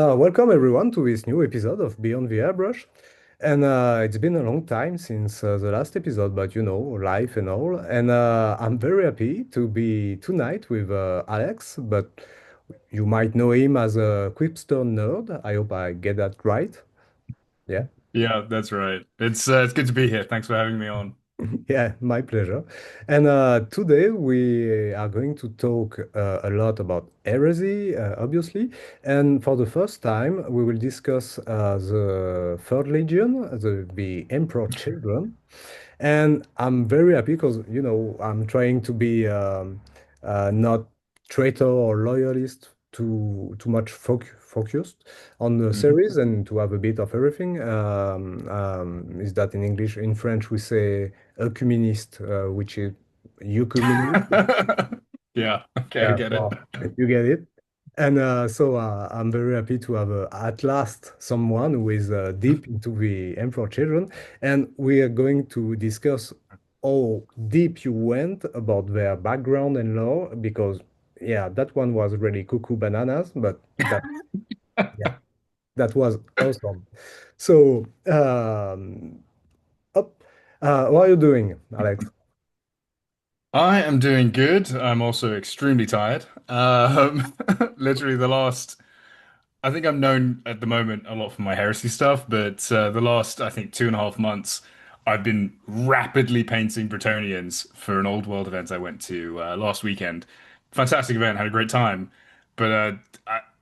Welcome everyone to this new episode of Beyond the Airbrush. And it's been a long time since the last episode, but life and all. And I'm very happy to be tonight with Alex, but you might know him as a Quipsternerd. I hope I get that right. Yeah. Yeah, that's right. It's good to be here. Thanks for having me on. Yeah, my pleasure. And today we are going to talk a lot about heresy, obviously. And for the first time, we will discuss the Third Legion, the Emperor Children. And I'm very happy because, I'm trying to be not traitor or loyalist, too much focused on the Mhm. series and to have a bit of everything. Is that in English? In French, we say œcuméniste, which is ecumenist. Yeah, okay, I Yeah, get it. well, you get it. And I'm very happy to have at last someone who is deep into the Emperor Children. And we are going to discuss how deep you went about their background and lore, because, yeah, that one was really cuckoo bananas, but yeah, that was awesome. So, up, what are you doing, Alex? I am doing good. I'm also extremely tired. Literally I think I'm known at the moment a lot for my heresy stuff, but the last, I think, 2.5 months, I've been rapidly painting Bretonians for an old world event I went to last weekend. Fantastic event, had a great time, but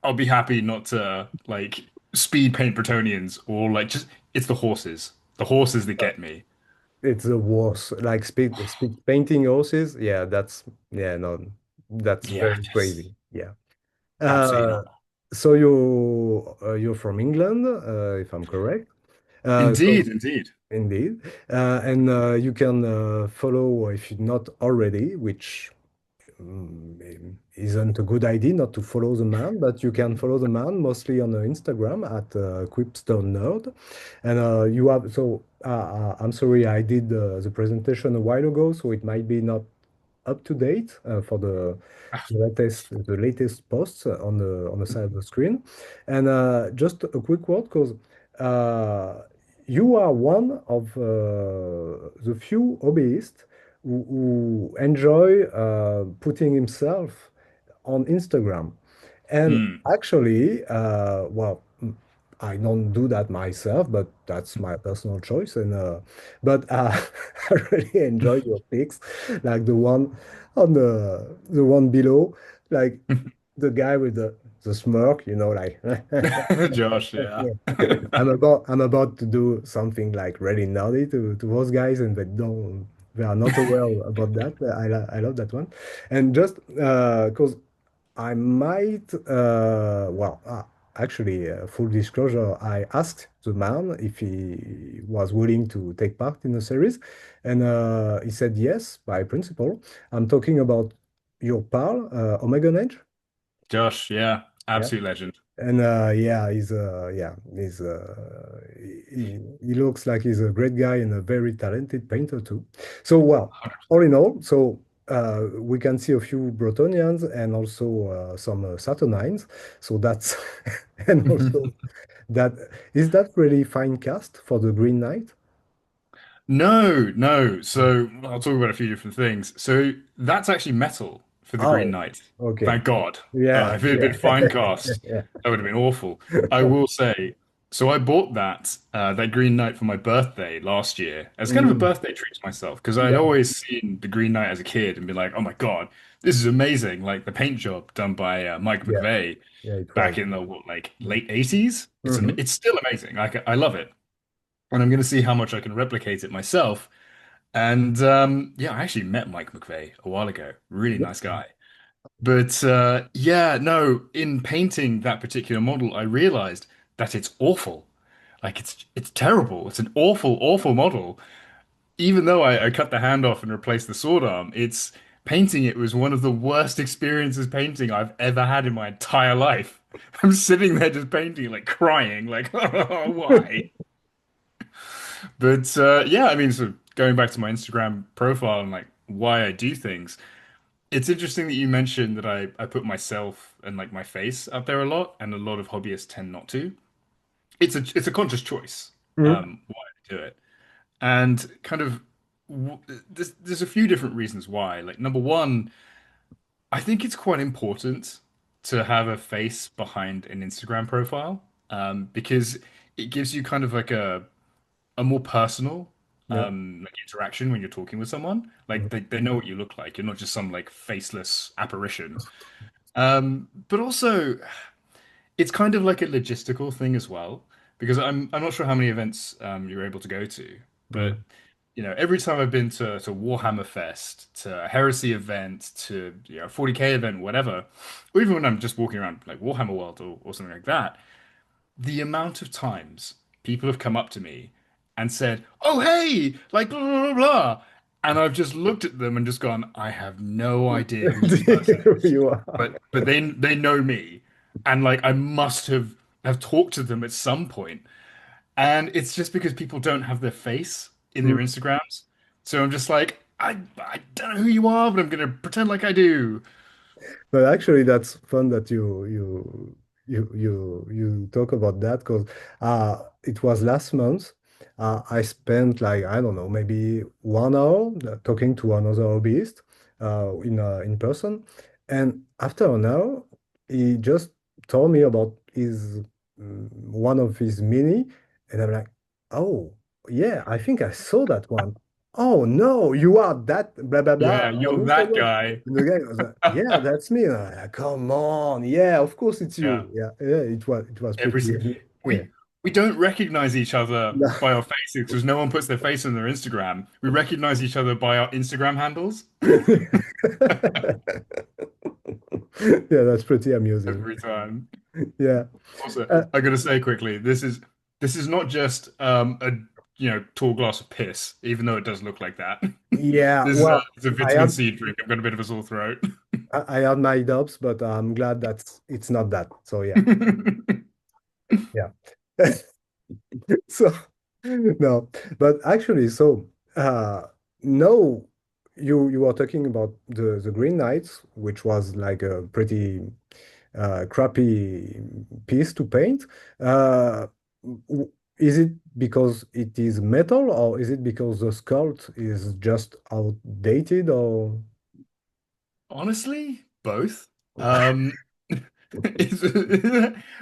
I'll be happy not to like speed paint Bretonians or like just it's the horses that get me. It's the worst. Like speed painting horses. Yeah, yeah, no, that's Yeah, very just crazy. Yeah. absolutely Uh, not. so you're from England, if I'm correct. So Indeed, indeed. indeed, and you can follow if you're not already, which isn't a good idea not to follow the man, but you can follow the man mostly on Instagram at Quipsternerd. And you have, so I'm sorry, I did the presentation a while ago, so it might be not up to date for the latest posts on the side of the screen. And just a quick word, because you are one of the few hobbyists who enjoy putting himself on Instagram. And Hmm. actually, well, I don't do that myself, but that's my personal choice. And but I really enjoy your pics, like the one below, like the guy with the smirk, like Josh, yeah. yeah. I'm about to do something like really naughty to those guys, and they are not aware about that. I love that one, and just because I might actually, full disclosure, I asked the man if he was willing to take part in the series, and he said yes by principle. I'm talking about your pal, Omega Edge. Josh, yeah. Yeah. Absolute legend. And yeah, he looks like he's a great guy and a very talented painter too. So well, all in all, so we can see a few Bretonians and also some Saturnines. So that's and also that is that really fine cast for the Green Knight? No, no. Mm. So I'll talk about a few different things. So that's actually metal for the Green Oh, Knight. okay. Thank God. Yeah, If it had been yeah. fine cast, Yeah. that would have been awful. I will say, so I bought that Green Knight for my birthday last year as kind of a Mm, birthday treat to myself because I'd yeah, always seen the Green Knight as a kid and been like, oh my God, this is amazing. Like the paint job done by Mike yeah, McVeigh yeah, it was. back in the what, like late 80s. Hmm. It's still amazing. Like I love it. And I'm going to see how much I can replicate it myself. And yeah, I actually met Mike McVeigh a while ago. Really nice guy. But yeah, no, in painting that particular model, I realized that it's awful. Like it's terrible. It's an awful, awful model. Even though I cut the hand off and replaced the sword arm, it's painting it was one of the worst experiences painting I've ever had in my entire life. I'm sitting there just painting, like crying, like, oh, why? But yeah, I mean, so going back to my Instagram profile and like why I do things. It's interesting that you mentioned that I put myself and like my face up there a lot, and a lot of hobbyists tend not to. It's a conscious choice, Mm, why I do it, and kind of there's a few different reasons why. Like number one, I think it's quite important to have a face behind an Instagram profile, because it gives you kind of like a more personal yeah. like interaction when you're talking with someone. Like Mm, they know what you look like. You're not just some like faceless apparition. But also it's kind of like a logistical thing as well, because I'm not sure how many events you're able to go to, but mm, every time I've been to Warhammer Fest, to a heresy event, to 40K event, whatever, or even when I'm just walking around like Warhammer World or something like that, the amount of times people have come up to me and said, "Oh, hey," like blah blah blah blah, and I've just looked at them and just gone, "I have no idea who this person is," you are. but they know me, and like I must have talked to them at some point, and it's just because people don't have their face in their Mm. Instagrams, so I'm just like, I don't know who you are, but I'm gonna pretend like I do. But actually, that's fun that you talk about that because it was last month. I spent like I don't know maybe 1 hour talking to another hobbyist in person, and after an hour, he just told me about his one of his mini, and I'm like, oh yeah, I think I saw that one. Oh no, you are that blah blah blah Yeah, on you're that Instagram. guy. And the guy was like, "Yeah, that's me." And I'm like, come on, yeah, of course it's Yeah. you. Yeah, yeah, it was Every pretty. s- Yeah. we don't recognize each other No. by our faces because no one puts their face on their Instagram. We recognize each other by our Instagram handles Yeah, that's pretty amusing. every time. Yeah. Also, Uh, I gotta say quickly, this is not just a tall glass of piss, even though it does look like that. yeah, This is well, it's a I vitamin had C drink. I've got a bit of a sore throat. I had my doubts, but I'm glad that it's not that. So yeah, yeah. So no, but actually, so no, you are talking about the Green Knights, which was like a pretty crappy piece to paint. Uh, is it because it is metal, or is it because the sculpt is just outdated, or Honestly, both. Um, it's,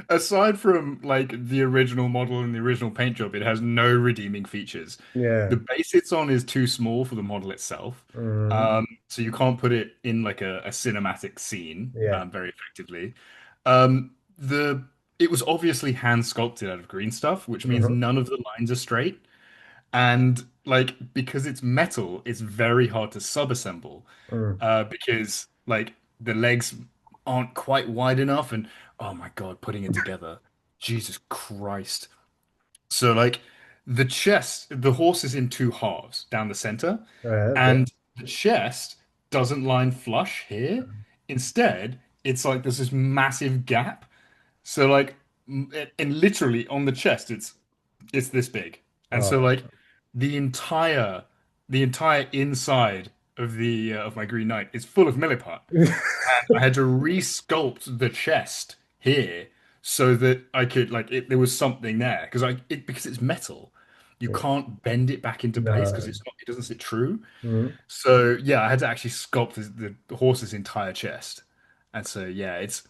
aside from like the original model and the original paint job, it has no redeeming features. yeah, The base it's on is too small for the model itself. mm, So you can't put it in like a cinematic scene yeah, very effectively. The It was obviously hand sculpted out of green stuff, which means mhm, none of the lines are straight. And like because it's metal, it's very hard to sub-assemble mm. because like the legs aren't quite wide enough, and oh my God, putting it together, Jesus Christ. So like the horse is in two halves down the center, Okay. and the chest doesn't line flush here. Instead, it's like there's this massive gap. So like and literally on the chest, it's this big. And so Uh, like the entire the entire inside of my Green Knight is full of milliput. I had to re-sculpt the chest here so that I could like there was something there because it's metal. You can't bend it back into place because no, it doesn't sit true. mm, So yeah, I had to actually sculpt the horse's entire chest. And so yeah, it's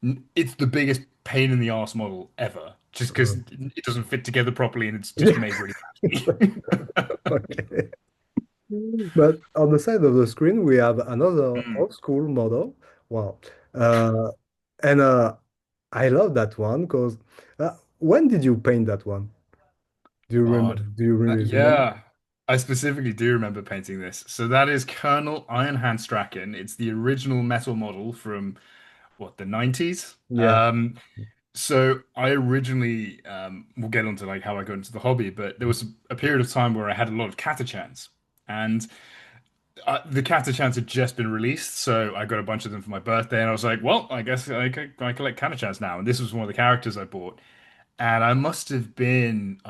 the biggest pain in the arse model ever, just because mm. it doesn't fit together properly and it's just made really badly. Okay. But on the side of the screen, we have another Mm. old school model. Wow. Uh, and I love that one because when did you paint that one? Do you remember? God. Do you really remember? Yeah, I specifically do remember painting this. So that is Colonel Ironhand Strachan. It's the original metal model from what, the 90s? Yeah. So I originally we'll get onto like how I got into the hobby, but there was a period of time where I had a lot of Catachans. And the Catachans had just been released, so I got a bunch of them for my birthday, and I was like, "Well, I guess I collect Catachans now." And this was one of the characters I bought, and I must have been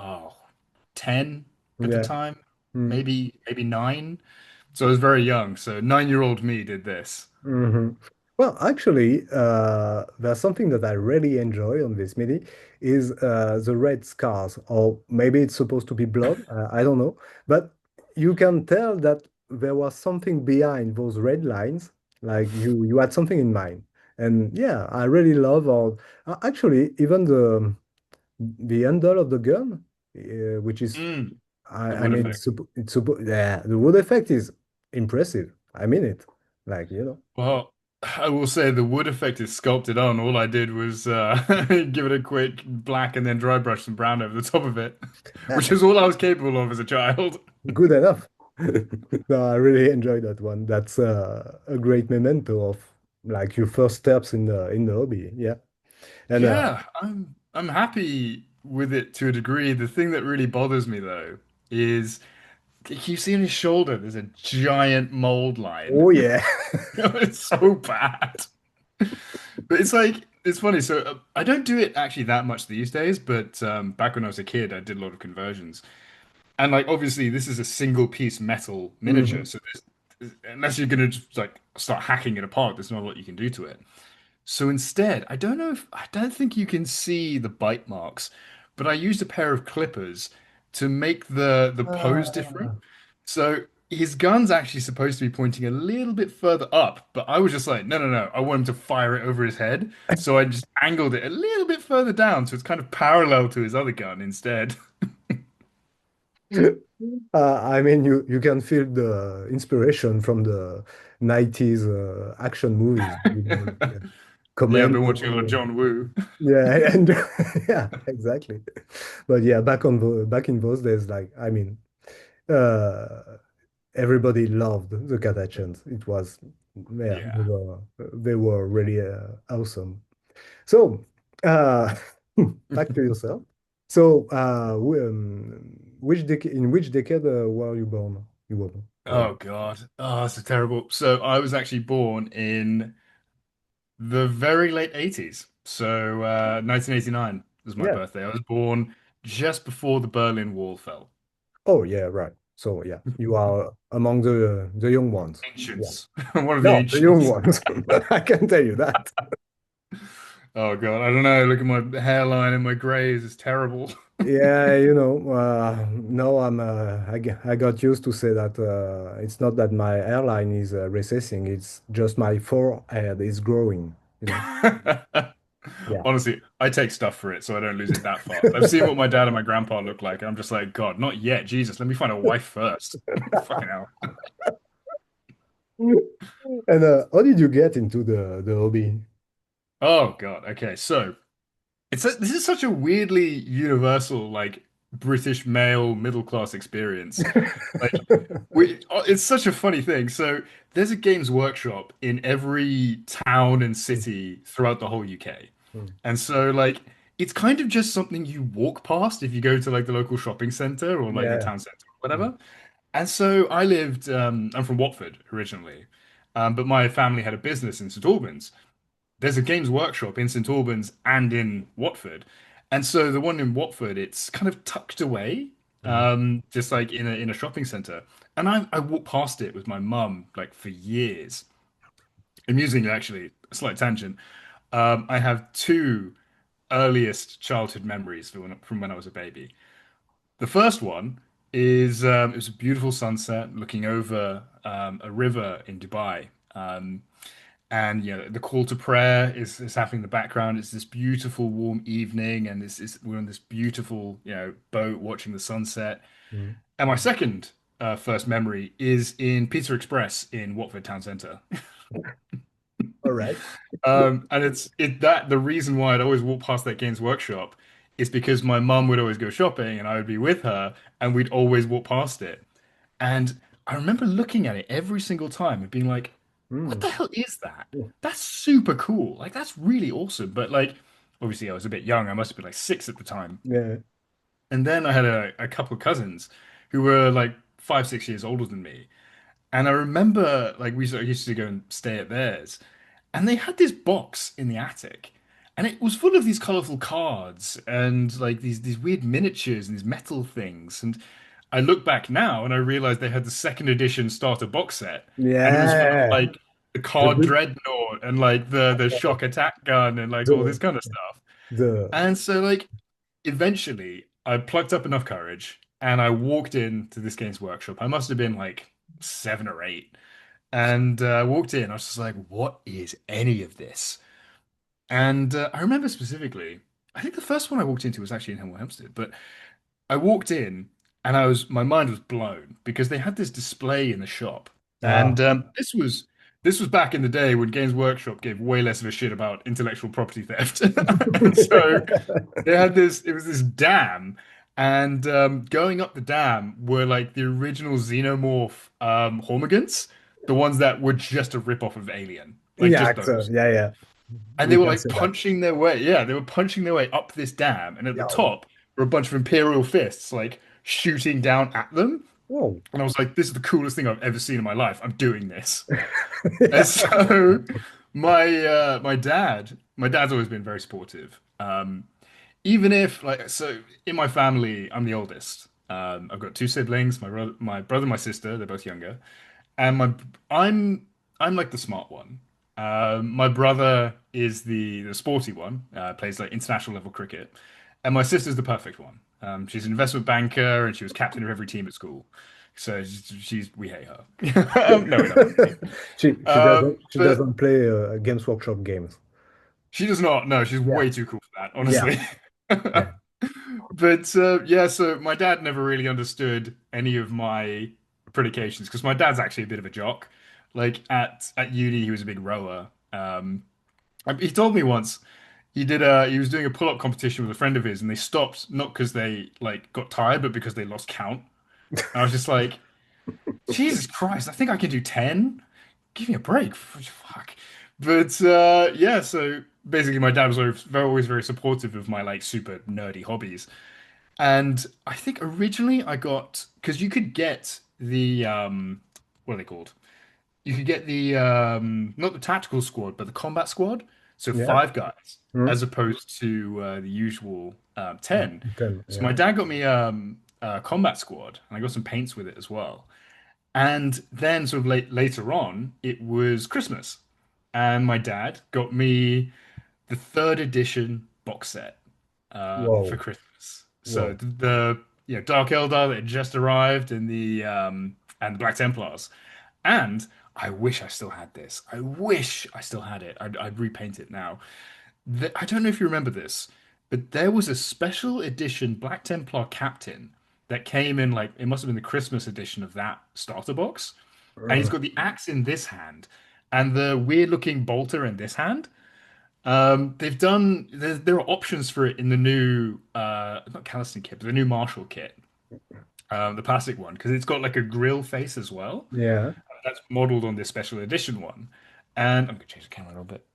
10 at the Yeah. time, Mm. maybe 9. So I was very young. So 9-year-old me did this. hmm Well, actually, there's something that I really enjoy on this MIDI is the red scars, or maybe it's supposed to be blood. I don't know, but you can tell that there was something behind those red lines. Like you had something in mind, and yeah, I really love all. Actually, even the handle of the gun, which is, Mm, the I wood mean, effect. yeah, the wood effect is impressive. I mean it, like you know. Well, I will say the wood effect is sculpted on. All I did was give it a quick black and then dry brush some brown over the top of it, which is all I was capable of as a child. Good enough. No, I really enjoy that one. That's a great memento of like your first steps in the hobby. Yeah. And Yeah, I'm happy with it to a degree. The thing that really bothers me though is you see on his shoulder there's a giant mold line. oh yeah. It's so bad. But it's like it's funny. So I don't do it actually that much these days, but back when I was a kid, I did a lot of conversions. And like obviously this is a single piece metal miniature, hmm so unless you're gonna just like start hacking it apart, there's not a lot you can do to it. So instead, I don't think you can see the bite marks, but I used a pair of clippers to make the pose different. Ah. So his gun's actually supposed to be pointing a little bit further up, but I was just like, no, no, no, I want him to fire it over his head. So I just angled it a little bit further down, so it's kind of parallel to his other gun instead. I mean, you can feel the inspiration from the 90s action movies, you know, yeah. Yeah, I've been watching a lot of Commando. John Woo. Yeah, and yeah, exactly. But yeah, back in those days, like I mean, uh, everybody loved the Kardashians. It was, yeah, Yeah. they were really awesome. So, uh, back to yourself. So, in which decade were you born? You were born. Oh God. Oh, that's terrible. So I was actually born in the very late 80s. So 1989 was my Yeah. birthday. I was born just before the Berlin Wall fell. Oh, yeah, right. So, yeah, you are among the young ones. Yeah. Ancients. One of the No, the young ancients. ones. I can tell you that. Oh God, I don't know. Look at my hairline and my grays. It's terrible. Yeah, no, I got used to say that it's not that my airline is recessing, it's just my forehead is growing, you know. Yeah. Honestly, I take stuff for it, so I don't lose it that fast. I've seen what my dad and my grandpa look like, and I'm just like, God, not yet. Jesus, let me find a wife first. Fucking hell. And how did you get into the hobby? Oh God. Okay, so this is such a weirdly universal, like British male middle class experience. Like it's such a funny thing. So there's a games workshop in every town and city throughout the whole UK. And so like it's kind of just something you walk past if you go to like the local shopping center or like the Yeah. town center or whatever. And so I'm from Watford originally, but my family had a business in St Albans. There's a Games Workshop in St Albans and in Watford. And so the one in Watford, it's kind of tucked away, Mhm. just like in a shopping center. And I walked past it with my mum like for years. Amusingly, actually, a slight tangent. I have two earliest childhood memories from when I was a baby. The first one is it was a beautiful sunset looking over a river in Dubai. And you know the call to prayer is happening in the background. It's this beautiful warm evening, and we're on this beautiful boat watching the sunset. Mhm. And my second first memory is in Pizza Express in Watford Town Centre. All right. And it that the reason why I'd always walk past that Games Workshop is because my mum would always go shopping and I would be with her and we'd always walk past it. And I remember looking at it every single time and being like, what Mm. the hell is that? That's super cool. Like that's really awesome. But like obviously I was a bit young. I must have been like 6 at the time. Yeah. And then I had a couple of cousins who were like 5, 6 years older than me. And I remember like we sort of used to go and stay at theirs. And they had this box in the attic. And it was full of these colorful cards and like these weird miniatures and these metal things. And I look back now and I realized they had the second edition starter box set, and it was full of Yeah. like the The card good dreadnought and like the shock attack gun and like all this the kind of stuff. the And so like eventually I plucked up enough courage and I walked into this games workshop. I must have been like 7 or 8. And walked in, I was just like, what is any of this? And I remember specifically, I think the first one I walked into was actually in Hemel Hempstead, but I walked in and my mind was blown because they had this display in the shop. ah And this was back in the day when Games Workshop gave way less of a shit about intellectual property theft. And so they had it was this dam, and going up the dam were like the original Xenomorph Hormagaunts, the ones that were just a rip-off of Alien, like yeah, just actor. those. Yeah, yeah. And they We were can like say that. punching their way, yeah, they were punching their way up this dam, and at the Yeah. top were a bunch of Imperial fists like shooting down at them. Whoa. And I was like, this is the coolest thing I've ever seen in my life. I'm doing this. And Yeah. so my dad's always been very supportive. Even if like so in my family, I'm the oldest. I've got two siblings, my brother and my sister, they're both younger. And I'm I'm like the smart one. My brother is the sporty one, plays like international level cricket, and my sister's the perfect one. She's an investment banker and she was captain of every team at school. So we hate her. No, we don't really. She But doesn't play Games Workshop games. she does not. No, she's Yeah. way too cool for that, Yeah. honestly. Yeah. But yeah, so my dad never really understood any of my predications because my dad's actually a bit of a jock. Like at uni, he was a big rower. He told me once he was doing a pull-up competition with a friend of his, and they stopped not because they like got tired, but because they lost count. And I was just like, Jesus Christ, I think I can do 10. Give me a break. Fuck. But yeah, so basically my dad was always very supportive of my like super nerdy hobbies. And I think originally I got because you could get the what are they called? You could get the not the tactical squad, but the combat squad. So Yeah. 5 guys Hmm? as opposed to the usual 10. Ten. So Yeah. my dad got me a combat squad, and I got some paints with it as well. And then sort of later on, it was Christmas, and my dad got me the third edition box set for Whoa. Christmas. So Whoa. the Dark Eldar that had just arrived and the Black Templars. And I wish I still had this. I wish I still had it. I'd repaint it now. I don't know if you remember this, but there was a special edition Black Templar Captain that came in like it must have been the Christmas edition of that starter box. And he's Uh, got the axe in this hand and the weird looking bolter in this hand. There are options for it in the new not Caliston kit, but the new Marshall kit, the plastic one, because it's got like a grill face as well. yeah. That's modeled on this special edition one. And I'm gonna change the camera a little bit.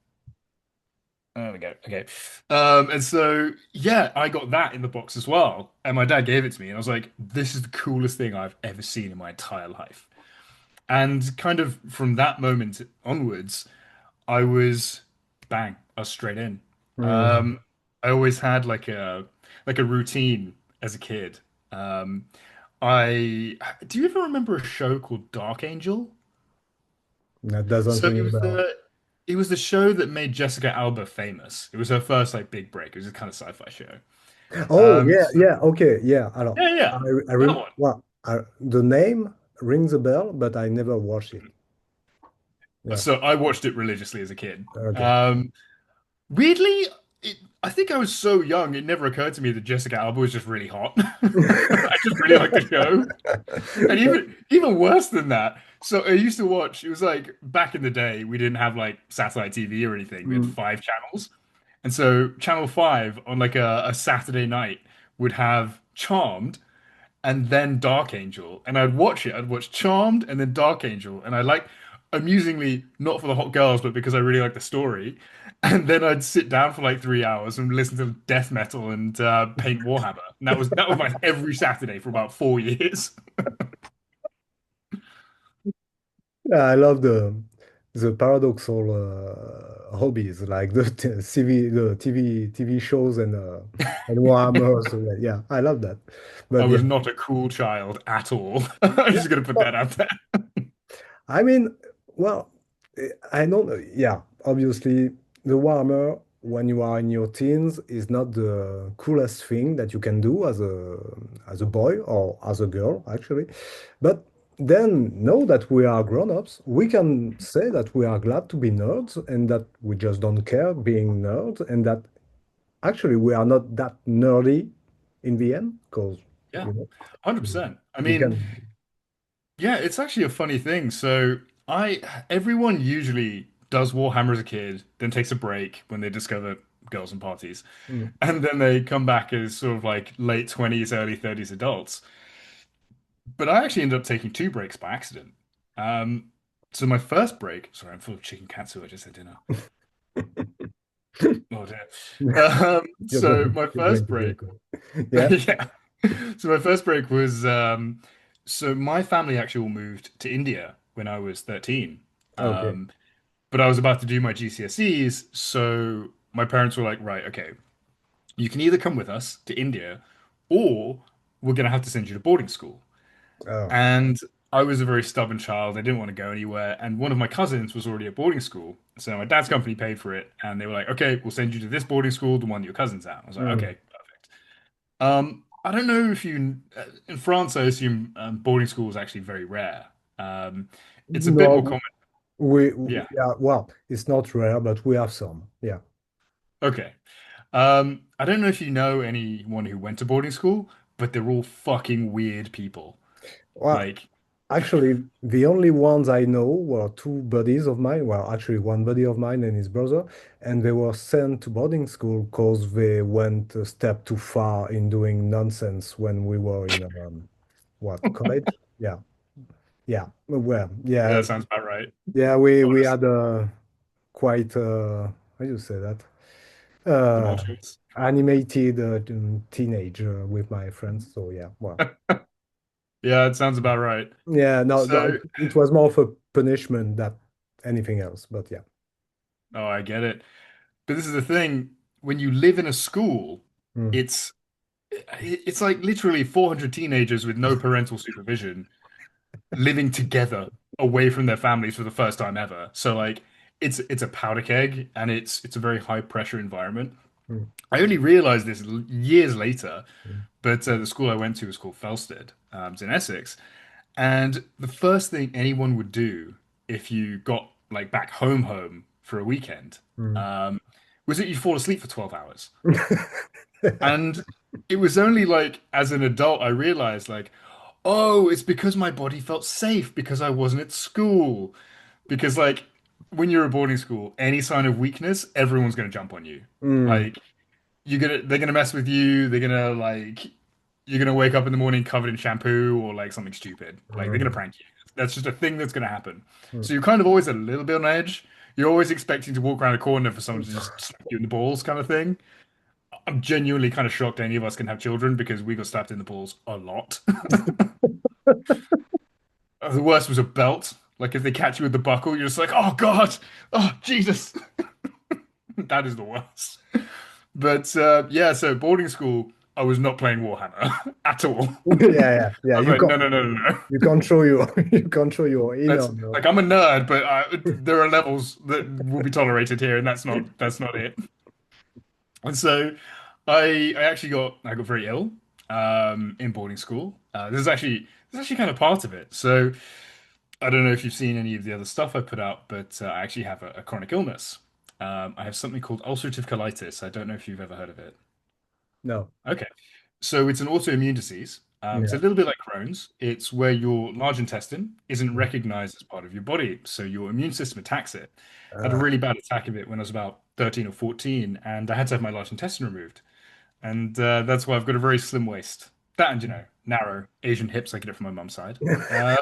There we go. Okay. And so yeah, I got that in the box as well. And my dad gave it to me, and I was like, this is the coolest thing I've ever seen in my entire life. And kind of from that moment onwards, I was bang, I was straight in. Mm. Um, I always had like a routine as a kid. Um, I do you ever remember a show called Dark Angel? That doesn't So ring a bell. it was the show that made Jessica Alba famous. It was her first like big break. It was a kind of sci-fi show. Oh, yeah, So, yeah. Okay, yeah. yeah, yeah, I that rem one. well, the name rings a bell, but I never watched it. Yeah. So I watched it religiously as a kid. Okay. Um, Weirdly, I think I was so young, it never occurred to me that Jessica Alba was just really hot. I just really liked the show. And even worse than that, so I used to watch, it was like back in the day, we didn't have like satellite TV or anything. We had Mm. 5 channels. And so Channel 5 on like a Saturday night would have Charmed and then Dark Angel. And I'd watch it. I'd watch Charmed and then Dark Angel. And I like amusingly, not for the hot girls, but because I really like the story. And then I'd sit down for like 3 hours and listen to death metal and paint Warhammer. And that was my every Saturday for about 4 years. Yeah, I love the the paradoxal hobbies like the TV shows and Warhammer. So yeah, I love that. I But yeah, was not a cool child at all. I'm yeah. just gonna put Well, that out there. I mean, well, I don't. Yeah, obviously, the Warhammer when you are in your teens is not the coolest thing that you can do as a boy or as a girl, actually. But then, now that we are grown-ups, we can say that we are glad to be nerds and that we just don't care being nerds and that actually we are not that nerdy in the end because Yeah, you know 100%. I we mean, can. yeah, it's actually a funny thing. So I everyone usually does Warhammer as a kid, then takes a break when they discover girls and parties, Mm. and then they come back as sort of like late 20s, early 30s adults. But I actually ended up taking two breaks by accident. Um, so my first break, sorry, I'm full of chicken katsu I just had dinner. Oh dear. So my You're going first to be break, okay. Yeah. yeah. So my first break was so my family actually all moved to India when I was 13. Okay. Um, but I was about to do my GCSEs, so my parents were like, right, okay, you can either come with us to India or we're gonna have to send you to boarding school. Oh. And I was a very stubborn child. I didn't want to go anywhere. And one of my cousins was already at boarding school. So my dad's company paid for it. And they were like, okay, we'll send you to this boarding school, the one that your cousin's at. I was like, Mm. okay, perfect. I don't know if you, in France, I assume boarding school is actually very rare. Um, it's a bit more No, common. Yeah. yeah, well, it's not rare, but we have some. Yeah. Okay. I don't know if you know anyone who went to boarding school, but they're all fucking weird people. Well, Like, actually, the only ones I know were two buddies of mine. Well, actually, one buddy of mine and his brother, and they were sent to boarding school because they went a step too far in doing nonsense when we were in what, college? Yeah. Yeah. Well, yeah, yeah. that sounds about right. Yeah, we Honestly, had quite how do you say that? Uh, tumultuous. animated teenage with my friends. So yeah, well, Yeah, it sounds about right. yeah, no, no, So, it was more of a punishment than anything else. But yeah. oh, I get it. But this is the thing, when you live in a school, Mm, it's it's like literally 400 teenagers with no parental supervision living together away from their families for the first time ever. So like it's a powder keg and it's a very high pressure environment. mm, I only realized this years later, mm, but the school I went to was called Felsted. It's in Essex. And the first thing anyone would do if you got like back home for a weekend mm. um, was that you'd fall asleep for 12 hours. And it was only like as an adult I realized like, oh, it's because my body felt safe because I wasn't at school. Because like when you're at boarding school, any sign of weakness, everyone's gonna jump on you. Mm, Like they're gonna mess with you. They're gonna like you're gonna wake up in the morning covered in shampoo or like something stupid. Like they're gonna mm, prank you. That's just a thing that's gonna happen. mm. So you're kind of always a little bit on edge. You're always expecting to walk around a corner for someone to just slap you in the balls, kind of thing. I'm genuinely kind of shocked any of us can have children because we got slapped in the balls a lot. The worst was a belt. Like if they catch you with the buckle, you're just like, oh God, oh Jesus. That is the worst. But yeah, so boarding school, I was not playing Warhammer at all. Yeah, yeah, yeah. I was like, no, no, no, no, no. You can't show your you can't show your inner That's nerd. like I'm a nerd, but there are levels that will be tolerated here, and that's not it. And so I got very ill in boarding school. This is actually kind of part of it. So I don't know if you've seen any of the other stuff I put out, but I actually have a chronic illness. I have something called ulcerative colitis. I don't know if you've ever heard of it. No. Okay. So it's an autoimmune disease. It's a Yeah. little bit like Crohn's. It's where your large intestine isn't Mm. recognized as part of your body. So your immune system attacks it. I had a Uh, really bad attack of it when I was about 13 or 14, and I had to have my large intestine removed. And that's why I've got a very slim waist. That and, narrow Asian hips. I get it from my mum's side. Uh,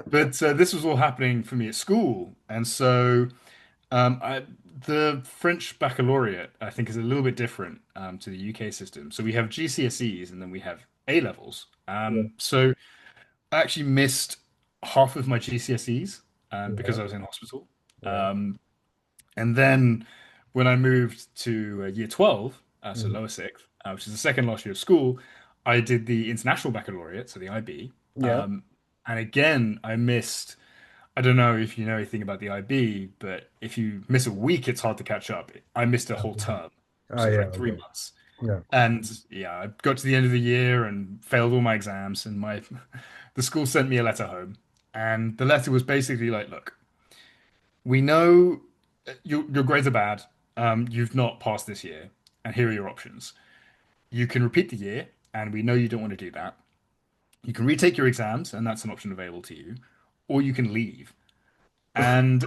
but this was all happening for me at school. And so the French baccalaureate, I think, is a little bit different to the UK system. So we have GCSEs and then we have A levels. yeah. So I actually missed half of my GCSEs. because Yeah. I was in hospital. Yeah. Um, and then when I moved to year 12, so Mm. lower sixth, which is the second last year of school, I did the International Baccalaureate, so the IB. Yeah. Um, and again, I missed, I don't know if you know anything about the IB, but if you miss a week, it's hard to catch up. I missed a whole term, Ah, so yeah. like three Okay. months. Yeah. And yeah, I got to the end of the year and failed all my exams, and my the school sent me a letter home. And the letter was basically like, look, we know your grades are bad. You've not passed this year, and here are your options. You can repeat the year, and we know you don't want to do that. You can retake your exams, and that's an option available to you, or you can leave. And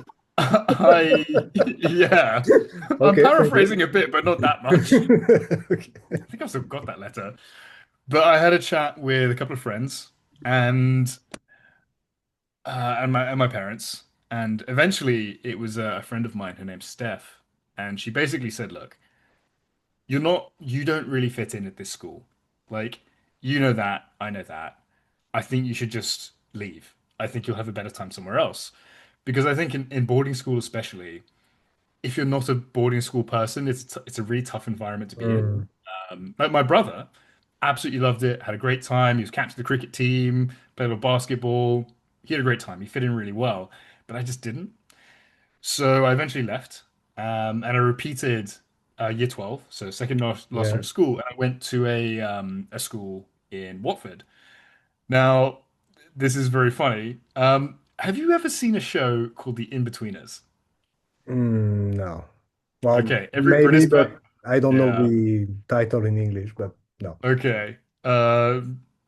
yeah, I'm Okay. Thank you. paraphrasing a bit, but not that much. Okay. I think I've still got that letter. But I had a chat with a couple of friends and and my parents, and eventually it was a friend of mine. Her name's Steph, and she basically said, "Look, you don't really fit in at this school. Like, you know that, I know that. I think you should just leave. I think you'll have a better time somewhere else." Because I think in boarding school especially, if you're not a boarding school person, it's a really tough environment to be in. Mm. Like my brother, absolutely loved it, had a great time. He was captain of the cricket team, played a little basketball. He had a great time. He fit in really well, but I just didn't. So I eventually left, and I repeated year 12, so second last year Yeah. of school, and I went to a school in Watford. Now, this is very funny. Have you ever seen a show called The In-Betweeners? No. Well, Okay, every maybe, British guy. but I don't know Yeah. the title in English, but no. Okay.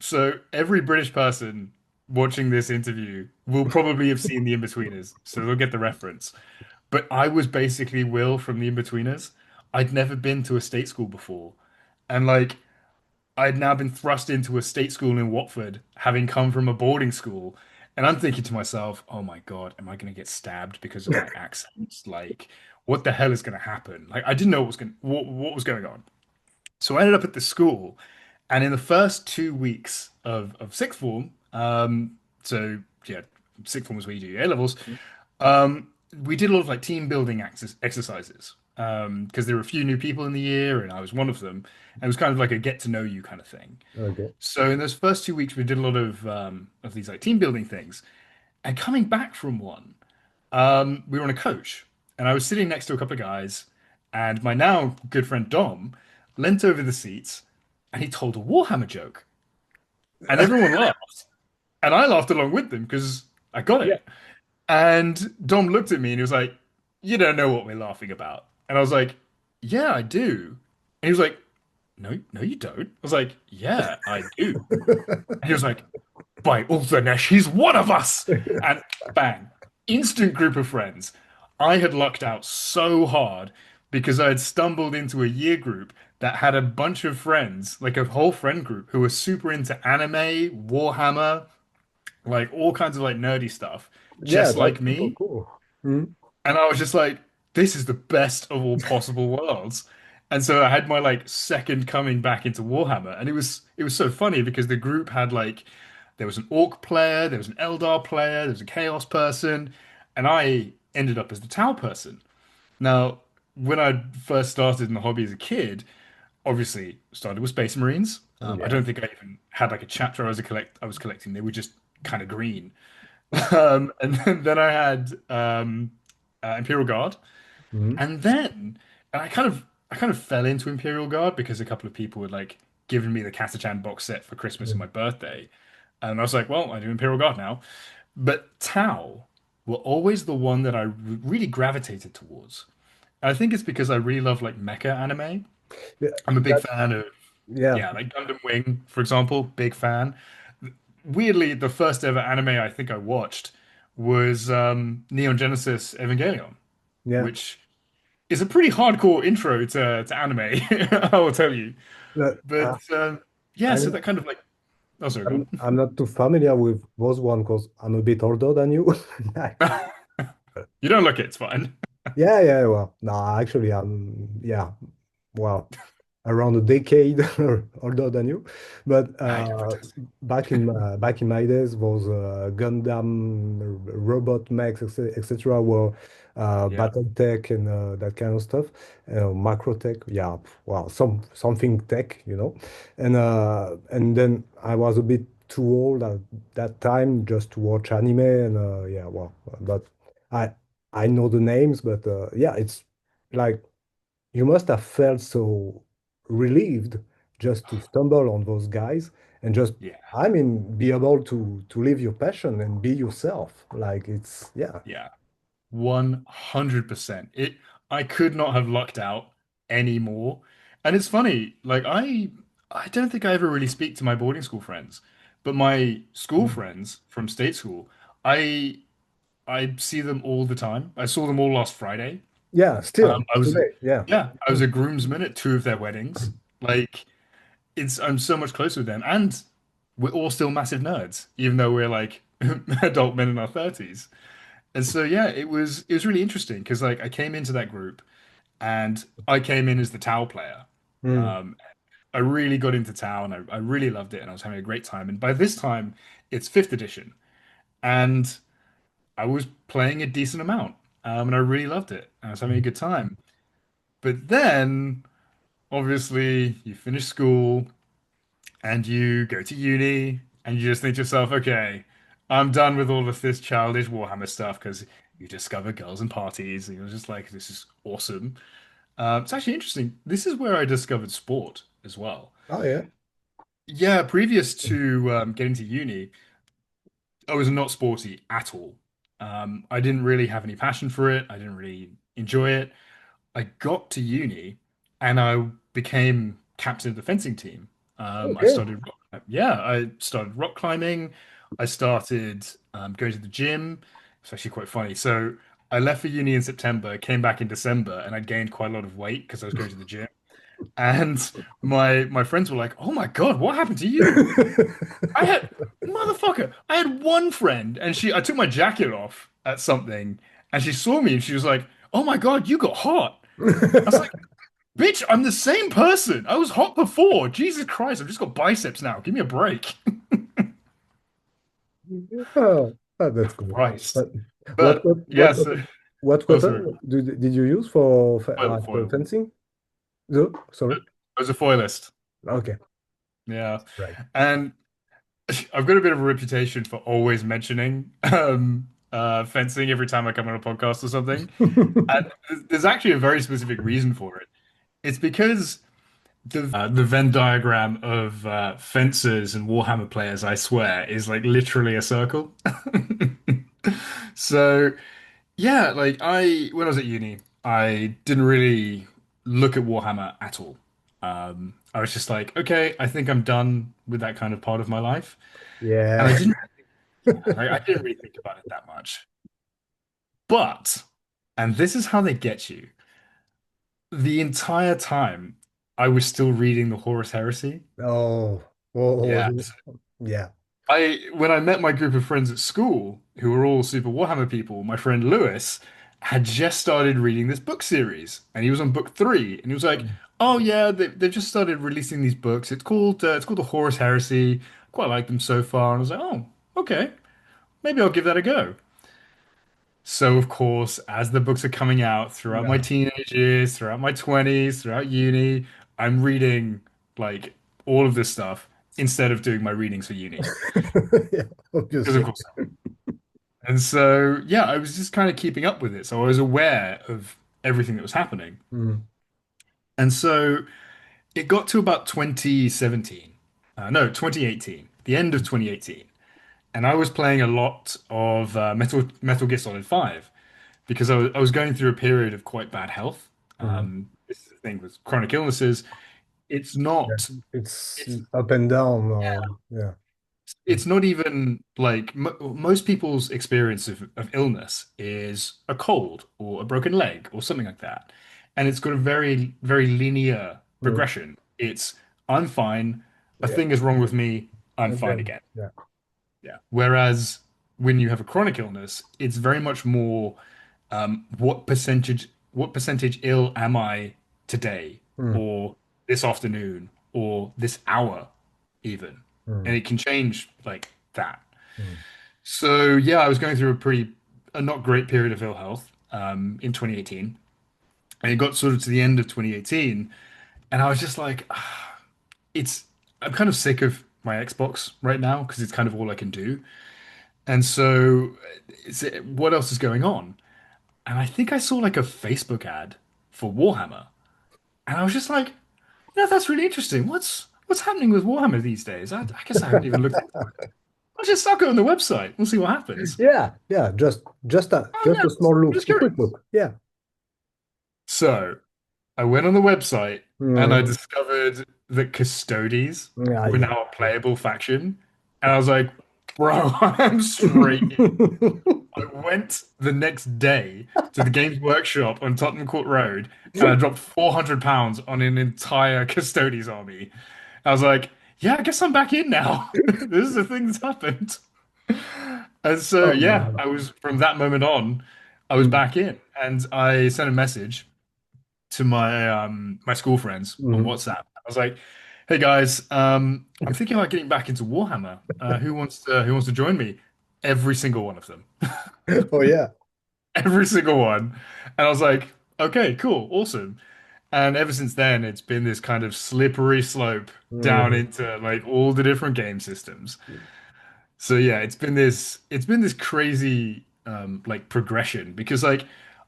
So every British person watching this interview will probably have seen The In-Betweeners, so they'll get the reference. But I was basically Will from The In-Betweeners. I'd never been to a state school before. And like I'd now been thrust into a state school in Watford, having come from a boarding school. And I'm thinking to myself, oh my God, am I going to get stabbed because of my accent? Like, what the hell is going to happen? Like, I didn't know what was going on. So I ended up at this school, and in the first 2 weeks of sixth form, so yeah, sixth form is where you do your A levels. Um, we did a lot of like team building exercises because there were a few new people in the year, and I was one of them. And it was kind of like a get to know you kind of thing. Okay. So in those first 2 weeks, we did a lot of these like team building things. And coming back from one, we were on a coach, and I was sitting next to a couple of guys, and my now good friend Dom leant over the seats, and he told a Warhammer joke, and everyone laughed, and I laughed along with them because I got Yeah. it. And Dom looked at me and he was like, "You don't know what we're laughing about." And I was like, "Yeah, I do." And he was like, "No, no, you don't." I was like, "Yeah, I do." And he was like, "By Ulthanesh, he's one of us!" And bang, instant group of friends. I had lucked out so hard because I had stumbled into a year group that had a bunch of friends, like a whole friend group, who were super into anime, Warhammer, like all kinds of like nerdy stuff, Yeah, just that's like super me. cool. Mm. And I was just like, this is the best of all possible worlds. And so I had my like second coming back into Warhammer, and it was so funny because the group had like there was an Orc player, there was an Eldar player, there was a Chaos person, and I ended up as the Tau person. Now, when I first started in the hobby as a kid, obviously started with Space Marines. I Yeah. don't think I even had like a chapter I was collecting. They were just kind of green. And then I had Imperial Guard, Mm. and then and I kind of fell into Imperial Guard because a couple of people had like given me the Catachan box set for Christmas and my Mm. birthday, and I was like, well, I do Imperial Guard now. But Tau were always the one that I really gravitated towards. I think it's because I really love like mecha anime. Yeah. I'm a big That, fan of yeah. yeah, like Gundam Wing, for example, big fan. Weirdly, the first ever anime I think I watched was Neon Genesis Evangelion, Yeah. which is a pretty hardcore intro to anime, I will tell you. That, But yeah, so I'm that kind of like, oh, sorry, go I'm not too familiar with those one because I'm a bit older than you. on. You don't look it, it's fine. Yeah, yeah, well, no, actually, yeah, well. around a decade older than you. But Ah, yeah, fantastic. back in my days, was Gundam, robot mechs, etc. were Yeah, battle tech and that kind of stuff. Macro tech, yeah, wow, something tech, and then I was a bit too old at that time just to watch anime, and yeah, well, but I I know the names, but yeah, it's like you must have felt so relieved just to stumble on those guys and just, yeah, I mean, be able to live your passion and be yourself. Like it's, yeah. yeah. 100%. I could not have lucked out anymore. And it's funny, like I don't think I ever really speak to my boarding school friends, but my school Mm. friends from state school, I I see them all the time. I saw them all last Friday. Yeah, still I was today. Yeah. yeah, I was a groomsman at two of their weddings. Like I'm so much closer with them, and we're all still massive nerds, even though we're like adult men in our 30s. And so yeah, it was really interesting because like I came into that group and I came in as the Tau player. Mm. Um, I really got into Tau and I really loved it and I was having a great time. And by this time, it's fifth edition and I was playing a decent amount. And I really loved it. I was having a good time. But then obviously you finish school and you go to uni and you just think to yourself, okay, I'm done with all of this childish Warhammer stuff because you discover girls and parties and you're just like, this is awesome. It's actually interesting. This is where I discovered sport as well. Oh, yeah. Yeah, previous to getting to uni, I was not sporty at all. I didn't really have any passion for it. I didn't really enjoy it. I got to uni and I became captain of the fencing team. Okay. I started rock climbing. I started going to the gym. It's actually quite funny. So I left for uni in September, came back in December, and I gained quite a lot of weight because I was going to the gym. And my friends were like, "Oh my God, what happened to you?" I had motherfucker. I had one friend, and I took my jacket off at something, and she saw me, and she was like, "Oh my God, you got hot." I was like, bitch, I'm the same person. I was hot before. Jesus Christ, I've just got biceps now. Give me a break. Oh, that's cool. Christ. But what But what what yes, weapon, what oh sorry, weapon did you use for for foil. fencing? No, sorry. I was a foilist. Okay. Yeah. Right. And I've got a bit of a reputation for always mentioning fencing every time I come on a podcast or something. And there's actually a very specific reason for it. It's because the Venn diagram of fencers and Warhammer players, I swear, is like literally a circle. So yeah, like when I was at uni, I didn't really look at Warhammer at all. I was just like, okay, I think I'm done with that kind of part of my life, and Yeah. I didn't really think about it that much. But, and this is how they get you. The entire time, I was still reading the Horus Heresy. Oh, oh, Yeah. yeah. When I met my group of friends at school, who were all Super Warhammer people, my friend Lewis had just started reading this book series, and he was on book three, and he was like, "Oh yeah, they've just started releasing these books. It's called the Horus Heresy. Quite like them so far." And I was like, "Oh, okay, maybe I'll give that a go." So of course, as the books are coming out throughout my Yeah. teenage years, throughout my 20s, throughout uni, I'm reading like all of this stuff instead of doing my readings for uni. Yeah, Because of obviously. course. And so, yeah, I was just kind of keeping up with it. So I was aware of everything that was happening. Mm. And so it got to about 2017. No, 2018, the end of 2018. And I was playing a lot of Metal Gear Solid 5 because I was going through a period of quite bad health. Mm. This is the thing with chronic illnesses. It's Yeah. not, It's it's up and down. Or, yeah. Mm. it's not even like most people's experience of illness is a cold or a broken leg or something like that. And it's got a very, very linear Mm. progression. It's I'm fine, a Yeah. thing is wrong with me, I'm fine Again. again. Yeah. Yeah. Whereas when you have a chronic illness, it's very much more what percentage ill am I today? Mm. Or this afternoon or this hour even. And mm, it can change like that. mm, So yeah, I was going through a not great period of ill health in 2018. And it got sort of to the end of 2018, and I was just like, it's I'm kind of sick of my Xbox right now because it's kind of all I can do. And so, what else is going on? And I think I saw like a Facebook ad for Warhammer, and I was just like, yeah, that's really interesting. What's happening with Warhammer these days? I guess I haven't even looked into it. I'll go on the website. We'll see what happens. yeah, yeah, Oh just yeah, a small I'm look, just a quick curious. look. Yeah. So I went on the website and I Mm, discovered that Custodes yeah, were yeah. now a playable faction. And I was like, bro, I'm straight in. I went the next day to the Games Workshop on Tottenham Court Road and I dropped £400 on an entire Custodes army. I was like, yeah, I guess I'm back in now. This is the thing that's happened. And so, Oh yeah, no. I was from that moment on, I was Mm, back in and I sent a message to my school friends on mm. WhatsApp. I was like, "Hey guys, I'm thinking about getting back into Warhammer. Who wants to join me?" Every single one of them, Oh yeah. every single one. And I was like, "Okay, cool, awesome." And ever since then, it's been this kind of slippery slope down Mhm. into like all the different game systems. So yeah, it's been this crazy like progression because like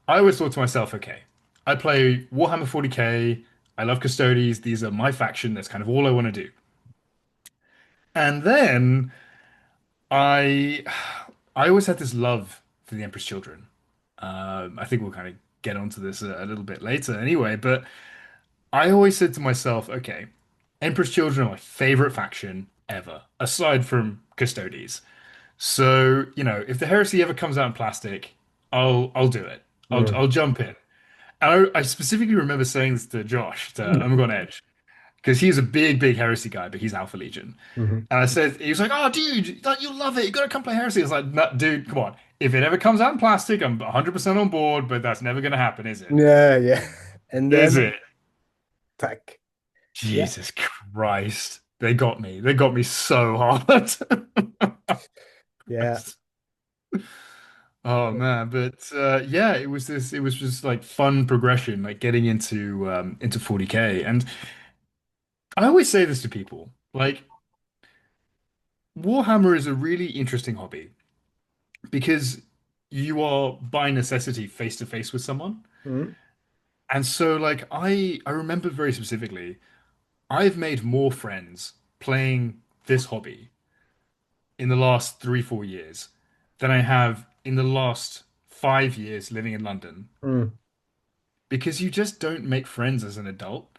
I always thought to myself, okay, I play Warhammer 40K, I love Custodes, these are my faction, that's kind of all I want to do. And then I I always had this love for the Emperor's Children. I think we'll kind of get onto this a little bit later anyway, but I always said to myself, okay, Emperor's Children are my favorite faction ever, aside from Custodes. So, if the heresy ever comes out in plastic, I'll do it. Mm. I'll jump in. And I specifically remember saying this to Josh, to Omega on Edge, because he's a big, big heresy guy, but he's Alpha Legion. Mhm. And I said, he was like, "Oh, dude, like, you'll love it. You gotta come play heresy." I was like, "No, dude, come on. If it ever comes out in plastic, I'm 100% on board, but that's never gonna happen, is it? Yeah, yeah. And Is then it?" tack. Yeah. Jesus Christ. They got me. They got me so hard. Yeah. Oh man, but yeah, it was just like fun progression, like getting into 40K. And I always say this to people, like Warhammer is a really interesting hobby because you are by necessity face to face with someone. Mm. And so like I remember very specifically, I've made more friends playing this hobby in the last 3, 4 years than I have in the last 5 years living in London. Mm. Because you just don't make friends as an adult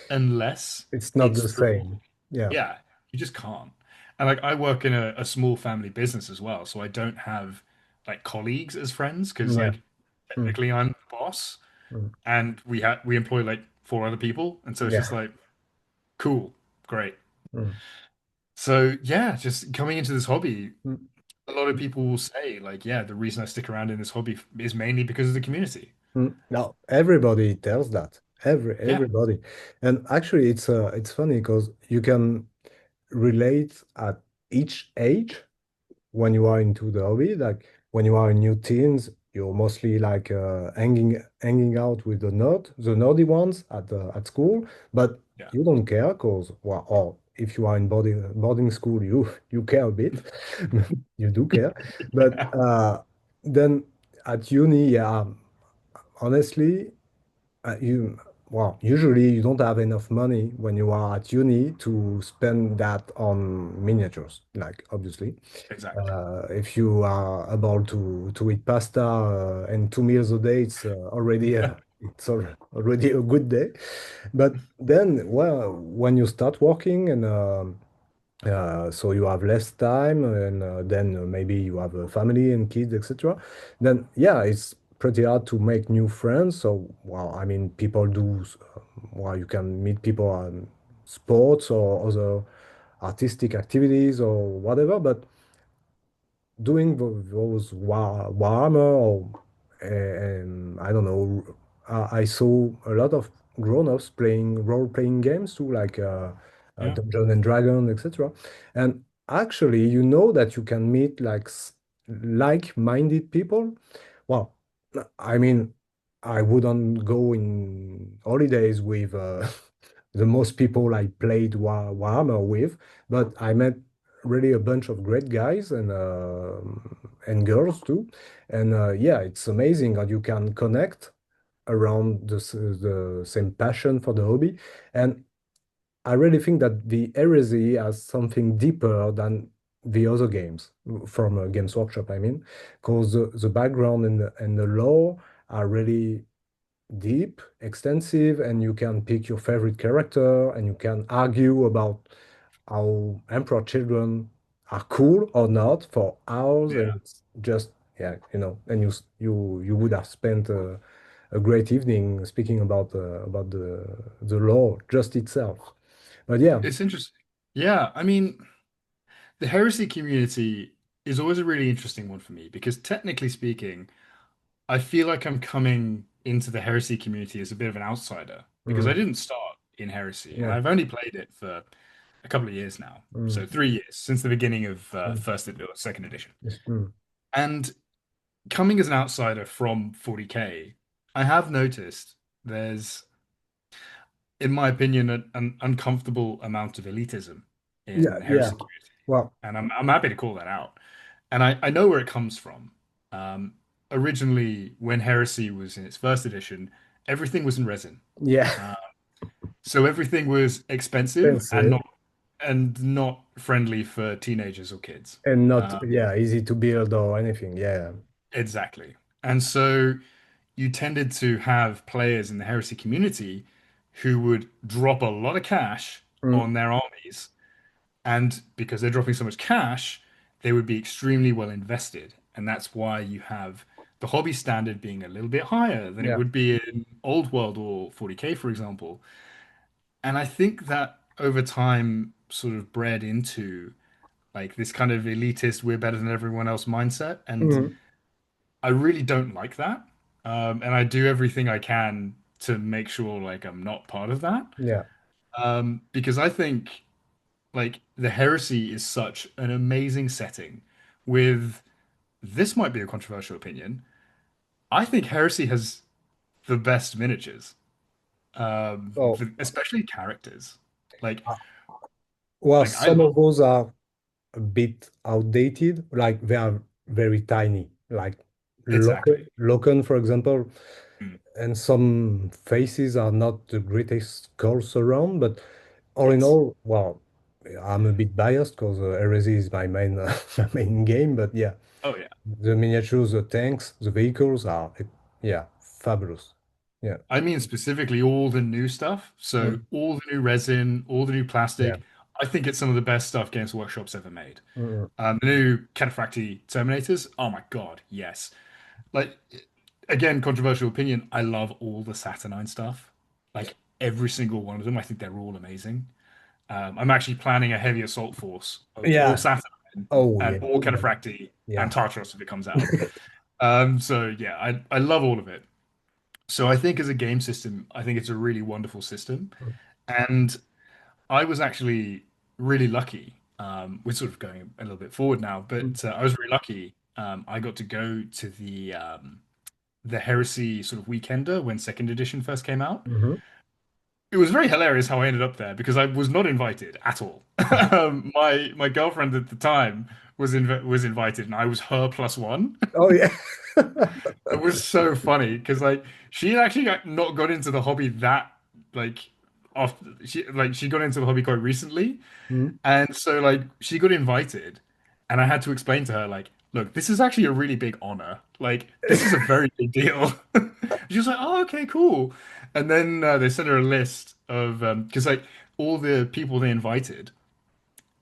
unless It's not it's the through, same. Yeah. yeah, you just can't. And like I work in a small family business as well, so I don't have like colleagues as friends because Yeah. like Mm. technically I'm the boss Mm. and we employ like 4 other people, and so it's just Yeah. like cool, great. Mm. So yeah, just coming into this hobby, Mm. a lot of people will say like, yeah, the reason I stick around in this hobby is mainly because of the community. Mm. Now everybody tells that. Yeah, Everybody. And actually it's funny because you can relate at each age when you are into the hobby, like when you are in your teens, you're mostly like hanging out with the nerdy ones at school, but yeah, you don't care because, well, or if you are in boarding school, you care a bit, you do care, but yeah, then at uni, yeah, honestly, you well, usually you don't have enough money when you are at uni to spend that on miniatures, like obviously. exactly. If you are able to eat pasta and 2 meals a day, already a good day. But then, well, when you start working and so you have less time, and then maybe you have a family and kids, etc. Then yeah, it's pretty hard to make new friends. So well, I mean, people do. Well, you can meet people on sports or other artistic activities or whatever, but doing those Warhammer or I don't know. I saw a lot of grown-ups playing role-playing games too, like Yeah. Dungeon and Dragon, etc. And actually, you know that you can meet like-minded people. Well, I mean, I wouldn't go in holidays with the most people I played Warhammer with, but I met really a bunch of great guys and girls too. And yeah, it's amazing how you can connect around the same passion for the hobby. And I really think that the heresy has something deeper than the other games from Games Workshop, I mean, because the background and the lore are really deep, extensive, and you can pick your favorite character and you can argue about how Emperor children are cool or not for hours, and Yeah. it's just yeah, and you would have spent a great evening speaking about the law just itself. But yeah, It's interesting. Yeah, I mean, the heresy community is always a really interesting one for me because technically speaking, I feel like I'm coming into the heresy community as a bit of an outsider because I mm, didn't start in heresy and yeah, I've only played it for a couple of years now. So mm, 3 years since the beginning of mm, first or second edition. yes, mm, And coming as an outsider from 40K, I have noticed there's, in my opinion, an uncomfortable amount of elitism yeah, in the yeah. heresy community. Well, And I'm happy to call that out. And I know where it comes from. Um, Originally, when Heresy was in its first edition, everything was in resin. yeah, Uh, so everything was expensive expensive and not friendly for teenagers or kids. and not Uh, yeah easy to build or anything. Yeah. exactly. And so you tended to have players in the Heresy community who would drop a lot of cash Mm, on their armies. And because they're dropping so much cash, they would be extremely well invested. And that's why you have the hobby standard being a little bit higher than it yeah. would be in Old World or 40K, for example. And I think that over time sort of bred into like this kind of elitist, we're better than everyone else mindset. And Mm, I really don't like that. And I do everything I can to make sure like I'm not part of that. yeah. Because I think like the heresy is such an amazing setting with this might be a controversial opinion. I think heresy has the best miniatures, So especially characters. Like well, like I some love of those are a bit outdated, like they are very tiny, like exactly. Loken, for example, Mm, and some faces are not the greatest skulls around, but all in yes. all, well, I'm a bit biased because Heresy is my main my main game, but yeah, Oh yeah. the miniatures, the tanks, the vehicles are yeah, fabulous. Yeah. I mean specifically all the new stuff. So Mm, all the new resin, all the new yeah. plastic. I think it's some of the best stuff Games Workshop's ever made. Mm, The new Cataphractii Terminators. Oh my God, yes. Like again, controversial opinion. I love all the Saturnine stuff. Like every single one of them. I think they're all amazing. I'm actually planning a heavy assault force of all yeah. Saturnine Oh and yeah. all Cataphractii and Yeah. Tartaros if it comes out. So yeah, I love all of it. So I think as a game system, I think it's a really wonderful system. And I was actually really lucky. We're sort of going a little bit forward now, Mm, but I was really lucky. I got to go to the Heresy sort of weekender when second edition first came out. mhm. It was very hilarious how I ended up there because I was not invited at all. My girlfriend at the time was invited, and I was her plus one. Oh yeah. It was so funny because like she had actually not got into the hobby that like off she got into the hobby quite recently, Mm. and so like she got invited, and I had to explain to her like, look, this is actually a really big honor. Like this is a very big deal. She was like, oh, okay, cool. And then they sent her a list of because like all the people they invited,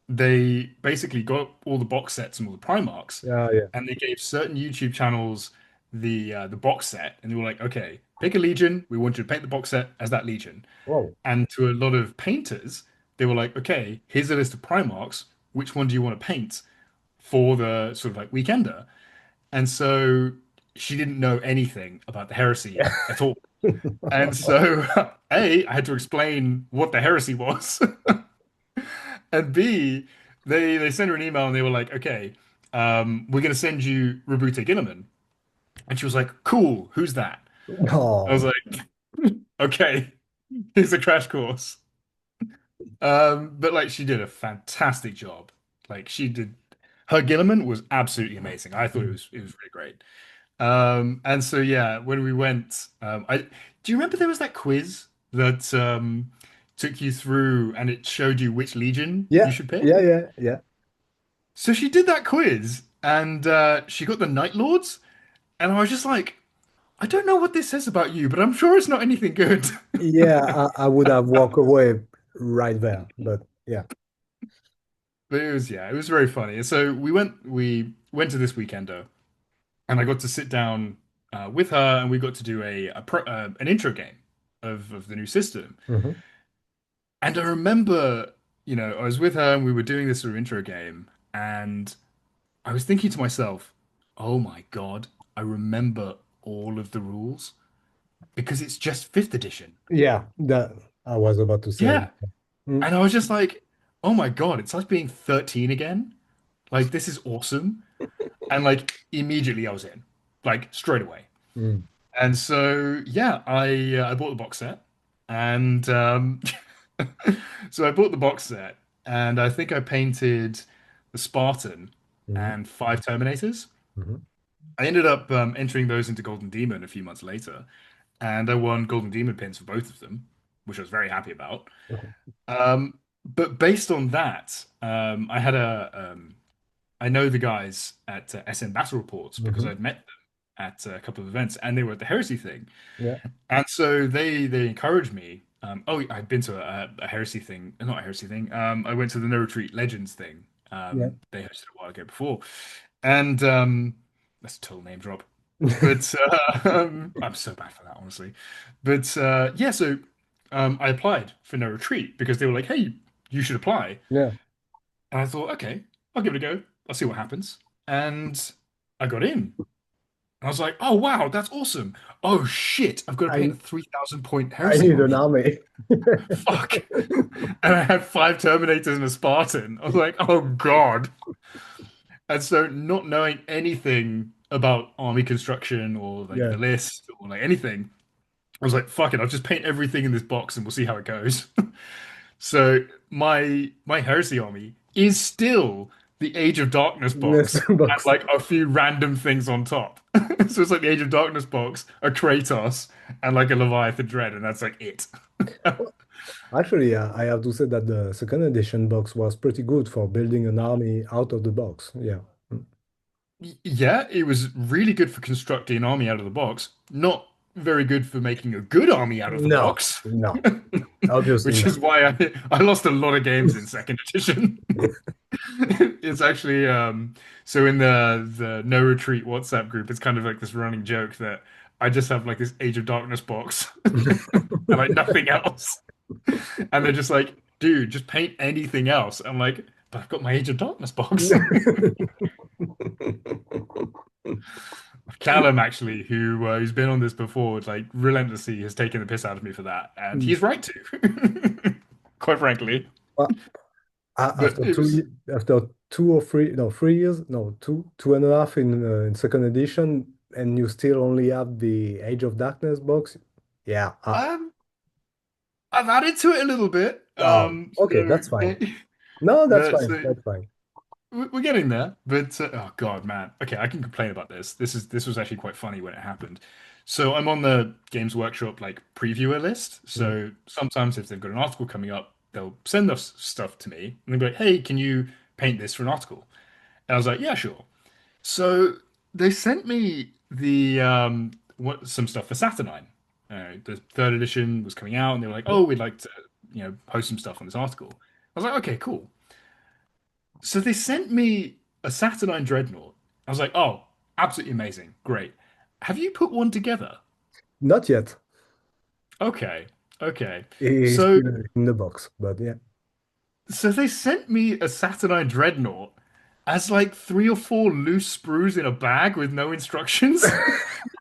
they basically got all the box sets and all the Primarchs, Yeah, yeah. and they gave certain YouTube channels the box set, and they were like, okay, pick a legion. We want you to paint the box set as that legion. Whoa. And to a lot of painters, they were like, okay, here's a list of Primarchs. Which one do you want to paint for the sort of like weekender? And so she didn't know anything about the heresy at all. And so, A, I had to explain what the heresy was. And B, they sent her an email and they were like, okay, we're going to send you Rabute Gilliman. And she was like, cool, who's that? I was Oh, like, okay, here's a crash course. But like she did a fantastic job. Like she did, her Gilliman was absolutely amazing. I thought it was really great. And so yeah, when we went, I do you remember there was that quiz that took you through and it showed you which legion you yeah, should pick? yeah, yeah, yeah. So she did that quiz and she got the Night Lords, and I was just like, I don't know what this says about you, but I'm sure it's not anything good. Yeah, I would have walked away right there, but yeah. But it was very funny. And so we went to this weekender, and I got to sit down with her, and we got to do an intro game of the new system. Hmm. And I remember, I was with her, and we were doing this sort of intro game, and I was thinking to myself, "Oh my God, I remember all of the rules because it's just fifth edition." Yeah, that I was about to say. Yeah. Mm, And I was just like, "Oh my God, it's like being 13 again. Like this is awesome." And like immediately I was in, like straight away. mm, And so yeah, I bought the box set, and so I bought the box set, and I think I painted the Spartan mhm, and 5 Terminators. mhm. I ended up entering those into Golden Demon a few months later, and I won Golden Demon pins for both of them, which I was very happy about. But based on that, I know the guys at SN Battle Reports because Mhm. I'd met them at a couple of events, and they were at the Heresy thing, Yeah, and so they encouraged me. Oh, I'd been to a Heresy thing, not a Heresy thing. I went to the No Retreat Legends thing. yeah. They hosted a while ago before, and that's a total name drop. But I'm so bad for that, honestly. But yeah, so I applied for No Retreat because they were like, "Hey, you should apply." Yeah. And I thought, okay, I'll give it a go. I'll see what happens. And I got in. I was like, oh wow, that's awesome. Oh shit, I've got to paint I a 3,000 point I heresy need an army. army. Fuck. And I had 5 Terminators and a Spartan. I was like, oh god. And so not knowing anything about army construction or like Yeah. the list or like anything, I was like, fuck it, I'll just paint everything in this box and we'll see how it goes. So my heresy army is still the Age of Darkness Next box and box. like a few random things on top. So it's like the Age of Darkness box, a Kratos, and like a Leviathan Dread, and that's like it. Actually, I have to say that the second edition box was pretty good for building an army out of the box. Yeah. Mm. Yeah, it was really good for constructing an army out of the box. Not very good for making a good army out of the No, box, no, obviously which not. is why I lost a lot of games in second edition. It's actually so in the No Retreat WhatsApp group, it's kind of like this running joke that I just have like this Age of Darkness box and like nothing else. And they're just like, dude, just paint anything else. I'm like, but I've got my Age of Darkness box. Callum actually, who's been on this before, like relentlessly has taken the piss out of me for that, and he's right to, quite frankly. Well, But it was after 2 or 3, no, 3 years, no, 2.5 in second edition, and you still only have the Age of Darkness box. Yeah. um I've added to it a little bit. Oh, okay, So that's fine. No, that's that's fine. That's fine. we're getting there. But oh God, man. Okay, I can complain about this. This was actually quite funny when it happened. So I'm on the Games Workshop like previewer list. Mm. So sometimes if they've got an article coming up, they'll send us stuff to me and they'll be like, "Hey, can you paint this for an article?" And I was like, "Yeah, sure." So they sent me the some stuff for Saturnine. The third edition was coming out, and they were like, "Oh, we'd like to, post some stuff on this article." I was like, "Okay, cool." So they sent me a Saturnine Dreadnought. I was like, "Oh, absolutely amazing, great." Have you put one together? Not yet. Okay, okay. It's So still in the box, but yeah. so they sent me a Saturnine Dreadnought, as like three or four loose sprues in a bag with no instructions.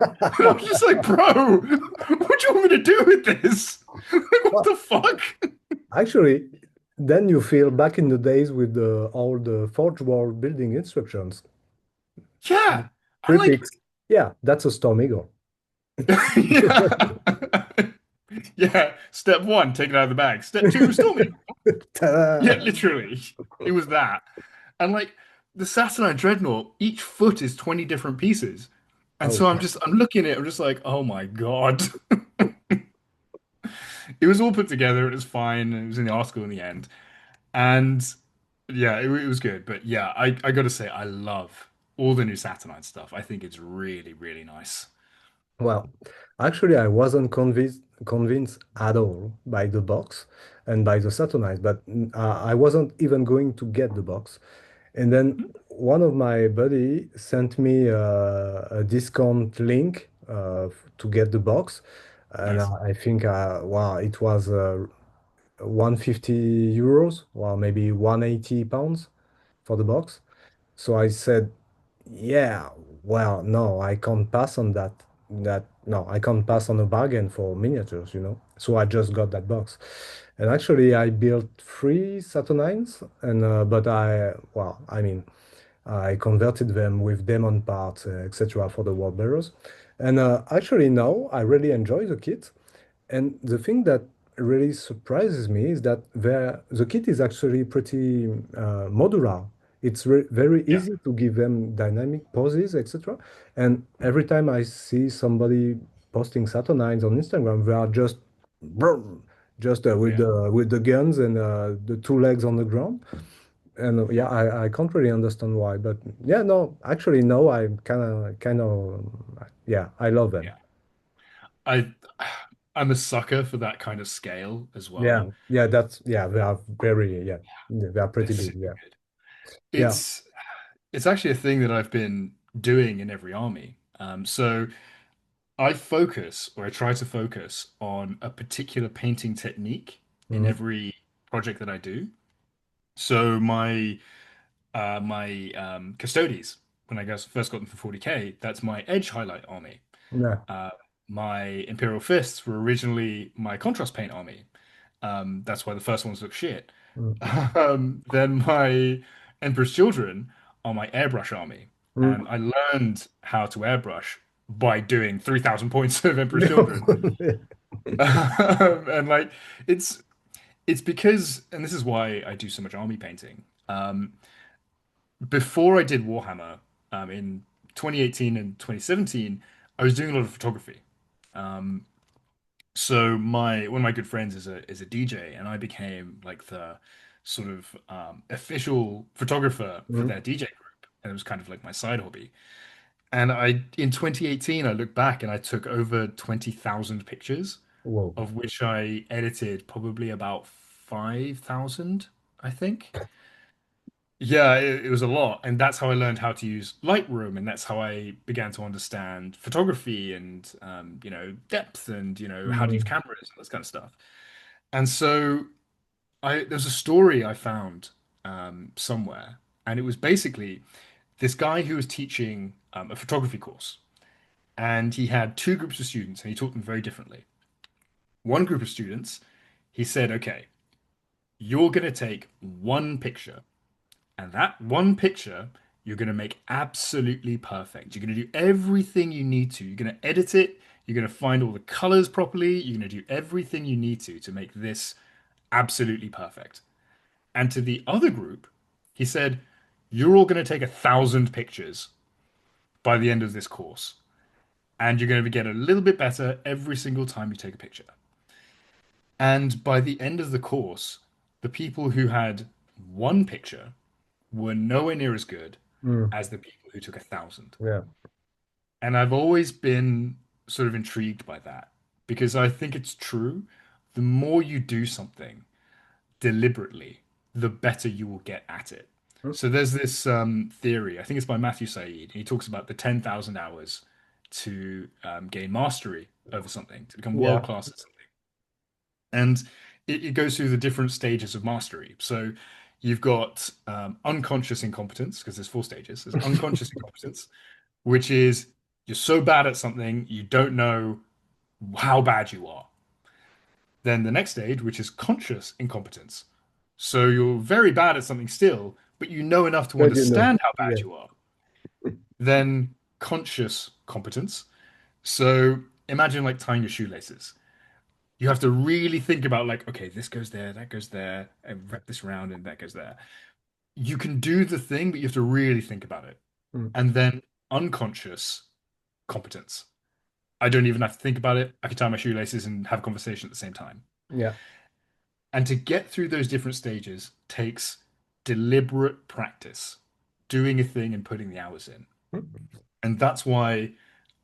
And I was just like, bro, what do you want me to do with this? Like, what Well, the fuck? actually, then you feel back in the days with the all the Forge World building instructions. Yeah. I'm like, Prefix. Yeah, that's a Storm Eagle. yeah. Yeah. Step one, take it out of the bag. Step two, store me. Yeah, Ta-da! literally. It was that. And like the Saturnine Dreadnought, each foot is 20 different pieces. And Oh, so I'm looking at it, I'm just like, oh my God. It was all put together, it was fine, it was in the article in the end. And yeah, it was good. But yeah, I gotta say, I love all the new Saturnine stuff. I think it's really, really nice. well, actually, I wasn't convinced at all by the box and by the Saturnize, but I wasn't even going to get the box. And then one of my buddy sent me a discount link to get the box, and Nice. I think wow, it was 150 euros, well, maybe 180 pounds for the box. So I said, yeah, well, no, I can't pass on that. No, I can't pass on a bargain for miniatures, you know. So I just got that box. And actually I built three Saturnines and but well, I mean, I converted them with demon parts, etc. for the world bearers. And actually now I really enjoy the kit. And the thing that really surprises me is that the kit is actually pretty modular. It's very Yeah. easy to give them dynamic poses, etc. And every time I see somebody posting Saturnines on Instagram, they are just brum, just Yeah. with the guns and the two legs on the ground. And yeah, I can't really understand why, but yeah, no, actually, no, I'm yeah, I love them. Yeah. I I'm a sucker for that kind of scale as Yeah, well. yeah, yeah, they are very, yeah, they are They're pretty big. super Yeah, good. yeah. It's it's actually a thing that I've been doing in every army. So I focus, or I try to focus on a particular painting technique in Mhm. every project that I do. So my Custodes, when I first got them for 40k, that's my edge highlight army. Yeah. Uh, my Imperial Fists were originally my contrast paint army. That's why the first ones look shit. Mm. Then my Emperor's Children are my airbrush army, and Mm. I learned how to airbrush by doing 3,000 points of Emperor's Children. And like it's it's because, and this is why I do so much army painting. Before I did Warhammer, in 2018 and 2017, I was doing a lot of photography. Um, so my one of my good friends is a DJ, and I became like the sort of official photographer for Mm. their DJ group, and it was kind of like my side hobby. And I in 2018, I look back and I took over 20,000 pictures, Whoa. of which I edited probably about 5,000, I think. Yeah, it was a lot, and that's how I learned how to use Lightroom, and that's how I began to understand photography and depth and how to use Mm. cameras and this kind of stuff. And so there's a story I found somewhere, and it was basically this guy who was teaching a photography course, and he had two groups of students, and he taught them very differently. One group of students, he said, "Okay, you're going to take one picture." And that one picture, you're going to make absolutely perfect. You're going to do everything you need to. You're going to edit it. You're going to find all the colors properly. You're going to do everything you need to make this absolutely perfect. And to the other group, he said, you're all going to take 1,000 pictures by the end of this course. And you're going to get a little bit better every single time you take a picture. And by the end of the course, the people who had one picture were nowhere near as good Mm. as the people who took 1,000. Yeah. And I've always been sort of intrigued by that because I think it's true. The more you do something deliberately, the better you will get at it. Mm. So there's this theory, I think it's by Matthew Said. He talks about the 10,000 hours to gain mastery over something, to become world Yeah. class at something. And it goes through the different stages of mastery. So You've got unconscious incompetence, because there's four stages. There's unconscious incompetence, which is you're so bad at something, you don't know how bad you are. Then the next stage, which is conscious incompetence. So you're very bad at something still, but you know enough to But you know, understand how yeah. bad you are. Then conscious competence. So imagine like tying your shoelaces. You have to really think about like, okay, this goes there, that goes there, and wrap this around and that goes there. You can do the thing, but you have to really think about it. Mm. And then unconscious competence. I don't even have to think about it. I can tie my shoelaces and have a conversation at the same time. Yeah. And to get through those different stages takes deliberate practice, doing a thing and putting the hours in. And that's why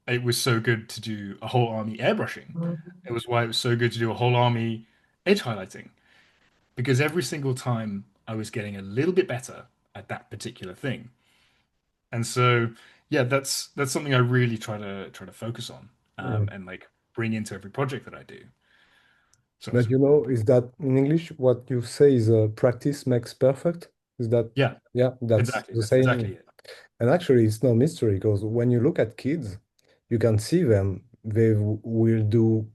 it was so good to do a whole army airbrushing. It was why it was so good to do a whole army edge highlighting. Because every single time I was getting a little bit better at that particular thing. And so, yeah, that's something I really try to focus on, Mm. and like bring into every project that I do. So But it's, you know, is that in English what you say is practice makes perfect? Is that, yeah, yeah, that's exactly. the That's exactly saying. it. And actually, it's no mystery because when you look at kids, you can see them, they will do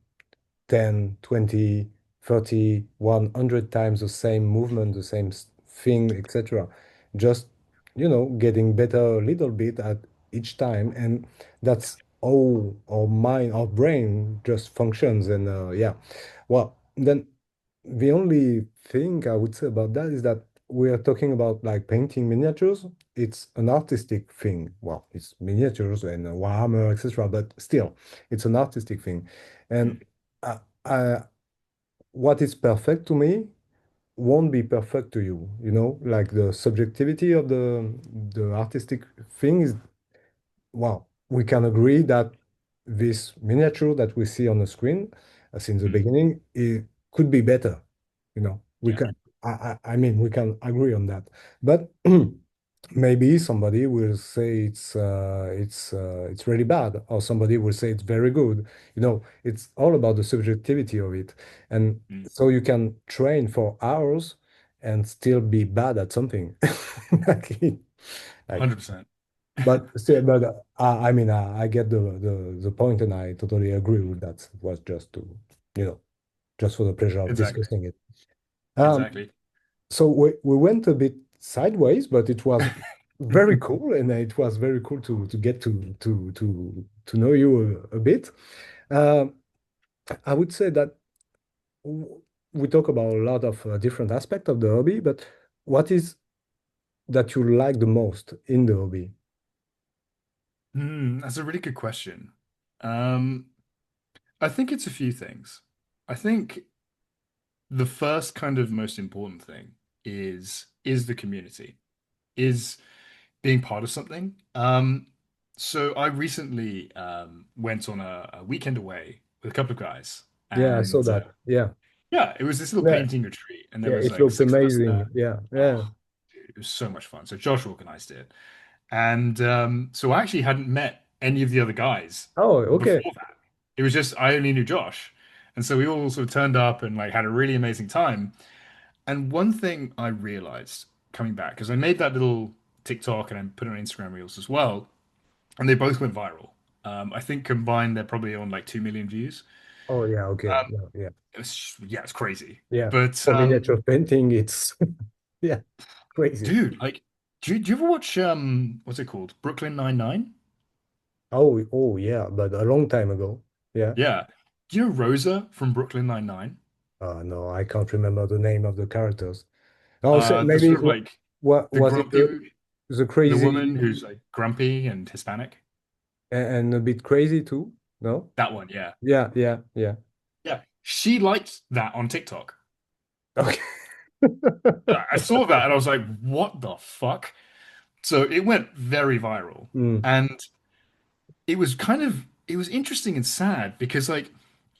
10, 20, 30, 100 times the same movement, the same thing, etc. Just, getting better a little bit at each time. And that's how our mind, our brain just functions. And yeah, well, then the only thing I would say about that is that we are talking about like painting miniatures. It's an artistic thing. Well, it's miniatures and Warhammer, etc. But still, it's an artistic thing. Mm, And uh, what is perfect to me won't be perfect to you. Like the subjectivity of the artistic thing is, well, we can agree that this miniature that we see on the screen since the mm, beginning, it could be better. We yeah, can, I mean, we can agree on that. But maybe somebody will say it's really bad, or somebody will say it's very good. It's all about the subjectivity of it. And mm, so you can train for hours and still be bad at something. Like, like 100%. but still, but I mean, I get the point, and I totally agree with that. It was just you know, just for the pleasure of Exactly. discussing it. Um, Exactly. so we went a bit sideways, but it was very cool, and it was very cool to get to know you a bit. Um, I would say that w- we talk about a lot of different aspects of the hobby, but what is that you like the most in the hobby? That's a really good question. Um, I think it's a few things. I think the first kind of most important thing is the community, is being part of something. So I recently went on a weekend away with a couple of guys, Yeah, I saw and that. Yeah. yeah, it was this little Yeah, painting retreat, and there yeah, was it like looked six of us there. amazing. Yeah, Oh, yeah. dude, it was so much fun. So Josh organized it, and so I actually hadn't met any of the other guys Oh, okay. before that. It was just I only knew Josh, and so we all sort of turned up and like had a really amazing time. And one thing I realized coming back, because I made that little TikTok and I put it on Instagram Reels as well, and they both went viral. I think combined they're probably on like 2 million views. Oh, yeah, okay. Um, Yeah, yeah. yeah, it's crazy. Yeah. But For miniature painting, it's yeah, crazy. dude, like, do you ever watch what's it called? Brooklyn Nine-Nine? Oh, oh, yeah, but a long time ago. Yeah. Yeah. Do you know Rosa from Brooklyn Nine-Nine? No, I can't remember the name of the characters. Oh, so The maybe sort of like what the was it grumpy, the the crazy woman who's like grumpy and Hispanic. and a bit crazy too? No? That one, yeah. Yeah, yeah, yeah. Yeah. She liked that on TikTok. Okay. I saw that and I was like, what the fuck? So it went very viral. Mm. And it was interesting and sad because like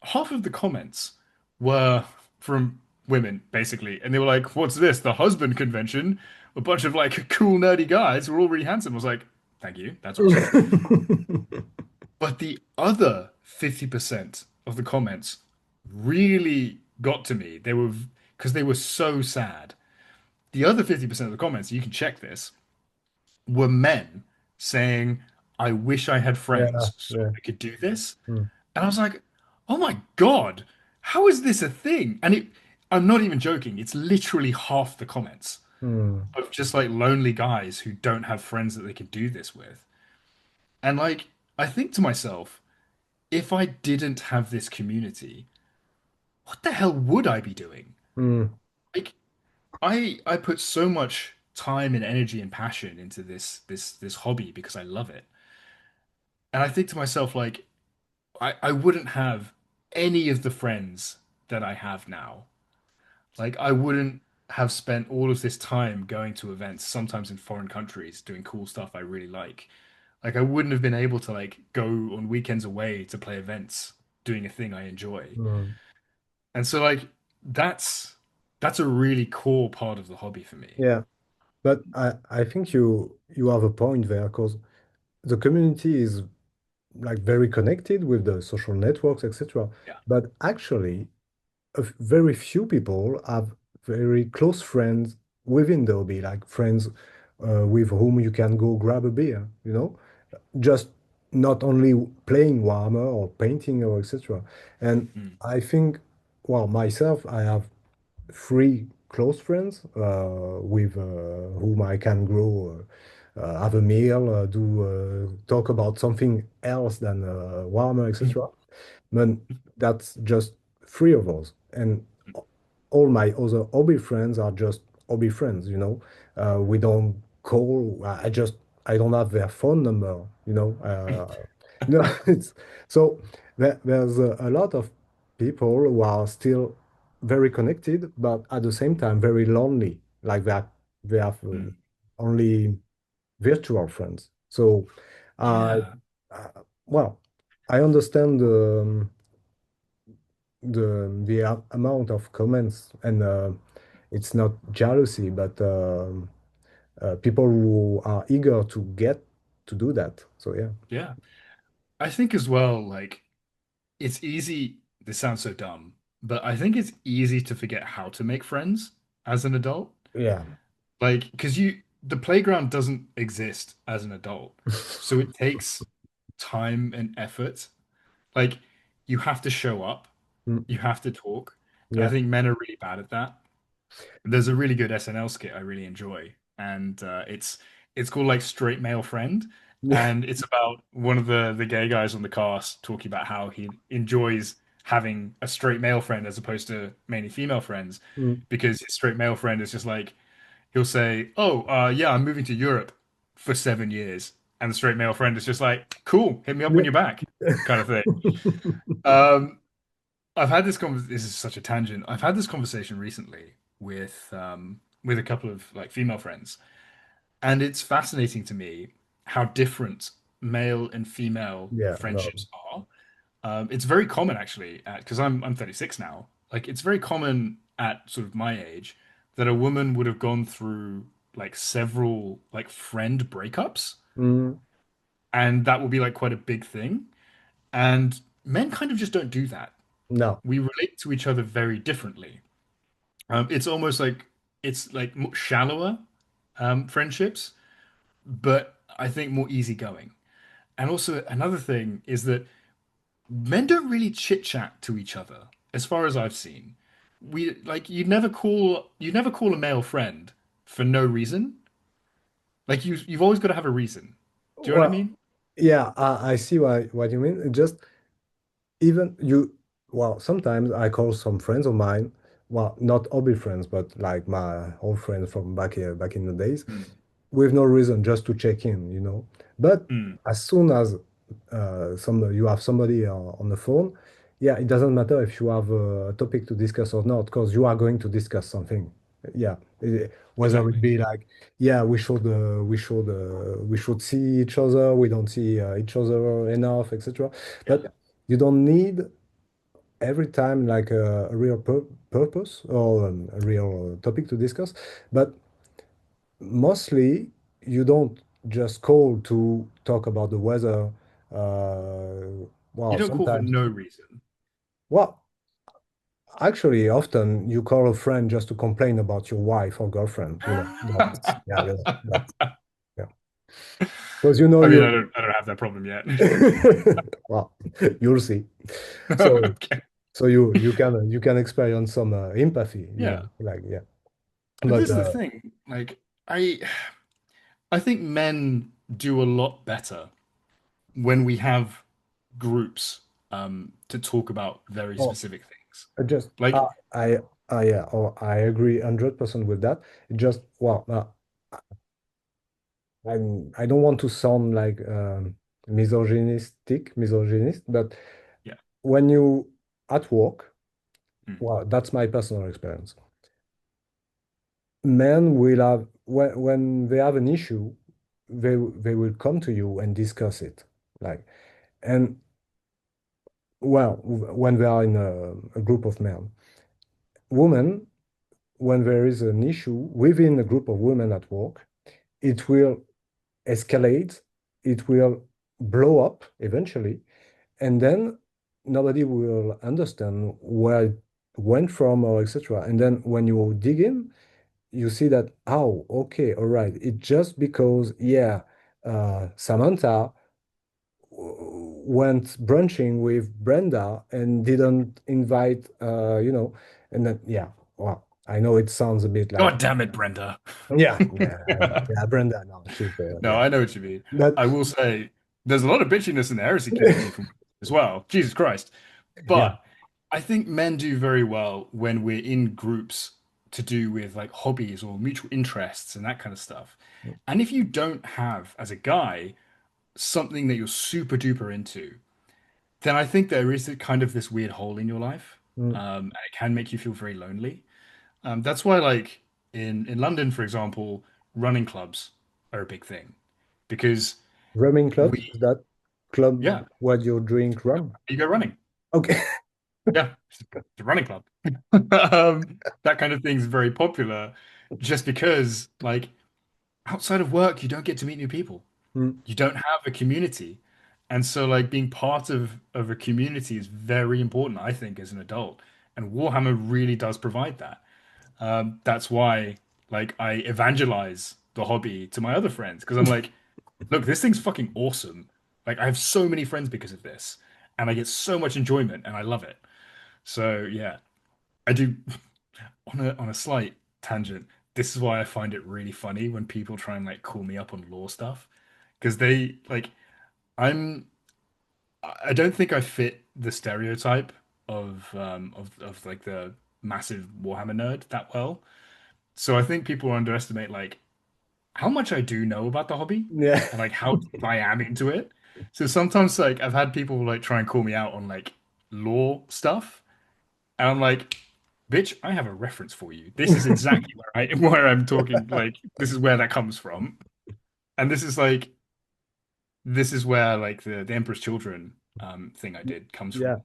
half of the comments were from women basically, and they were like, "What's this? The husband convention? A bunch of like cool nerdy guys who are all really handsome." I was like, "Thank you, that's awesome." But the other 50% of the comments really got to me. They were because they were so sad. the other 50% of the comments, you can check this, were men saying, I wish I had Yeah, friends so yeah. I could do this. Mm, And I was like, oh my God, how is this a thing? I'm not even joking. It's literally half the comments mm, of just like lonely guys who don't have friends that they can do this with. And like, I think to myself, if I didn't have this community, what the hell would I be doing? mm, Like, I put so much time and energy and passion into this hobby because I love it. And I think to myself, like, I wouldn't have any of the friends that I have now. Like, I wouldn't have spent all of this time going to events, sometimes in foreign countries, doing cool stuff I really like. Like, I wouldn't have been able to like go on weekends away to play events, doing a thing I enjoy. mm. And so, like, that's that's a really core part of the hobby for me. Yeah, but I think you have a point there because the community is like very connected with the social networks, etc. Yeah. But actually, very few people have very close friends within the hobby, like friends with whom you can go grab a beer, just not only playing Warhammer or painting or etc. And Mm. I think, well, myself, I have three close friends with whom I can grow, have a meal, talk about something else than Warhammer, etc. But that's just three of us, and all my other hobby friends are just hobby friends, we don't call. I don't have their phone number, it's so there's a lot of people who are still very connected, but at the same time very lonely. Like that, they have Mm. only virtual friends. So, uh, Yeah. uh, well, I understand the amount of comments, and it's not jealousy, but people who are eager to get to do that. So yeah, Yeah. I think as well, like, it's easy. This sounds so dumb, but I think it's easy to forget how to make friends as an adult. yeah, Like, because the playground doesn't exist as an adult. So it takes time and effort. Like, you have to show up, Mm, you have to talk. And I yeah, think men are really bad at that. There's a really good SNL skit I really enjoy, and it's called like Straight Male Friend, yeah, and it's about one of the gay guys on the cast talking about how he enjoys having a straight male friend as opposed to mainly female friends, mm, because his straight male friend is just like he'll say, "Oh, yeah, I'm moving to Europe for 7 years," and the straight male friend is just like, "Cool, hit me up when yeah. you're back," kind of thing. Um, I've had this this is such a tangent. I've had this conversation recently with a couple of like female friends, and it's fascinating to me how different male and female Yeah, no. friendships are. It's very common actually, because I'm 36 now. Like it's very common at sort of my age that a woman would have gone through like several like friend breakups, Mm, and that will be like quite a big thing. And men kind of just don't do that. no, We relate to each other very differently. It's almost like it's like shallower friendships, but I think more easygoing. And also another thing is that men don't really chit chat to each other, as far as I've seen. We like you'd never call a male friend for no reason. Like you've always got to have a reason. Do you know what I well, mean? yeah, I see what you mean. Just even you, well, sometimes I call some friends of mine, well, not hobby friends, but like my old friends from back here, back in the days, Mm, with no reason, just to check in, But mm, as soon as you have somebody on the phone, yeah, it doesn't matter if you have a topic to discuss or not, because you are going to discuss something. Yeah, whether it exactly. be like, yeah, we should see each other, we don't see each other enough, etc. Yeah. But you don't need every time like a real purpose or a real topic to discuss. But mostly you don't just call to talk about the weather. You Well, don't call for sometimes, no reason. well, Actually, often you call a friend just to complain about your wife or girlfriend, That's yeah, that's yeah. Because I mean, you I don't have that problem yet. well, you'll see. So Okay. so you can experience some empathy, Yeah. like yeah. But But this is the thing. Like, I think men do a lot better when we have groups to talk about very oh, specific things. just Like, yeah, I agree 100% with that. It just I don't want to sound like misogynist, but yeah. when you at work, Mm. well, that's my personal experience. Men will have when they have an issue, they will come to you and discuss it. Like, and well, when they are in a group of men, women, when there is an issue within a group of women at work, it will escalate, it will blow up eventually, and then nobody will understand where it went from or etc. And then when you dig in, you see that, oh, okay, all right, it's just because, yeah, Samantha went brunching with Brenda and didn't invite, and then, yeah, well, I know it sounds a bit like, God damn it, Brenda. yeah, Brenda, no, she's there, No, yeah. I know what you mean. But I will say there's a lot of bitchiness in the heresy community from as well. Jesus Christ. yeah, But I think men do very well when we're in groups to do with like hobbies or mutual interests and that kind of stuff. And if you don't have, as a guy, something that you're super duper into, then I think there is a kind of this weird hole in your life. mm, And it can make you feel very lonely. That's why, like in London, for example, running clubs are a big thing because rumming clubs, we, is that club yeah, where you drink rum? you go running. Okay. Yeah, it's a running club. That kind of thing is very popular just because, like, outside of work, you don't get to meet new people. Mm. You don't have a community. And so, like, being part of a community is very important, I think, as an adult. And Warhammer really does provide that. That's why, like, I evangelize the hobby to my other friends because I'm like, look, this thing's fucking awesome. Like, I have so many friends because of this, and I get so much enjoyment, and I love it. So yeah, I do. On a slight tangent, this is why I find it really funny when people try and like call me up on law stuff because they like I'm I don't think I fit the stereotype of like the massive Warhammer nerd that well. So I think people underestimate like how much I do know about the hobby Yeah. and like how deep I am into it. So sometimes like I've had people like try and call me out on like law stuff, and I'm like, bitch, I have a reference for you. This is exactly where I'm talking. Like, this is where that comes from, and this is where like the Emperor's Children thing I did comes Yeah. from.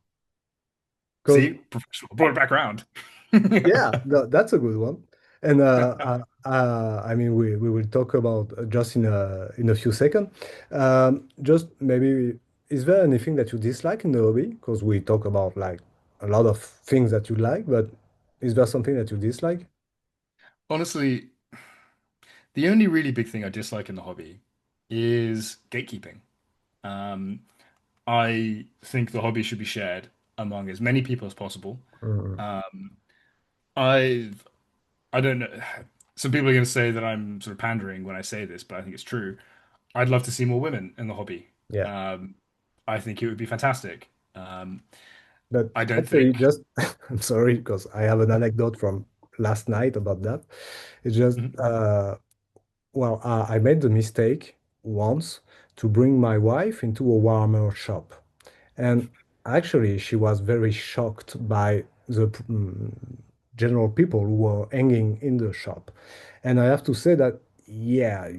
Because See, professional, brought it back around. yeah, no, that's a good one. And I mean, we will talk about just in a few seconds. Just maybe, is there anything that you dislike in the hobby? Because we talk about like a lot of things that you like, but is there something that you dislike? Honestly, the only really big thing I dislike in the hobby is gatekeeping. Um, I think the hobby should be shared among as many people as possible. Mm, Um, I I don't know. Some people are going to say that I'm sort of pandering when I say this, but I think it's true. I'd love to see more women in the hobby. yeah, Um, I think it would be fantastic. but I don't actually, think. just I'm sorry because I have an anecdote from last night about that. It's just Mhm. well, I made the mistake once to bring my wife into a Warhammer shop. And actually, she was very shocked by the general people who were hanging in the shop. And I have to say that, yeah,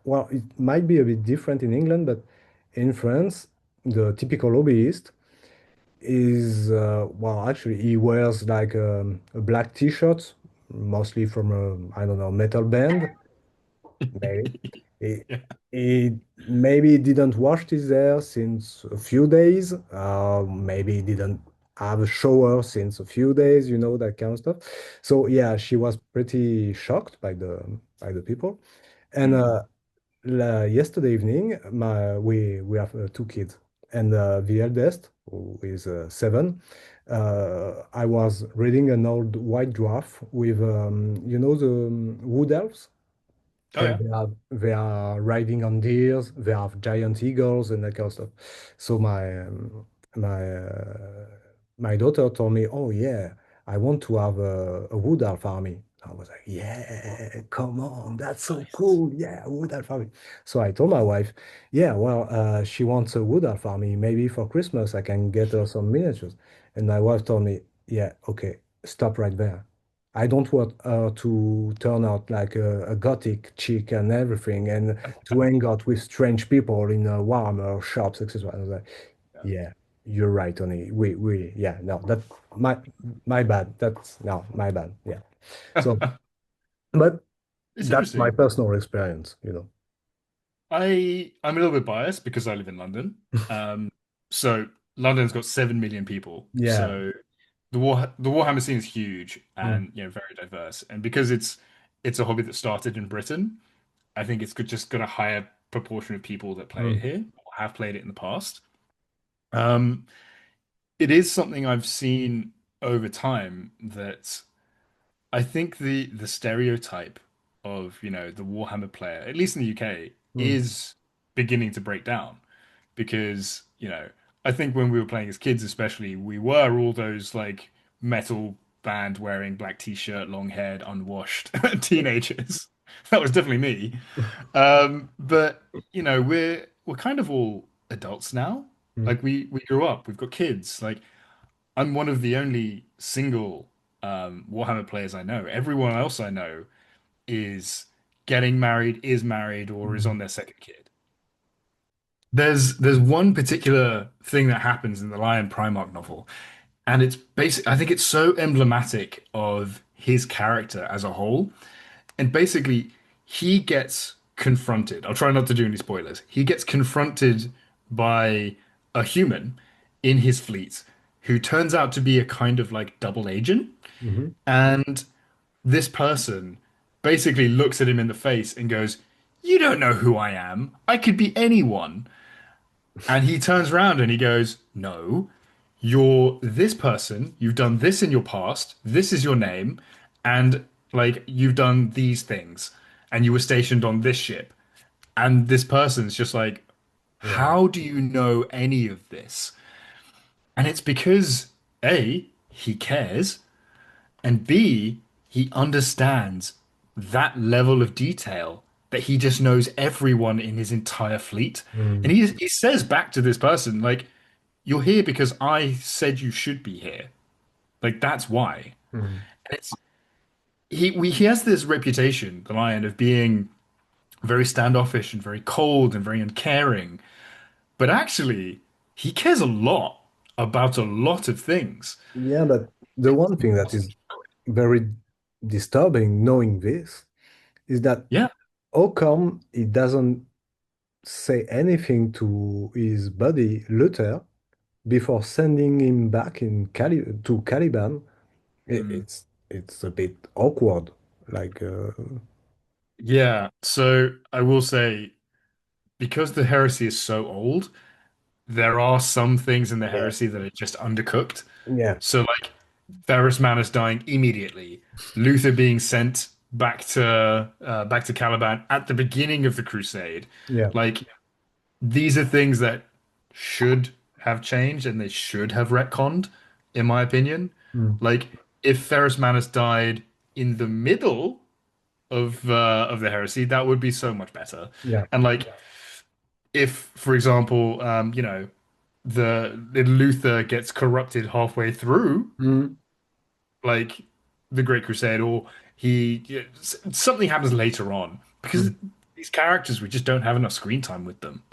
well, it might be a bit different in England, but in France, the typical hobbyist is, well, actually, he wears like a black t-shirt, mostly from a, I don't know, metal band. Maybe. He, Yeah. he maybe didn't wash his hair since a few days. Maybe he didn't. have a shower since a few days, that kind of stuff. So yeah, she was pretty shocked by the people. And Mm. yesterday evening, we have two kids, and the eldest, who is 7, I was reading an old white dwarf with the wood elves. Oh And yeah. they are riding on deers. They have giant eagles and that kind of stuff. So my my daughter told me, "Oh yeah, I want to have a wood elf army." I was like, "Yeah, come on, that's so Nice. cool! Yeah, a wood elf army." So I told my wife, "Yeah, well, she wants a wood elf army. Maybe for Christmas I can get her some miniatures." And my wife told me, "Yeah, okay, stop right there. I don't want her to turn out like a gothic chick and everything and to hang out with strange people in Warhammer shops, etc." I was like, Yeah. yeah, you're right, Tony. Yeah, no, my my bad. That's no, my bad. Yeah. So, but It's that's my interesting. personal experience. I'm a little bit biased because I live in London. So London's got 7 million people. Yeah. So the Warhammer scene is huge Mm, and very diverse. And because it's a hobby that started in Britain, I think it's just got a higher proportion of people that play it mm, here or have played it in the past. Um, it is something I've seen over time that I think the stereotype of, the Warhammer player, at least in the UK, mm, is beginning to break down because, I think when we were playing as kids, especially, we were all those like metal band wearing black t-shirt, long haired, unwashed teenagers. That was definitely me. But we're kind of all adults now. mm, Like we grew up, we've got kids. Like I'm one of the only single Warhammer players I know. Everyone else I know is getting married, is married, or is mm, on their second kid. There's one particular thing that happens in the Lion Primarch novel, and it's basic. I think it's so emblematic of his character as a whole. And basically, he gets confronted. I'll try not to do any spoilers. He gets confronted by a human in his fleet who turns out to be a kind of like double agent. mhm, And this person basically looks at him in the face and goes, "You don't know who I am. I could be anyone." And he turns around and he goes, "No, you're this person. You've done this in your past. This is your name. And like you've done these things. And you were stationed on this ship." And this person's just like, yeah. "How do you know any of this?" And it's because A, he cares, and B, he understands that level of detail that he just knows everyone in his entire fleet. And Mm, he says back to this person, like, "You're here because I said you should be here. Like, that's why." mm. And he has this reputation, the Lion, of being very standoffish and very cold and very uncaring. But actually, he cares a lot about a lot of things. Yeah, but the one thing that is very disturbing knowing this is that Yeah. how come he doesn't say anything to his buddy Luther before sending him back to Caliban? Mm. It's a bit awkward. Like, Yeah. So I will say, because the heresy is so old, there are some things in the yeah, heresy that are just undercooked. yeah, So like Ferrus Manus dying immediately, Luther being sent back to Caliban at the beginning of the Crusade. yeah, Like these are things that should have changed and they should have retconned, in my opinion. mm, Like if Ferrus Manus died in the middle of the heresy, that would be so much better. yeah, And like if, for example, the Luther gets corrupted halfway through, mm, like the Great Crusade, or something happens later on, because mm. these characters we just don't have enough screen time with them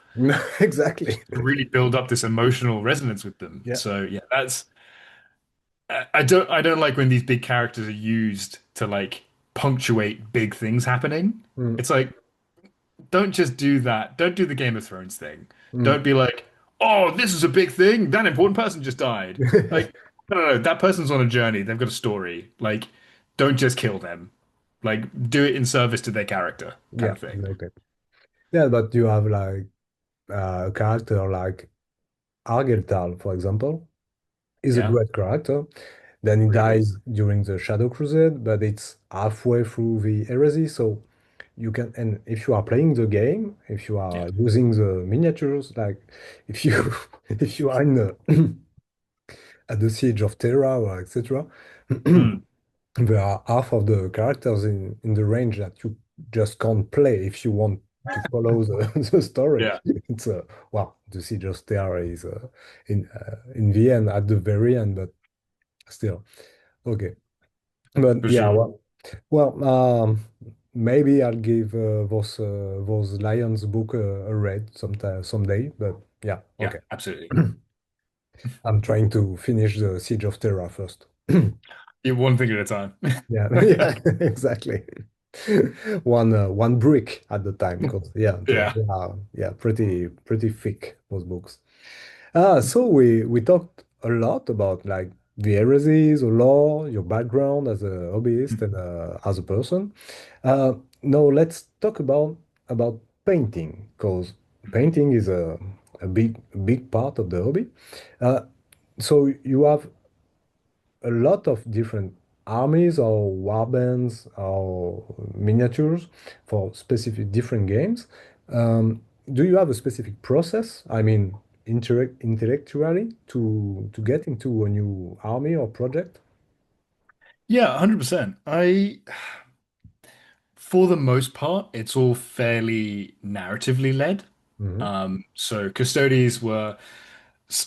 Exactly. to really build up this emotional resonance with them. Yeah. So yeah, that's I don't like when these big characters are used to like punctuate big things happening. Mm, It's like don't just do that. Don't do the Game of Thrones thing. mm. Don't be like, "Oh, this is a big thing. That important person just died." Like, No, that person's on a journey. They've got a story. Like, don't just kill them. Like, do it in service to their character, kind Yeah, of thing. okay. Yeah, but you have like a character like Argeltal, for example, is a Yeah, great character. Then he really good. dies during the Shadow Crusade, but it's halfway through the heresy, so you can, and if you are playing the game, if you Yeah. are using the miniatures, like if you if you are in the at the Siege of Terra or etc., Mm, there are half of the characters in the range that you just can't play if you want to follow the story. yeah, It's well, the Siege of Terra is in the end at the very end, but still okay. But for yeah, sure. maybe I'll give those Lions book a read sometime someday. But yeah, Yeah, okay. absolutely. I'm trying to finish the Siege of Terra first. Yeah, one thing at a time. Yeah, yeah, exactly. One brick at the time, because yeah, Yeah. they are yeah pretty thick those books. So we talked a lot about like the heresies, the law, your background as a hobbyist and as a person. Now let's talk about painting, because painting is a big part of the hobby. Uh, so you have a lot of different armies or warbands or miniatures for specific different games. Do you have a specific process? I mean, intellectually to get into a new army or project? Yeah, 100%. For the most part, it's all fairly narratively led. Hmm. So Custodes were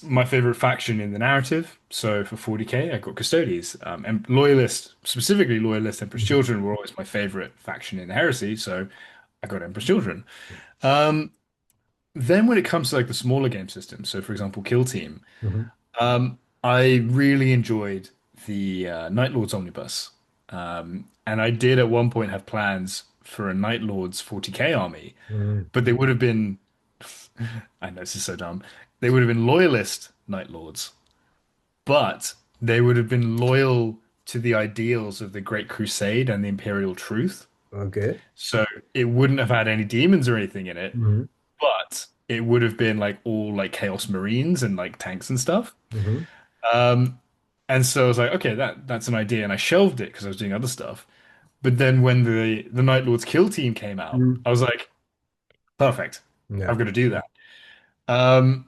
my favorite faction in the narrative. So for 40k, I got Custodes. And Loyalists, specifically Loyalist Emperor's Hmm. Children, were always my favorite faction in the heresy. So I got Emperor's Children. Um, then when it comes to like the smaller game systems, so for example, Kill Team, Hmm. I really enjoyed the Night Lords Omnibus. And I did at one point have plans for a Night Lords 40k army, Hmm. but they would have been, I know this is so dumb, they would have been loyalist Night Lords, but they would have been loyal to the ideals of the Great Crusade and the Imperial Truth. Okay. So it wouldn't have had any demons or anything in it, Hmm. but it would have been like all like Chaos Marines and like tanks and stuff. Hmm. Um, and so I was like, okay, that's an idea, and I shelved it because I was doing other stuff. But then when the Night Lord's kill team came out, Hmm. I was like, perfect, Yeah. I've got to do that. Um,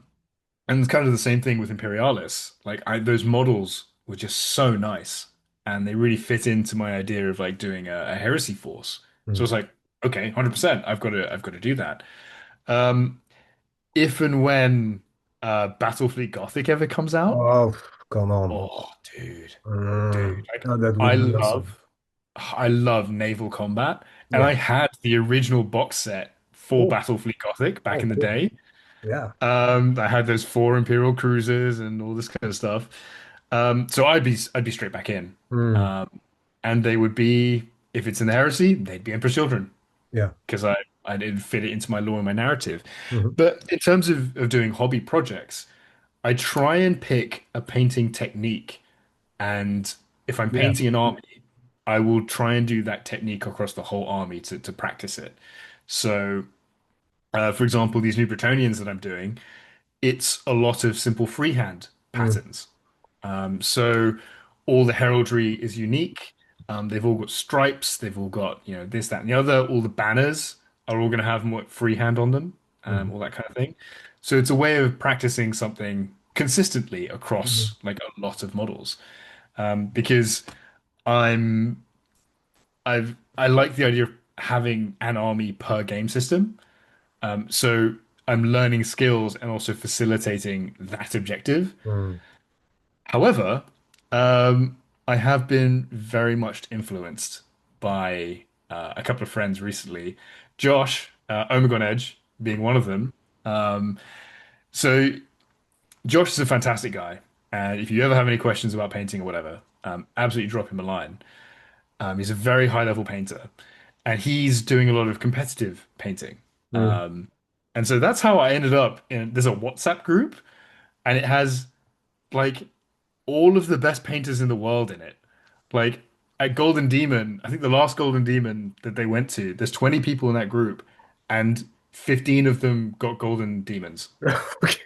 and it's kind of the same thing with Imperialis. Like those models were just so nice, and they really fit into my idea of like doing a heresy force. So I Hmm. was like, okay, 100%, I've got to do that. Um, if and when Battlefleet Gothic ever comes out, Oh, come on. oh, dude, like Oh, that I would be awesome. love. I love naval combat, and Yeah. I had the original box set for Oh, Battlefleet Gothic back oh, in the cool. day. Yeah. I had those four Imperial cruisers and all this kind of stuff. So I'd be straight back in. Mm. Um, and they would be, if it's in the heresy, they'd be Emperor's Children Yeah. because I didn't fit it into my lore and my narrative. Hmm. But in terms of doing hobby projects, I try and pick a painting technique, and if I'm Yeah. painting an army, I will try and do that technique across the whole army to practice it. So, for example, these new Bretonians that I'm doing, it's a lot of simple freehand Mm. patterns. So all the heraldry is unique. They've all got stripes. They've all got, this, that, and the other. All the banners are all going to have more freehand on them, Mhm. all that kind of thing. So it's a way of practicing something consistently Mhm. across like a lot of models. Because I'm I like the idea of having an army per game system. So I'm learning skills and also facilitating that objective. Mm. However, I have been very much influenced by a couple of friends recently. Josh, Omegon Edge being one of them. Um, so Josh is a fantastic guy, and if you ever have any questions about painting or whatever, absolutely drop him a line. He's a very high level painter, and he's doing a lot of competitive painting. Mm. And so that's how I ended up in. There's a WhatsApp group, and it has like all of the best painters in the world in it. Like at Golden Demon, I think the last Golden Demon that they went to, there's 20 people in that group, and 15 of them got Golden Demons. Okay.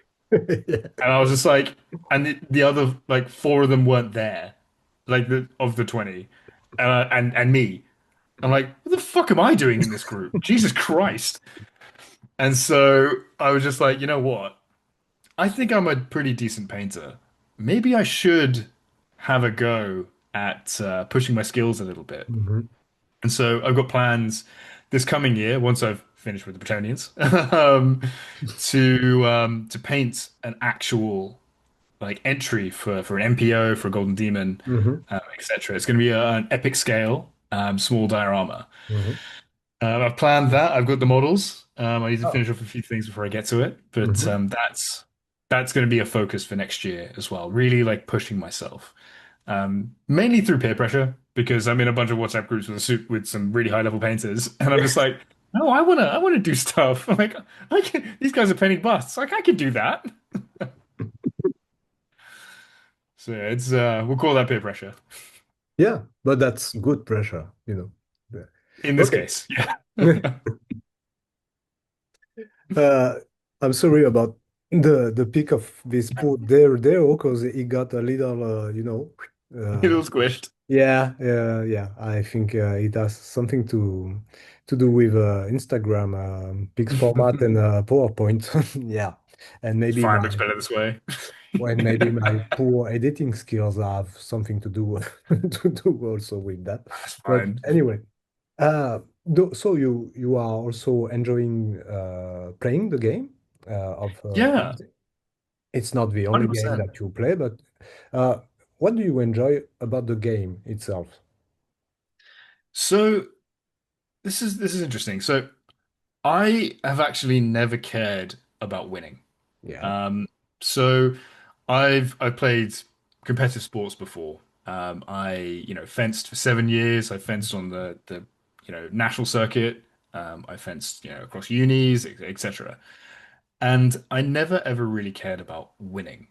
Yeah. And I was just like, and the other like four of them weren't there, like the 20, and me. I'm like, what the fuck am I doing in this group? Jesus Christ. And so I was just like, you know what? I think I'm a pretty decent painter. Maybe I should have a go at pushing my skills a little bit. Mhm. And so I've got plans this coming year, once I've finished with the Bretonians, to paint an actual like entry for an MPO, for a Golden Demon, Mhm. etc. It's going to be an epic scale, small diorama. Mhm. I've planned that. I've got the models. I need to Oh. finish off a few things before I get to it, but Mhm. that's going to be a focus for next year as well. Really like pushing myself, mainly through peer pressure because I'm in a bunch of WhatsApp groups with some really high level painters, and I'm just like, no, I wanna do stuff. I'm like, I can. These guys are painting busts. Like I could do that. So yeah, it's we'll call that peer pressure Yeah, but that's good pressure, you know. Yeah. in this Okay. case. Yeah. Uh, I'm sorry about the pick of this poor there because he got a little, It uh, was squished. yeah, yeah. I think it has something to do with Instagram pics format and PowerPoint. Yeah, and It's maybe fine. Looks better this way. my poor editing skills have something to do to do also with that. That's But fine. anyway, so you are also enjoying playing the game of Yeah, heresy? It's not the only game 100%. that you play, but uh, what do you enjoy about the game itself? So this is interesting. So I have actually never cared about winning. Yeah. Um, so I've played competitive sports before. I fenced for 7 years. I fenced on the national circuit. I fenced across unis, etc. And I never ever really cared about winning.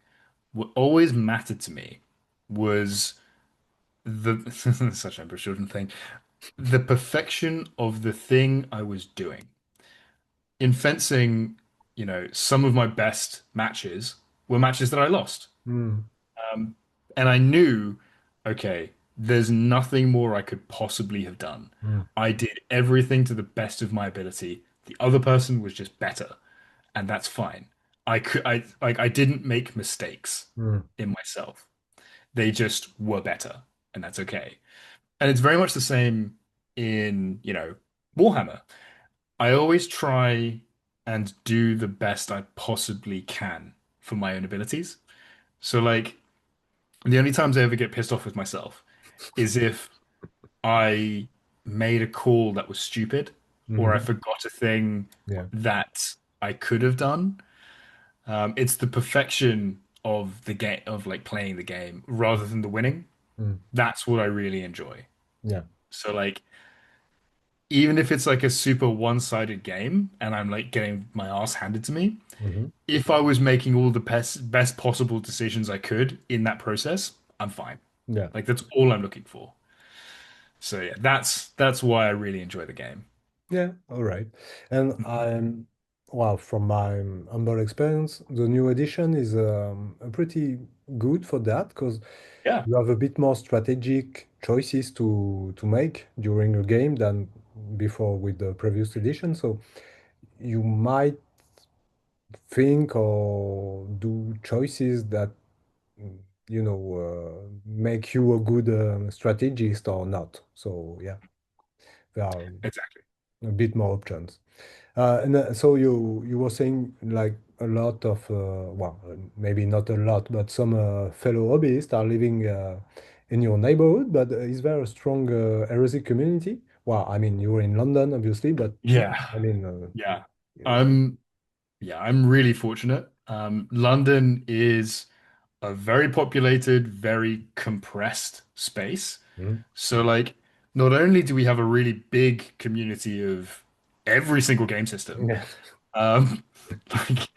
What always mattered to me was the such an children thing, the perfection of the thing I was doing. In fencing, some of my best matches were matches that I lost. Mm, Um, and I knew, okay, there's nothing more I could possibly have done. mm, I did everything to the best of my ability. The other person was just better, and that's fine. I didn't make mistakes mm, in myself. They just were better, and that's okay. And it's very much the same in, Warhammer. I always try and do the best I possibly can for my own abilities. So like the only times I ever get pissed off with myself is if I made a call that was stupid or I mhm. forgot a thing Yeah. that I could have done. It's the perfection of the game of like playing the game rather than the winning. Mm, That's what I really enjoy. yeah. So like even if it's like a super one-sided game and I'm like getting my ass handed to me, Mhm. if I was making all the best possible decisions I could in that process, I'm fine. Yeah. Like that's all I'm looking for. So yeah, that's why I really enjoy the game. Yeah, all right. And well, from my humble experience, the new edition is pretty good for that because Yeah, you have a bit more strategic choices to make during a game than before with the previous edition. So you might think or do choices that mm, make you a good strategist or not. So yeah, there are exactly. a bit more options. And so you were saying like a lot of well, maybe not a lot, but some fellow hobbyists are living in your neighborhood. But is there a strong heresy community? Well, I mean, you're in London, obviously, but Yeah, I mean, yeah. you I'm really fortunate. London is a very populated, very compressed space. Mhm. So like not only do we have a really big community of every single game system, Yeah. um, like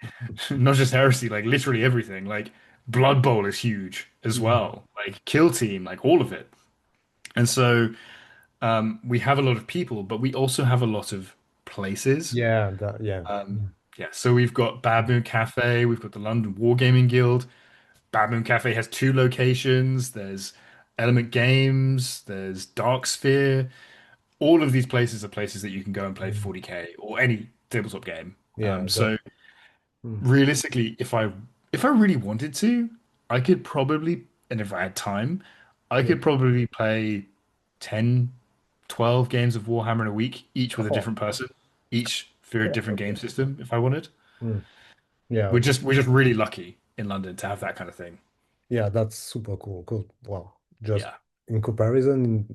not just heresy, like literally everything. Like Blood Bowl is huge as Mm. well. Like Kill Team, like all of it. And so we have a lot of people, but we also have a lot of places. Yeah, yeah. Um, Mm. yeah, so we've got Bad Moon Cafe, we've got the London Wargaming Guild. Bad Moon Cafe has two locations. There's Element Games, there's Dark Sphere. All of these places are places that you can go and play Mm. 40k or any tabletop game. Yeah, So mm. realistically, if I really wanted to, I could probably, and if I had time, I Yeah. could probably play 10, 12 games of Warhammer in a week, each with a Oh, different person, each for a yeah, different game okay. system if I wanted. Mm. Yeah, We're just really lucky in London to have that kind of thing. yeah, that's super cool. Cool. Wow. Just Yeah. in comparison, in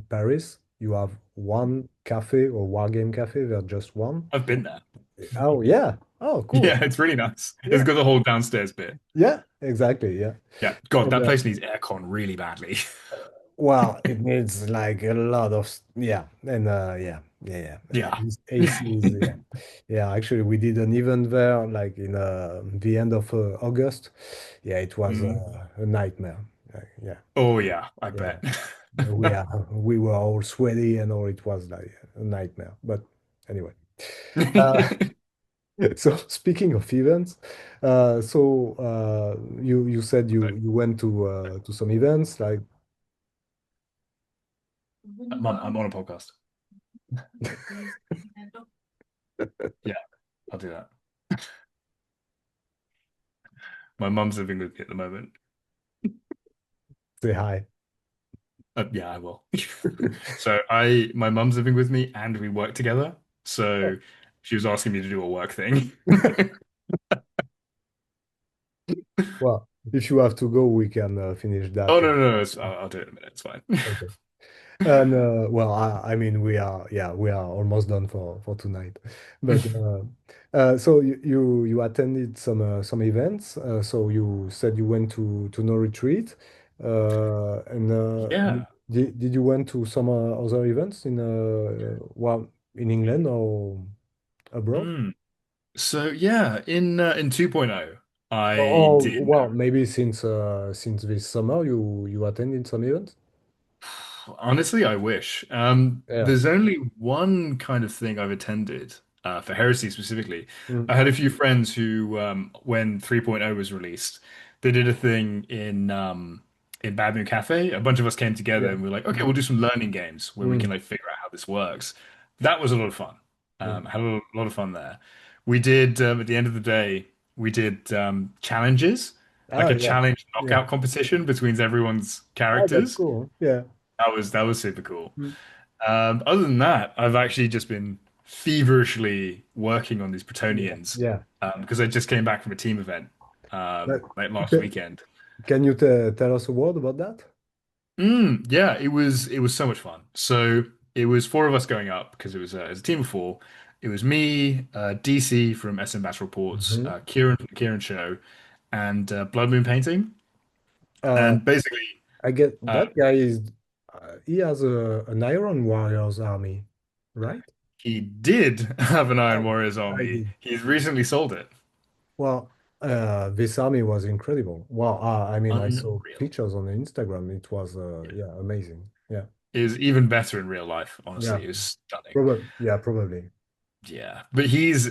Paris, you have one cafe or war game cafe. There's just one. I've been there. Oh, yeah. Oh, cool. Yeah, it's really nice. It's Yeah. got the whole downstairs bit. Yeah, exactly. Yeah. Yeah. God, And that place needs aircon really badly. well, it needs like a lot of yeah, and Yeah. This AC is yeah, yeah. Actually, we did an event there like in the end of August. Yeah, it was Mhm. a nightmare. Yeah, Oh yeah, I yeah. bet. We were all sweaty and all. It was like a nightmare. But anyway, uh, so speaking of events, you said you went to some events like. Mum, I'm on a podcast. Yeah, I'll do that. My mum's living with me at the moment. Say hi. Yeah, I will. So my mum's living with me and we work together. So she was asking me to do a work thing. Well, if you have to go, we can finish that. Oh no, no, no, I'll do it in a minute. It's fine. Okay. And well, I mean, we are almost done for tonight. But so you attended some events. So you said you went to no retreat. And Yeah. did you went to some other events in well in England or abroad? Mm. So yeah, in 2.0, I Or did. well, maybe since this summer you attended some events? Honestly, I wish. Yeah. There's only one kind of thing I've attended for heresy specifically. Mm. I had a few friends who, when 3.0 was released, they did a thing in Bad Moon Cafe. A bunch of us came together Yeah. and we were like, okay, Mm. we'll do some learning games where we can Mm. like figure out how this works. That was a lot of fun. Mm. I had a lot of fun there. We did at the end of the day, we did challenges, like Ah, a yeah. challenge Yeah. knockout competition between everyone's Oh, that's characters. cool. Yeah. That was super cool. Mm. Other than that, I've actually just been feverishly working on these Yeah. Bretonians Yeah. because I just came back from a team event But, like last ca- weekend. can you tell us a word about that? Yeah, it was so much fun. So it was four of us going up because it was a team of four. It was me, DC from SM Battle Reports, Hmm. Kieran from the Kieran Show, and Blood Moon Painting. Uh, And basically, I get uh, that guy is he has an Iron Warriors army, right? he did have an Iron Oh, Warriors I army. did. He's recently sold it. Well, this army was incredible. Well, I mean, I saw Unreal. pictures on Instagram. It was yeah, amazing. Yeah. Is even better in real life, Yeah. honestly. It was stunning. Probably. Yeah, probably. Yeah. But he's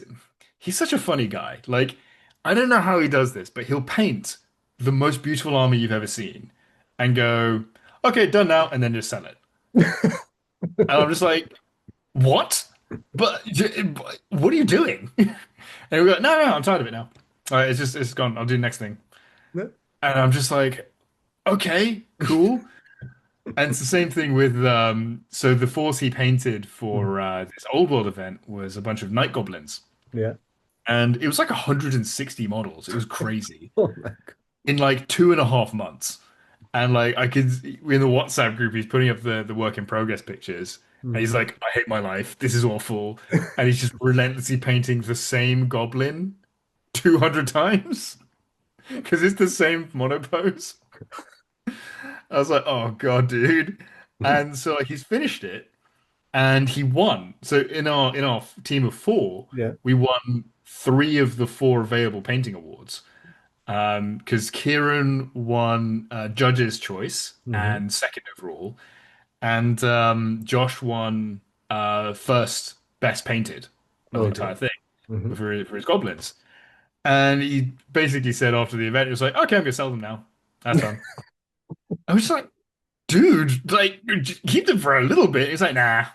such a funny guy. Like, I don't know how he does this, but he'll paint the most beautiful army you've ever seen and go, okay, done now, and then just sell it. And I'm just like, what? But what are you doing? And we go, no, no, I'm tired of it now. All right, it's gone. I'll do the next thing. And I'm just like, okay, cool. And it's the same thing with so the force he painted Mhm. for this old world event was a bunch of night goblins. Yeah. And it was like 160 models. It was crazy Oh my God. in like 2.5 months. And like I could in the WhatsApp group, he's putting up the work in progress pictures. And Mm. he's like, I hate my life. This is awful. And he's just relentlessly painting the same goblin 200 times because it's the same monopose. I was like, oh God, dude. And so like he's finished it and he won. So in our team of four, Yeah. we won three of the four available painting awards. Because Kieran won Judge's Choice Hmm. and second overall, and Josh won first Best Painted of the Okay. entire thing Hmm. for his goblins. And he basically said after the event, he was like, "Okay, I'm gonna sell them now. That's done." I was just like, "Dude, like, keep them for a little bit." He's like, "Nah."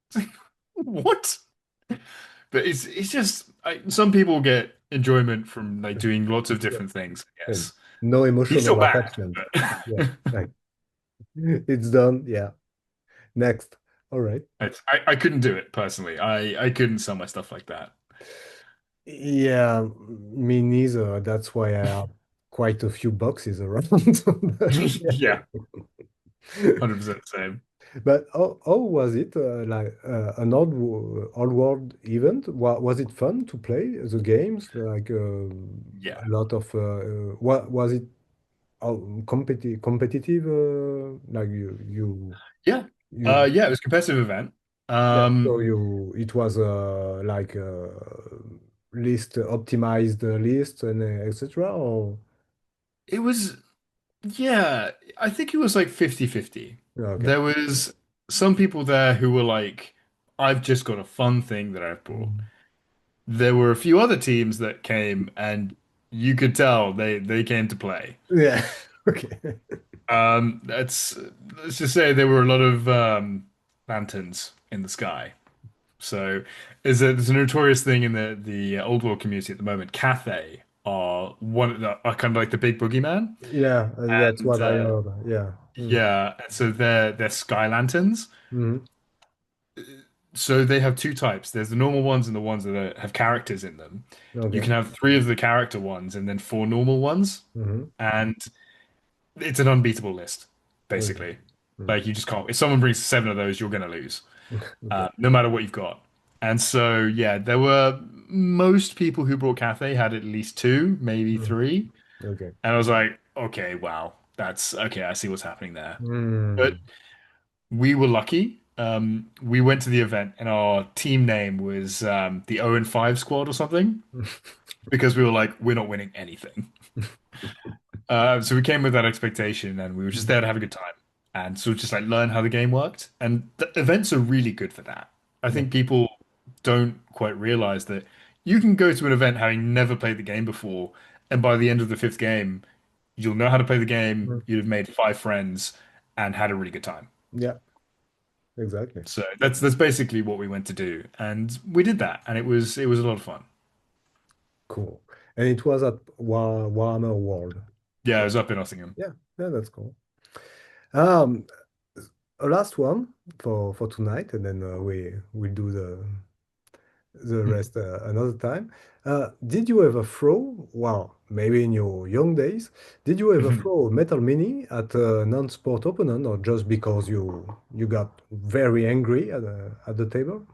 It's like, what? But it's just some people get enjoyment from like doing lots of Yeah. different things, I And guess. no He's still emotional bad, attachment. Yeah. but Like it's done. Yeah. Next. All right. I couldn't do it personally. I couldn't sell my stuff like that. Yeah, me neither. That's why I have quite a few boxes around. But yeah. Yeah, 100% the same. But how was it? Like an old world event? Was it fun to play the games? Like Yeah. a lot of what was it competitive? Like Yeah. you Yeah, it was a competitive event. yeah. Um, So you it was like list optimized list and etc. Or it was, yeah, I think it was like 50-50. okay. There was some people there who were like, I've just got a fun thing that I've bought. Mhm. There were a few other teams that came and you could tell they came to play. Yeah. Okay. That's let's just say there were a lot of lanterns in the sky. So there's a notorious thing in the old world community at the moment. Cathay are one of the are kind of like the big boogeyman, Yeah, that's and what I heard. Yeah. Mm. yeah, and so they're sky lanterns. Hmm. So they have two types. There's the normal ones and the ones that have characters in them. You Okay. can have three of the character ones and then four normal ones, Hmm. and it's an unbeatable list, Okay. basically. Mm. Like you just can't. If someone brings seven of those, you're gonna lose, Okay. no matter what you've got. And so yeah, there were most people who brought Cathay had at least two, maybe Mm. three, Okay. and I was like, okay, wow, that's okay. I see what's happening there. But Mm. we were lucky. We went to the event and our team name was the 0 and 5 squad or something because we were like, we're not winning anything. So we came with that expectation and we were just there to have a good time and sort of just like learn how the game worked. And the events are really good for that. I Yeah. think people don't quite realize that you can go to an event having never played the game before, and by the end of the fifth game, you'll know how to play the game, Mm. you'd have made five friends and had a really good time. Yeah, exactly. So that's basically what we went to do, and we did that, and it was a lot of fun. Cool. And it was at Warhammer World. Yeah, it Yeah. was up in Nottingham. Yeah, yeah, that's cool. Um, a last one for tonight, and then we'll do the rest another time. Did you ever throw, well, maybe in your young days, did you ever throw a metal mini at a non-sport opponent, or just because you got very angry at the table?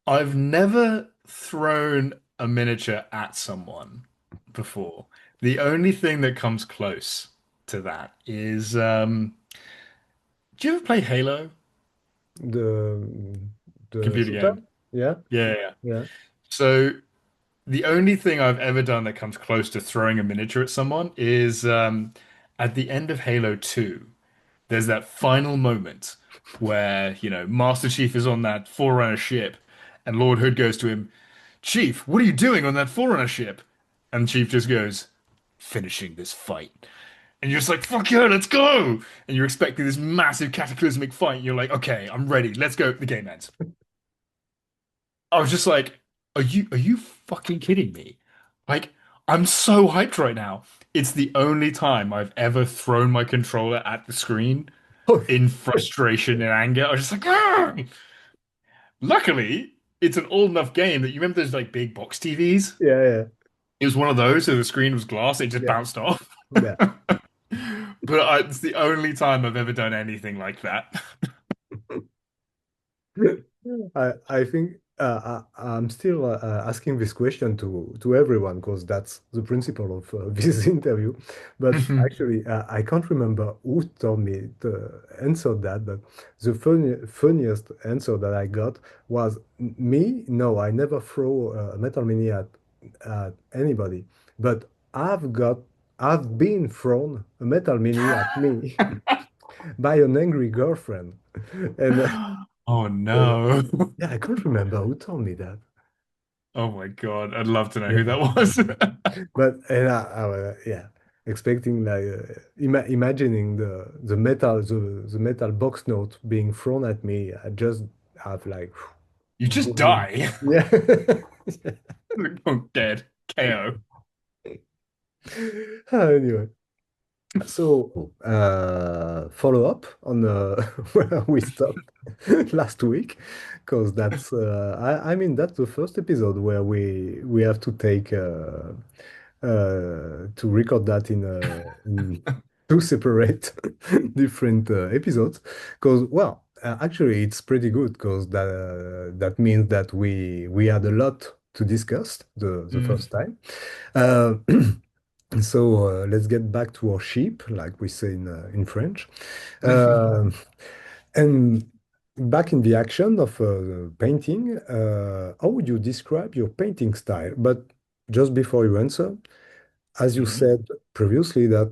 I've never thrown a miniature at someone before. The only thing that comes close to that is, do you ever play Halo? The The the computer shooter? game. Yeah, Yeah, yeah, yeah. yeah. So the only thing I've ever done that comes close to throwing a miniature at someone is at the end of Halo 2. There's that final moment where, Master Chief is on that Forerunner ship, and Lord Hood goes to him, Chief, what are you doing on that Forerunner ship? And Chief just goes, finishing this fight. And you're just like, fuck yeah, let's go! And you're expecting this massive cataclysmic fight. And you're like, okay, I'm ready. Let's go. The game ends. I was just like, are you fucking kidding me? Like, I'm so hyped right now. It's the only time I've ever thrown my controller at the screen in frustration and anger. I was just like, "Argh!" Luckily, it's an old enough game that you remember those like big box TVs? Yeah, yeah, It was one of those, so the screen was glass, it just yeah, bounced off. yeah. But it's the only time I've ever done anything like that. I think I'm still asking this question to everyone because that's the principle of this interview. But actually, I can't remember who told me to answer that. But the funniest answer that I got was me. No, I never throw a metal mini at anybody. but I've been thrown a metal mini at me by an angry girlfriend. And Oh no. yeah, I can't remember who told me that. Oh my God. I'd love to know Yeah. who that was. But yeah, expecting like imagining the the metal box note being thrown at me, I just have like You just boom. die. Yeah. Oh, dead. KO. Anyway, so follow up on where we stopped last week, because that's I mean that's the first episode where we have to take to record that in two separate different episodes. Because well, actually it's pretty good because that means that we had a lot to discuss the Mm. first time. Uh, so let's get back to our sheep, like we say in French. Um and back in the action of painting, how would you describe your painting style? But just before you answer, as you Mhm. said previously, that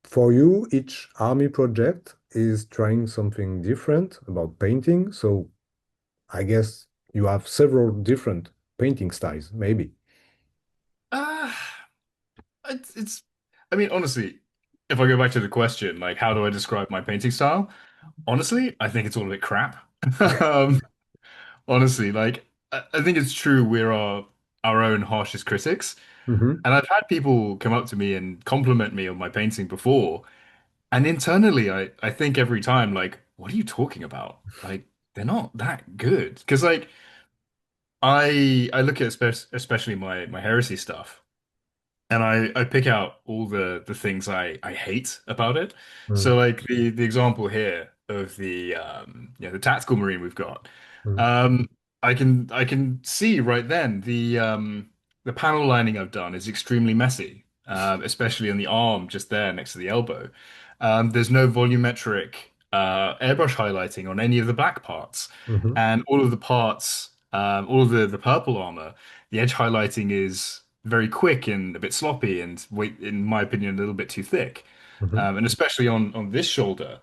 for you, each army project is trying something different about painting. So I guess you have several different painting styles, maybe. Uh, it's, I mean, honestly, if I go back to the question, like, how do I describe my painting style? Honestly, I think it's all a bit crap. Um, honestly, like, I think it's true we're our own harshest critics. Hmm. And I've had people come up to me and compliment me on my painting before. And internally, I think every time, like, what are you talking about? Like, they're not that good. Because, like, I look at especially my heresy stuff. And I pick out all the things I hate about it. So like the example here of the the tactical marine we've got, Hmm. um I can see right then the panel lining I've done is extremely messy, especially on the arm just there next to the elbow. There's no volumetric airbrush highlighting on any of the black parts, Hmm. and all of the parts, all of the purple armor, the edge highlighting is very quick and a bit sloppy and wait, in my opinion, a little bit too thick. Hmm. And especially on this shoulder,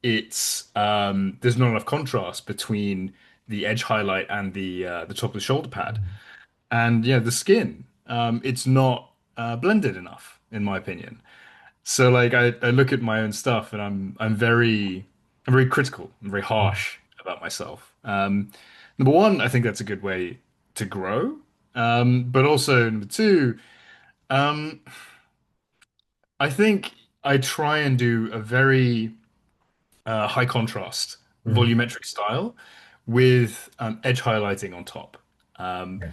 it's there's not enough contrast between the edge highlight and the top of the shoulder pad. And yeah, the skin, it's not blended enough, in my opinion. So like I look at my own stuff and I'm very critical. I'm very harsh about myself. Number one, I think that's a good way to grow. But also number two, um, I think I try and do a very high contrast Hmm. volumetric style with edge highlighting on top. Um, Yeah.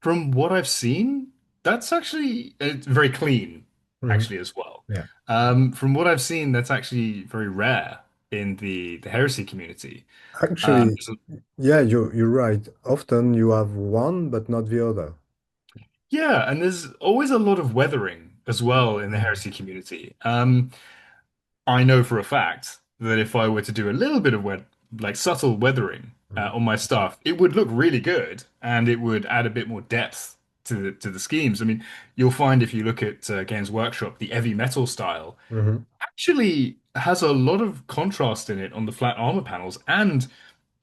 from what I've seen, that's actually it's very clean, Hmm. actually as well. Yeah. From what I've seen, that's actually very rare in the heresy community. Actually, So yeah, you're right. Often you have one, but not the other. yeah, and there's always a lot of weathering as well in the Mhm. heresy community. I know for a fact that if I were to do a little bit of like subtle weathering Mhm. on my stuff, it would look really good and it would add a bit more depth to the schemes. I mean, you'll find if you look at Games Workshop, the heavy metal style Mhm. actually has a lot of contrast in it on the flat armor panels and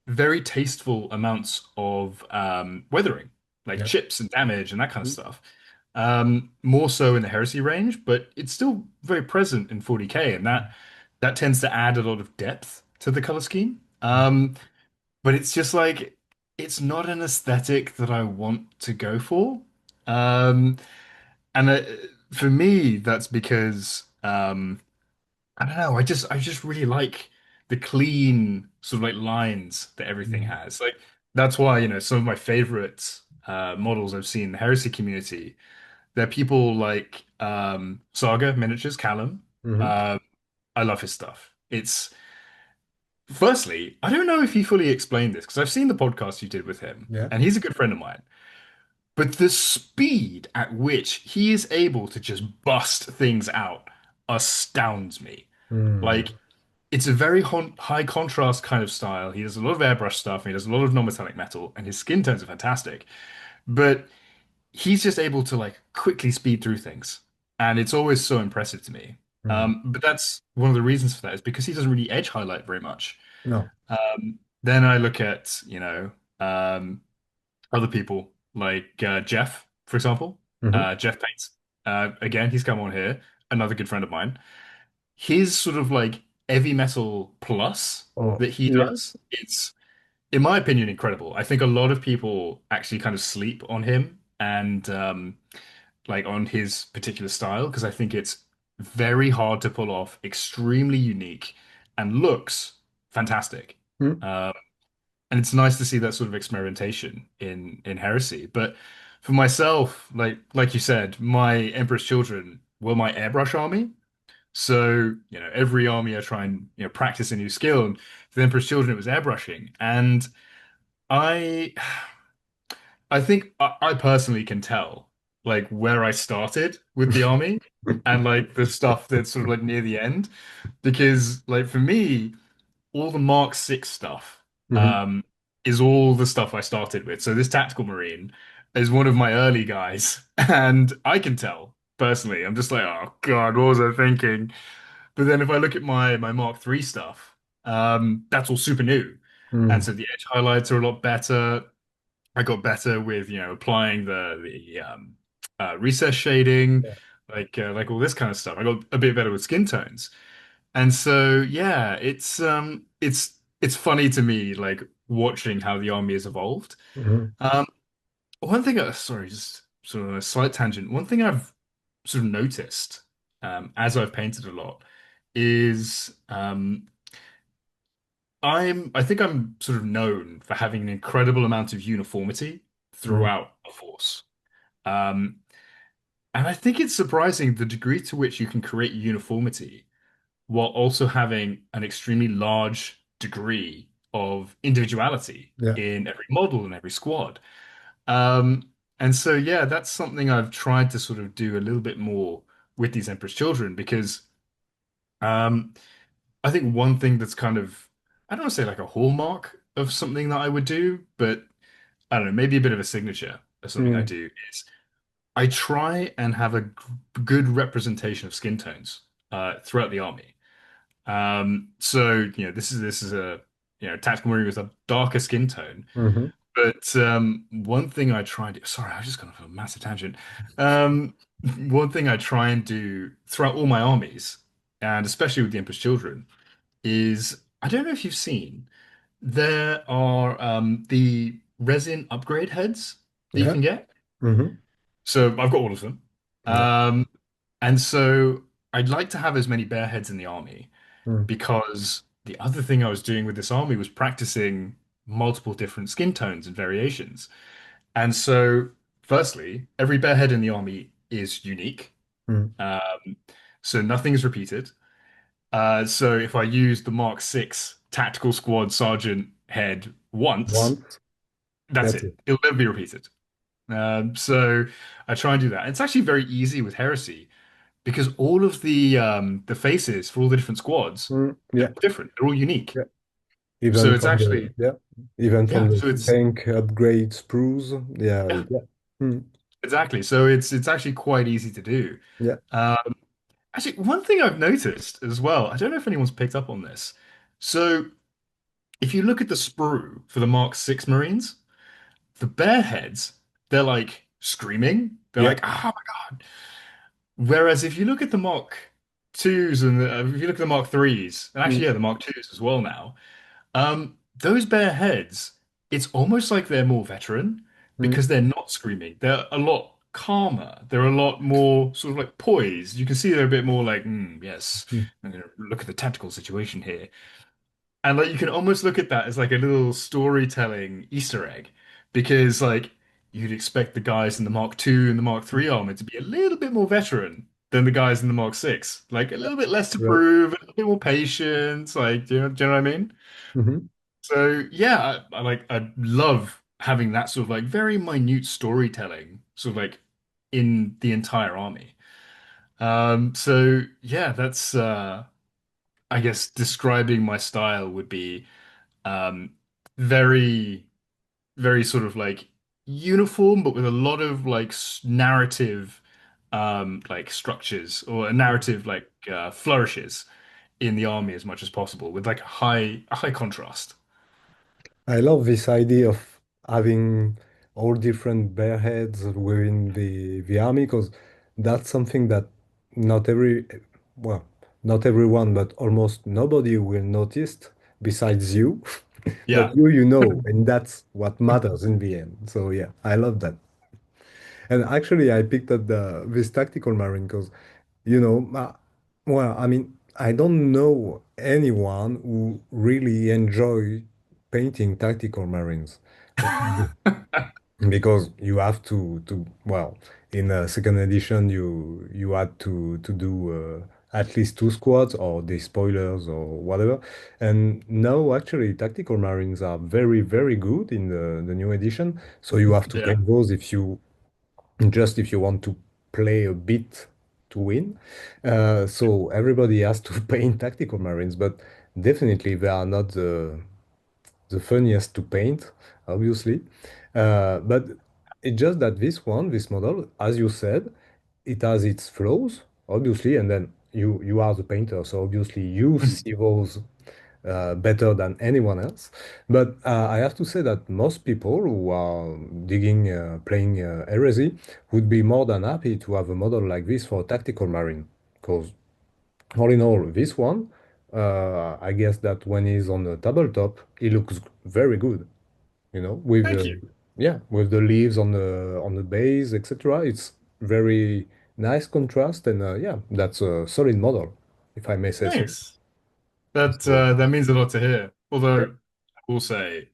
very tasteful amounts of weathering, like Yeah. chips and damage and that kind of stuff. More so in the Heresy range, but it's still very present in 40K, and that tends to add a lot of depth to the color scheme. But it's just like it's not an aesthetic that I want to go for. Um, and for me, that's because I don't know. I just really like the clean sort of like lines that everything Mhm. has. Like that's why, some of my favorite models I've seen in the Heresy community, they're people like Saga Miniatures, Callum. Mhm. Uh, I love his stuff. It's firstly, I don't know if he fully explained this because I've seen the podcast you did with him, Yeah. and he's a good friend of mine. But the speed at which he is able to just bust things out astounds me. Mm. Like it's a very high contrast kind of style. He does a lot of airbrush stuff, and he does a lot of non-metallic metal, and his skin tones are fantastic. But he's just able to like quickly speed through things, and it's always so impressive to me. Mm. But that's one of the reasons for that is because he doesn't really edge highlight very much. No. Then I look at, um, other people like Jeff, for example. Hmm. Jeff Pates. Again, he's come on here, another good friend of mine. His sort of like heavy metal plus Oh, that he yeah. does, it's, in my opinion, incredible. I think a lot of people actually kind of sleep on him and like on his particular style because I think it's very hard to pull off, extremely unique, and looks fantastic. Mm. Uh, and it's nice to see that sort of experimentation in heresy. But for myself, like you said, my Emperor's Children were my airbrush army. So, every army I try and, practice a new skill. And for the Emperor's Children, it was airbrushing. And I I think I personally can tell like where I started with the army and like the stuff that's sort of like near the end. Because like for me, all the Mark 6 stuff Hmm. um is all the stuff I started with. So this tactical marine is one of my early guys, and I can tell personally. I'm just like, oh God, what was I thinking? But then if I look at my Mark 3 stuff, that's all super new. And Mm. so the edge highlights are a lot better. I got better with, applying the recess shading, Yeah. like all this kind of stuff. I got a bit better with skin tones. And so yeah, it's funny to me like watching how the army has evolved. Hmm. Um one thing sorry, just sort of a slight tangent. One thing I've sort of noticed as I've painted a lot is I think I'm sort of known for having an incredible amount of uniformity Mm. throughout a force. Um, and I think it's surprising the degree to which you can create uniformity while also having an extremely large degree of individuality Yeah. in every model and every squad. And so, yeah, that's something I've tried to sort of do a little bit more with these Emperor's Children because um, I think one thing that's kind of, I don't want to say like a hallmark of something that I would do, but I don't know, maybe a bit of a signature of something I Mm. do is I try and have a good representation of skin tones throughout the army. So this is a tactical marine with a darker skin tone. Hmm. But one thing I try and do, sorry, I just gone off a massive tangent. Um, one thing I try and do throughout all my armies, and especially with the Emperor's Children, is I don't know if you've seen, there are the resin upgrade heads that you Yeah. can get. Hmm. So I've got all of them. Yeah. Um, and so I'd like to have as many bear heads in the army Mm. because the other thing I was doing with this army was practicing multiple different skin tones and variations. And so, firstly, every bear head in the army is unique. Mm. Um, so nothing is repeated. So if I use the Mark 6 tactical squad sergeant head once, Once. that's That's it. it. It'll never be repeated. So I try and do that. It's actually very easy with heresy because all of the faces for all the different squads, Mm. they're Yeah. all different. They're all unique. Yeah. So Even it's from the actually, yeah, even from yeah, the so it's tank upgrade sprues. Yeah. yeah, Yeah. Mm. exactly. So it's actually quite easy to do. Yeah. Um, Actually, one thing I've noticed as well, I don't know if anyone's picked up on this. So if you look at the sprue for the Mark 6 Marines, the bear heads, they're like screaming. They're Yeah. like, oh my God. Whereas if you look at the Mark 2s and if you look at the Mark 3s, and Mm. actually, yeah, the Mark 2s as well now, those bear heads, it's almost like they're more veteran Mm. because they're not screaming. They're a lot calmer. They're a lot more sort of like poised. You can see they're a bit more like, yes, Mm. I'm gonna look at the tactical situation here. And like you can almost look at that as like a little storytelling Easter egg because like you'd expect the guys in the Mark II and the Mark III armor to be a little bit more veteran than the guys in the Mark VI. Like a Yeah. little bit less to Right. prove, a little bit more patience. Like, do you know what I mean? Hmm. So yeah, I love having that sort of like very minute storytelling, sort of like in the entire army. So yeah, that's I guess describing my style would be um very very sort of like uniform, but with a lot of like narrative like structures or a narrative like flourishes in the army as much as possible with like a high contrast. I love this idea of having all different bear heads within the army because that's something that not every well, not everyone, but almost nobody will notice besides you. But Yeah. you know, and that's what matters in the end. So yeah, I love that. And actually, I picked up this tactical marine because, well, I mean, I don't know anyone who really enjoy painting tactical marines because you have to well, in a second edition, you had to do at least two squads or the spoilers or whatever. And now, actually, tactical marines are very, very good in the new edition. So you have to Yeah. paint those if you want to play a bit to win. So everybody has to paint tactical marines, but definitely they are not the funniest to paint, obviously. But it's just that this model, as you said, it has its flaws, obviously, and then you are the painter, so obviously you see those better than anyone else. But I have to say that most people who are playing heresy would be more than happy to have a model like this for a tactical marine, because all in all, this one, I guess that when he's on the tabletop, he looks very good. With Thank you. yeah, with the leaves on the base, etc. It's very nice contrast, and yeah, that's a solid model, if I may say so. Thanks. That So that means a lot to hear. yeah. Although I will say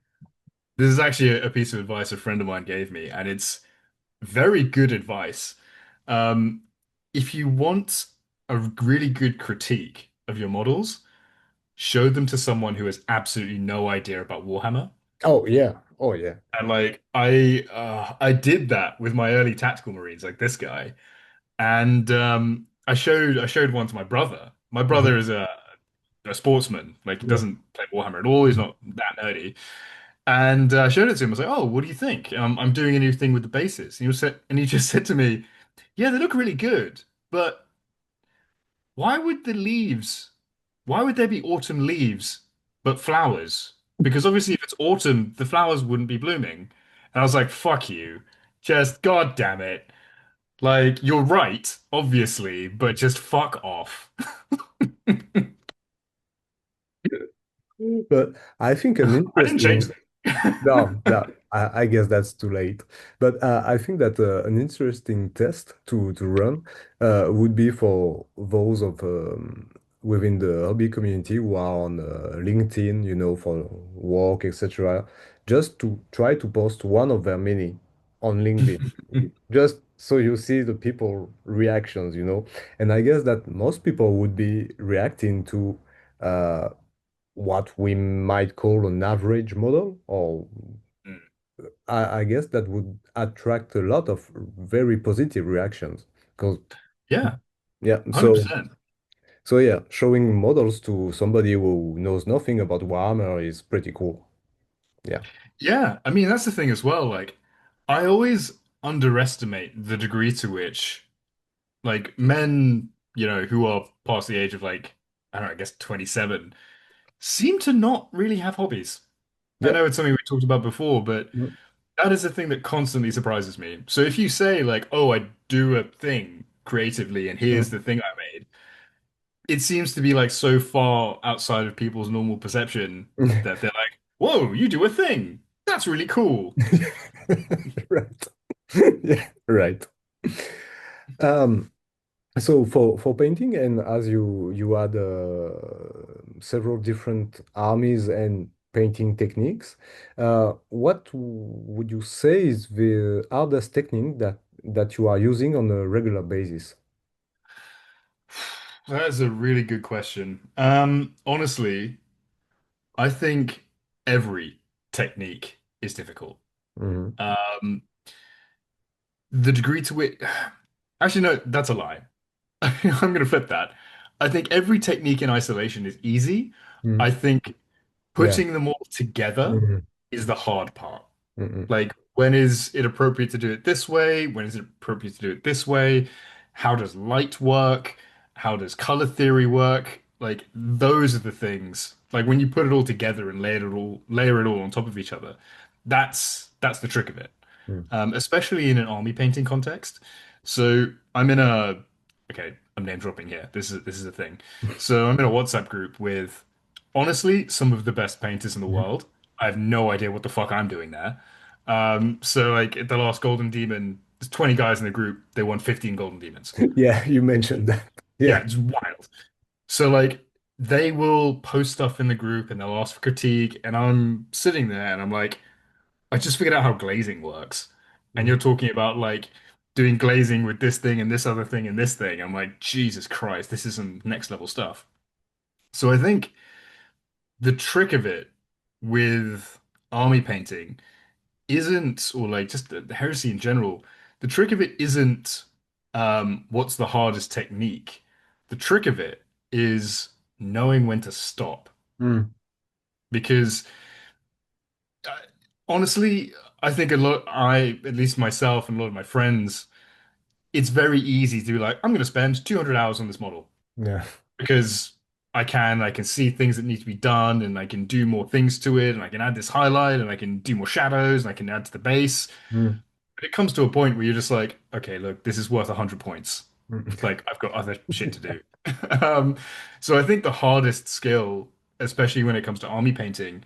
this is actually a piece of advice a friend of mine gave me, and it's very good advice. Um, if you want a really good critique of your models, show them to someone who has absolutely no idea about Warhammer. Oh yeah. Oh yeah. And like I did that with my early tactical marines, like this guy. And I showed one to my brother. My brother Mhm. is a sportsman. Like he Yeah. doesn't play Warhammer at all. He's not that nerdy. And I showed it to him. I was like, "Oh, what do you think? I'm doing a new thing with the bases." And he just said to me, "Yeah, they look really good, but why would the leaves? Why would there be autumn leaves but flowers? Because obviously, if it's autumn, the flowers wouldn't be blooming." And I was like, "Fuck you! Just God damn it! Like you're right, obviously, but just fuck off." But I think an I didn't change interesting them. no, no, I guess that's too late. But I think that an interesting test to run would be for those of within the hobby community who are on LinkedIn, for work, etc. Just to try to post one of their mini on LinkedIn, just so you see the people reactions. And I guess that most people would be reacting to uh, what we might call an average model, or I guess that would attract a lot of very positive reactions. Because Yeah, yeah, so 100%. so yeah, showing models to somebody who knows nothing about Warhammer is pretty cool. Yeah. Yeah, I mean that's the thing as well. Like, I always underestimate the degree to which like men, who are past the age of like I don't know, I guess 27, seem to not really have hobbies. I Yep. know it's something we talked about before, but Mm. that is the thing that constantly surprises me. So if you say like, "Oh, I do a thing creatively, and here's Mm. the thing I made," it seems to be like so far outside of people's normal perception that they're like, "Whoa, you do a thing. That's really cool." Right. Yeah, right. Um, So for painting, and as you had several different armies and painting techniques, what would you say is the hardest technique that you are using on a regular basis? That is a really good question. Honestly, I think every technique is difficult. Hmm. Um, the degree to which, actually, no, that's a lie. I'm going to flip that. I think every technique in isolation is easy. Mm. I think Yeah. putting them all together Hmm. is the hard part. Mm-mm. Like, when is it appropriate to do it this way? When is it appropriate to do it this way? How does light work? How does color theory work? Like, those are the things. Like, when you put it all together and layer it all on top of each other, that's the trick of it. Mm. Especially in an army painting context. So I'm in a okay, I'm name dropping here. This is a thing. So I'm in a WhatsApp group with honestly some of the best painters in the Mhm. world. I have no idea what the fuck I'm doing there. So like at the last Golden Demon, there's 20 guys in the group. They won 15 Golden Demons. Yeah, you mentioned that. Yeah, Yeah. it's wild. So like they will post stuff in the group and they'll ask for critique, and I'm sitting there and I'm like, I just figured out how glazing works. And Mm. you're talking about like doing glazing with this thing and this other thing and this thing. I'm like, Jesus Christ, this is some next level stuff. So I think the trick of it with army painting isn't, or like just the heresy in general, the trick of it isn't what's the hardest technique. The trick of it is knowing when to stop. Mm. Because uh, honestly, I think at least myself and a lot of my friends, it's very easy to be like, I'm going to spend 200 hours on this model Yeah. because I can see things that need to be done and I can do more things to it and I can add this highlight and I can do more shadows and I can add to the base. Mm. But it comes to a point where you're just like, okay, look, this is worth 100 points. Mm. Like I've got other shit to do. Um, so I think the hardest skill, especially when it comes to army painting,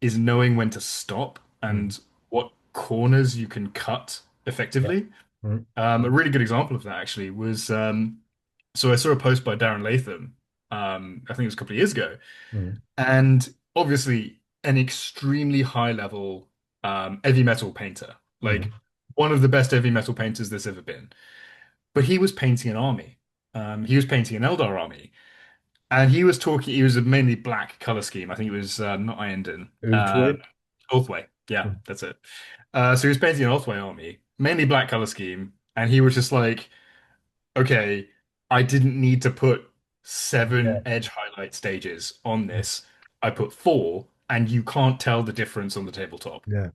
is knowing when to stop Mm. and what corners you can cut Yeah. effectively. Mm. A really good example of that actually was so I saw a post by Darren Latham, I think it was a couple of years ago, Mm. and obviously an extremely high level heavy metal painter, like Mhm. one of the best heavy metal painters there's ever been. But he was painting an army. He was painting an Eldar army, and he was talking. He was a mainly black color scheme. I think it was not Ironton, Ultway. Ulthway. Yeah, Mm. that's it. So he was painting an Ulthway army, mainly black color scheme, and he was just like, okay, I didn't need to put Yeah. 7 edge highlight stages on this. I put 4, and you can't tell the difference on the tabletop. Yeah.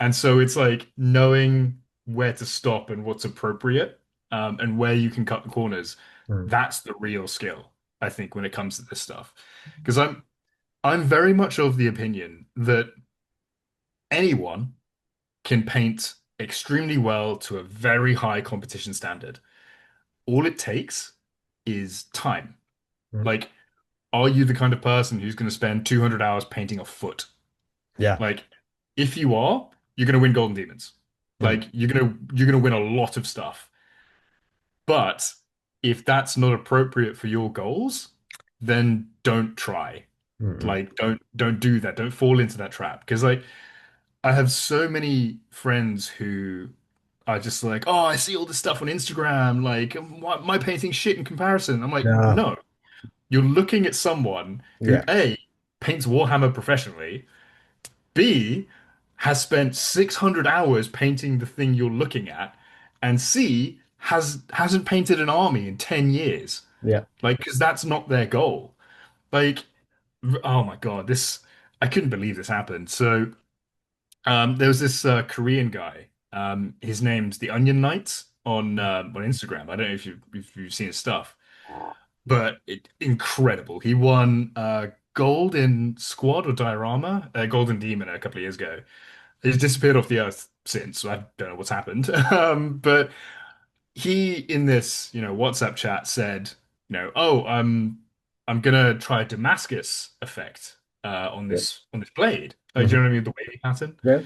And so it's like knowing where to stop and what's appropriate, and where you can cut the corners. Mm. That's the real skill, I think, when it comes to this stuff. Because I'm very much of the opinion that anyone can paint extremely well to a very high competition standard. All it takes is time. Mm. Like, are you the kind of person who's going to spend 200 hours painting a foot? Yeah. Like, if you are, you're going to win Golden Demons. Mm. Like, you're gonna win a lot of stuff. But if that's not appropriate for your goals, then don't try. Mm. Like, don't do that. Don't fall into that trap. Because like I have so many friends who are just like, oh, I see all this stuff on Instagram. Like, my painting's shit in comparison. I'm like, Yeah. no, you're looking at someone who Yeah. A, paints Warhammer professionally, B, has spent 600 hours painting the thing you're looking at, and C, hasn't painted an army in 10 years. Yeah. Like, because that's not their goal. Like, oh my God, I couldn't believe this happened. So, there was this Korean guy. His name's the Onion Knight on Instagram. I don't know if you've seen his stuff, but incredible. He won gold in squad or diorama, Golden Demon a couple of years ago. He's disappeared off the earth since, so I don't know what's happened. But he in this, WhatsApp chat said, oh, I'm gonna try a Damascus effect on Yeah. this blade. Do you Mhm. know what I mean? The wavy pattern. Yeah.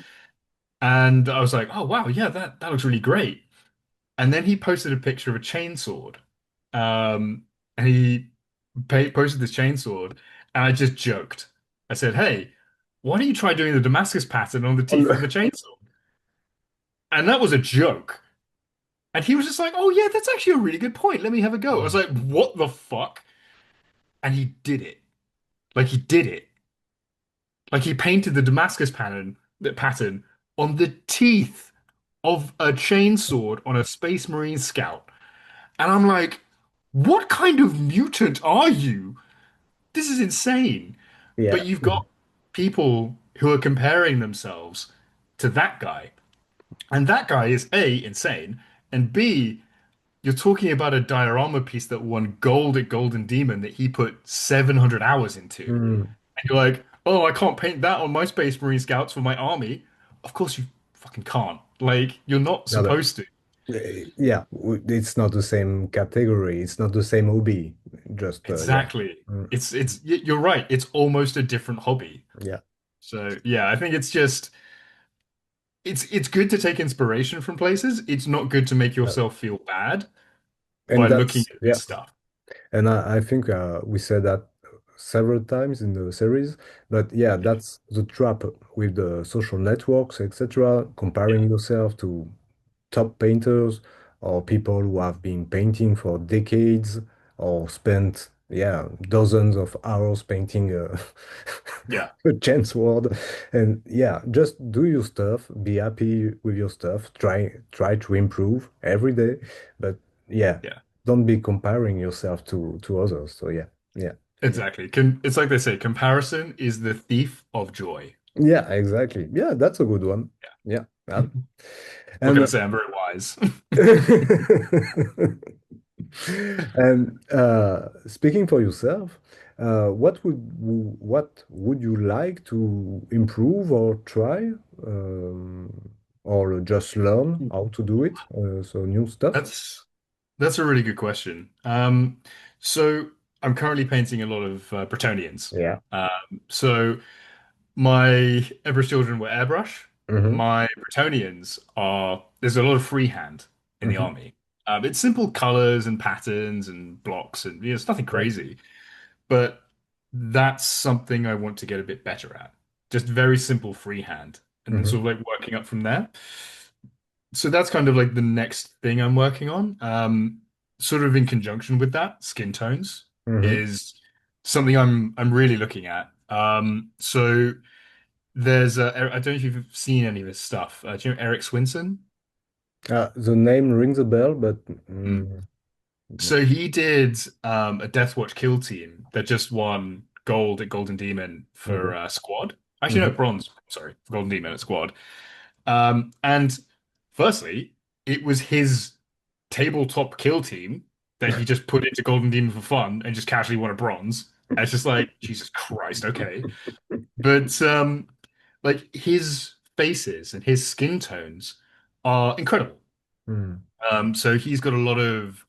And I was like, oh wow, yeah, that looks really great. And then he posted a picture of a chainsword. Um, and he posted this chainsword, and I just joked. I said, hey, why don't you try doing the Damascus pattern on the On teeth of the the- chainsaw? And that was a joke. And he was just like, oh yeah, that's actually a really good point. Let me have a go. I was like, what the fuck? And he did it. Like he did it. Like he painted the Damascus pattern on the teeth of a chainsword on a Space Marine scout. And I'm like, what kind of mutant are you? This is insane. Yeah. But you've got people who are comparing themselves to that guy. And that guy is A, insane, and B, you're talking about a diorama piece that won gold at Golden Demon that he put 700 hours into. Mm. And you're like, oh, I can't paint that on my Space Marine Scouts for my army. Of course you fucking can't. Like, you're not No, but supposed to. yeah, it's not the same category. It's not the same hobby. Just yeah. Exactly. Mm. You're right. It's almost a different hobby. Yeah. So yeah, I think it's just it's good to take inspiration from places. It's not good to make Yeah. yourself feel bad And by looking that's at yeah. this stuff. And I think we said that several times in the series, but yeah, Yeah, that's the trap with the social networks, etc. yeah, Comparing yourself to top painters or people who have been painting for decades or spent, yeah, dozens of hours painting yeah, a chance word. And yeah, just do your stuff, be happy with your stuff, try to improve every day. But yeah, yeah. don't be comparing yourself to others. So yeah, yeah. Exactly. It's like they say, comparison is the thief of joy. Yeah, exactly. Yeah, that's a good one. Yeah. Yeah. What can I And say? I'm very wise. and speaking for yourself, what would you like to improve or try, or just learn how to do it? So new stuff. That's that's a really good question. So I'm currently painting a lot of Bretonians. Yeah. So my Emperor's Children were airbrush. Mm-hmm. My Bretonians are there's a lot of freehand in the Mm-hmm. army. It's simple colors and patterns and blocks and it's nothing Yeah. crazy. But that's something I want to get a bit better at. Just very simple freehand, and then Mm-hmm. sort of like working up from there. So that's kind of like the next thing I'm working on. Sort of in conjunction with that, skin tones Mm-hmm. is something I'm really looking at. So there's I don't know if you've seen any of his stuff. Do you know Eric Swinson? The name rings a bell, but So he did a Death Watch kill team that just won gold at Golden Demon okay. for squad. Actually, no, Mm-hmm. bronze. Sorry, for Golden Demon at squad. And firstly, it was his tabletop kill team that he just put into Golden Demon for fun and just casually won a bronze. And it's just like, Jesus Christ, okay. But like his faces and his skin tones are incredible. Mm. So he's got a lot of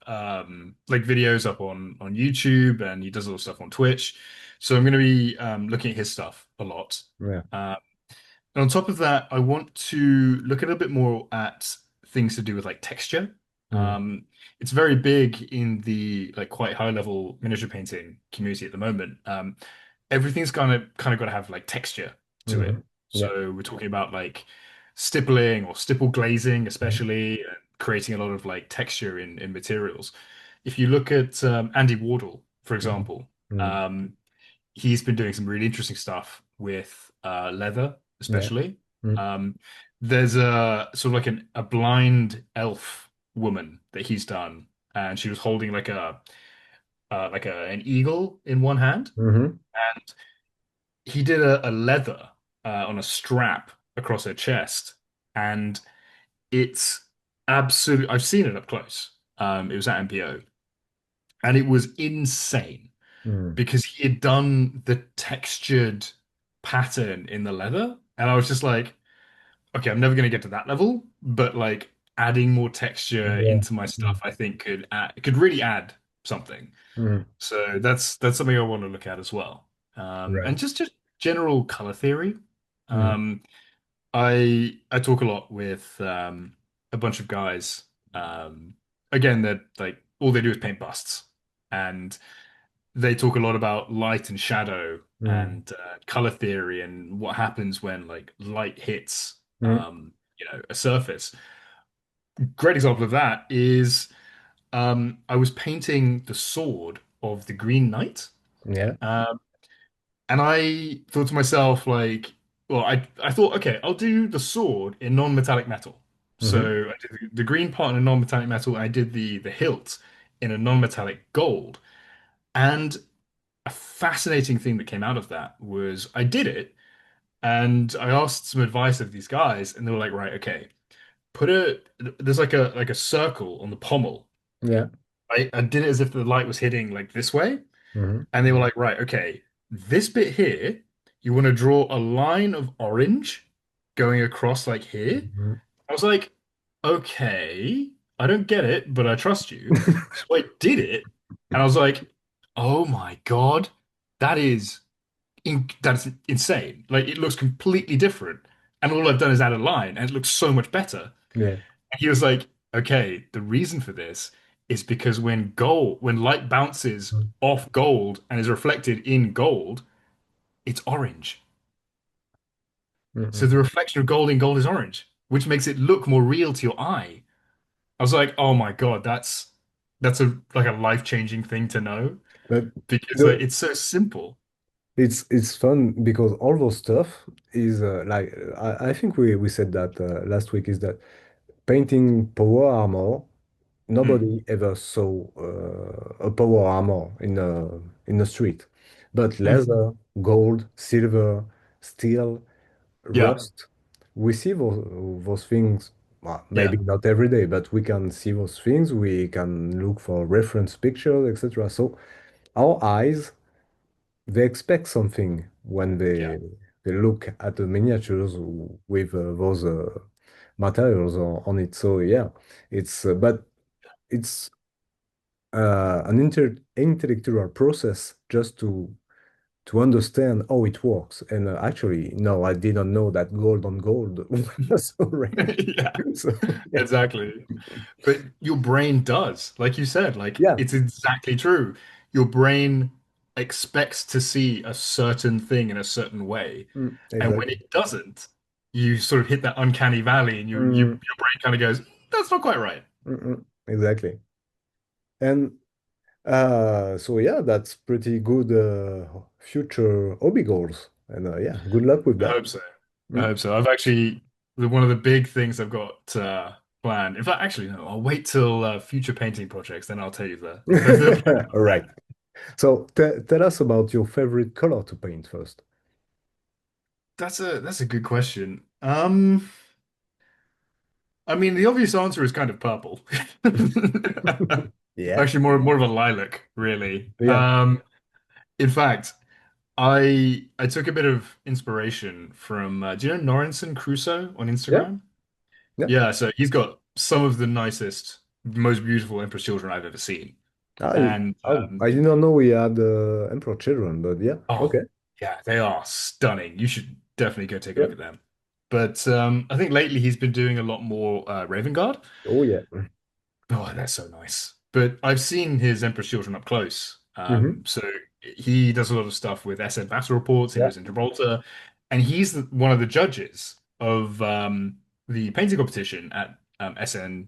like videos up on YouTube and he does a lot of stuff on Twitch. So I'm going to be looking at his stuff a lot. Yeah. Uh, and on top of that, I want to look a little bit more at things to do with like texture. Mm. It's very big in the like quite high level miniature painting community at the moment. Everything's kind of got to have like texture to Mm-hmm. it. Yeah. So we're talking about like stippling or stipple glazing, Mm-hmm. especially, and creating a lot of like texture in materials. If you look at Andy Wardle, for example, Mm. um, he's been doing some really interesting stuff with leather, Yeah. especially. Mm. Um, there's a sort of like a blind elf woman that he's done, and she was holding like an eagle in one hand, Mm-hmm. and he did a leather on a strap across her chest, and it's absolute. I've seen it up close. It was at MPO, and it was insane Mm. because he had done the textured pattern in the leather, and I was just like, okay, I'm never going to get to that level, but like adding more texture Yeah. into my stuff, Mm. I think could really add something. Mm. So that's something I want to look at as well. Right. And just general color theory. Mm. Um, I talk a lot with a bunch of guys. Again, they're like all they do is paint busts, and they talk a lot about light and shadow Mm. and color theory and what happens when like light hits Mm. a surface. Great example of that is I was painting the sword of the Green Knight. Yeah. Um, and I thought to myself, like, well, I thought, okay, I'll do the sword in non-metallic metal. Mm-hmm. So I did the green part in a non-metallic metal, and I did the hilt in a non-metallic gold. And a fascinating thing that came out of that was I did it, And I asked some advice of these guys, and they were like, right, okay, put a there's like a circle on the pommel. Yeah. I did it as if the light was hitting like this way, Hmm. and they were like, right, okay, this bit here, you want to draw a line of orange going across like here. Hmm. I was like, okay, I don't get it, but I trust you. So I did it, and I was like, oh my God, that is that's insane. Like it looks completely different. And all I've done is add a line, and it looks so much better. Yeah. And he was like, okay, the reason for this is because when light bounces off gold and is reflected in gold, it's orange. So Mm-mm. the reflection of gold in gold is orange, which makes it look more real to your eye. I was like, oh my God, that's a like a life-changing thing to know But because the it's so simple. it's fun because all those stuff is like I think we said that last week is that painting power armor. Mm, Nobody ever saw a power armor in the street, but mm. leather, gold, silver, steel, Yeah, rust. We see those things. Well, yeah, maybe not every day, but we can see those things. We can look for reference pictures, etc. So our eyes, they expect something when yeah. they look at the miniatures with those materials on it. So yeah, it's but it's an intellectual process just to understand how it works. And actually, no, I didn't know that gold on gold was so rare. Yeah, So yeah, exactly. But your brain does, like you said, like yeah, it's exactly true. Your brain expects to see a certain thing in a certain way. And when exactly. it doesn't, you sort of hit that uncanny valley and Mm, your brain kind of goes, that's not quite right. exactly. And so yeah, that's pretty good future hobby goals. And yeah, good luck with I that. hope so. I Mm. hope so. I've actually one of the big things I've got planned. In fact, actually, no, I'll wait till future painting projects, then I'll tell you the plan All for right. that. So tell us about your favorite color to paint first. That's a good question. I mean, the obvious answer is kind of purple. Yeah, Actually, more of a lilac, really. yeah, In fact, I took a bit of inspiration from do you know Norrinson Crusoe on yeah, Instagram? yeah. Yeah, so he's got some of the nicest, most beautiful Emperor's children I've ever seen. I And oh, I did not know we had emperor children, but yeah, okay. oh, yeah, they are stunning. You should definitely go take a Yeah. look at them. But I think lately he's been doing a lot more Raven Guard. Oh yeah. Oh, that's so nice. But I've seen his Emperor's Children up close. Hmm. So he does a lot of stuff with SN battle reports. He Yeah. lives in Gibraltar, and he's one of the judges of the painting competition at SN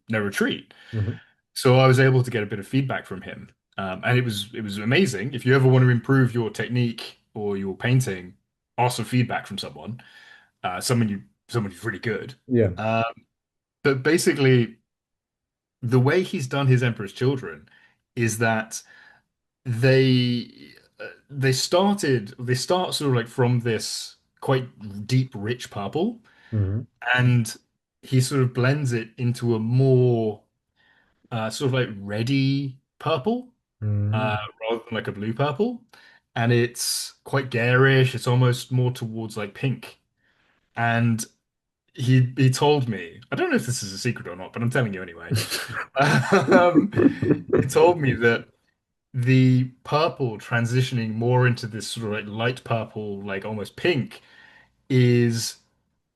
No Retreat. Hmm. So I was able to get a bit of feedback from him, and it was amazing. If you ever want to improve your technique or your painting, ask for feedback from someone, someone who's really good. Yeah. Uh, but basically the way he's done his Emperor's Children is that they start sort of like from this quite deep, rich purple, Hmm. and he sort of blends it into a more sort of like reddy purple, Hmm. rather than like a blue purple, and it's quite garish. It's almost more towards like pink, and he told me, I don't know if this is a secret or not, but I'm telling you anyway. Um, he told me that the purple transitioning more into this sort of like light purple, like almost pink, is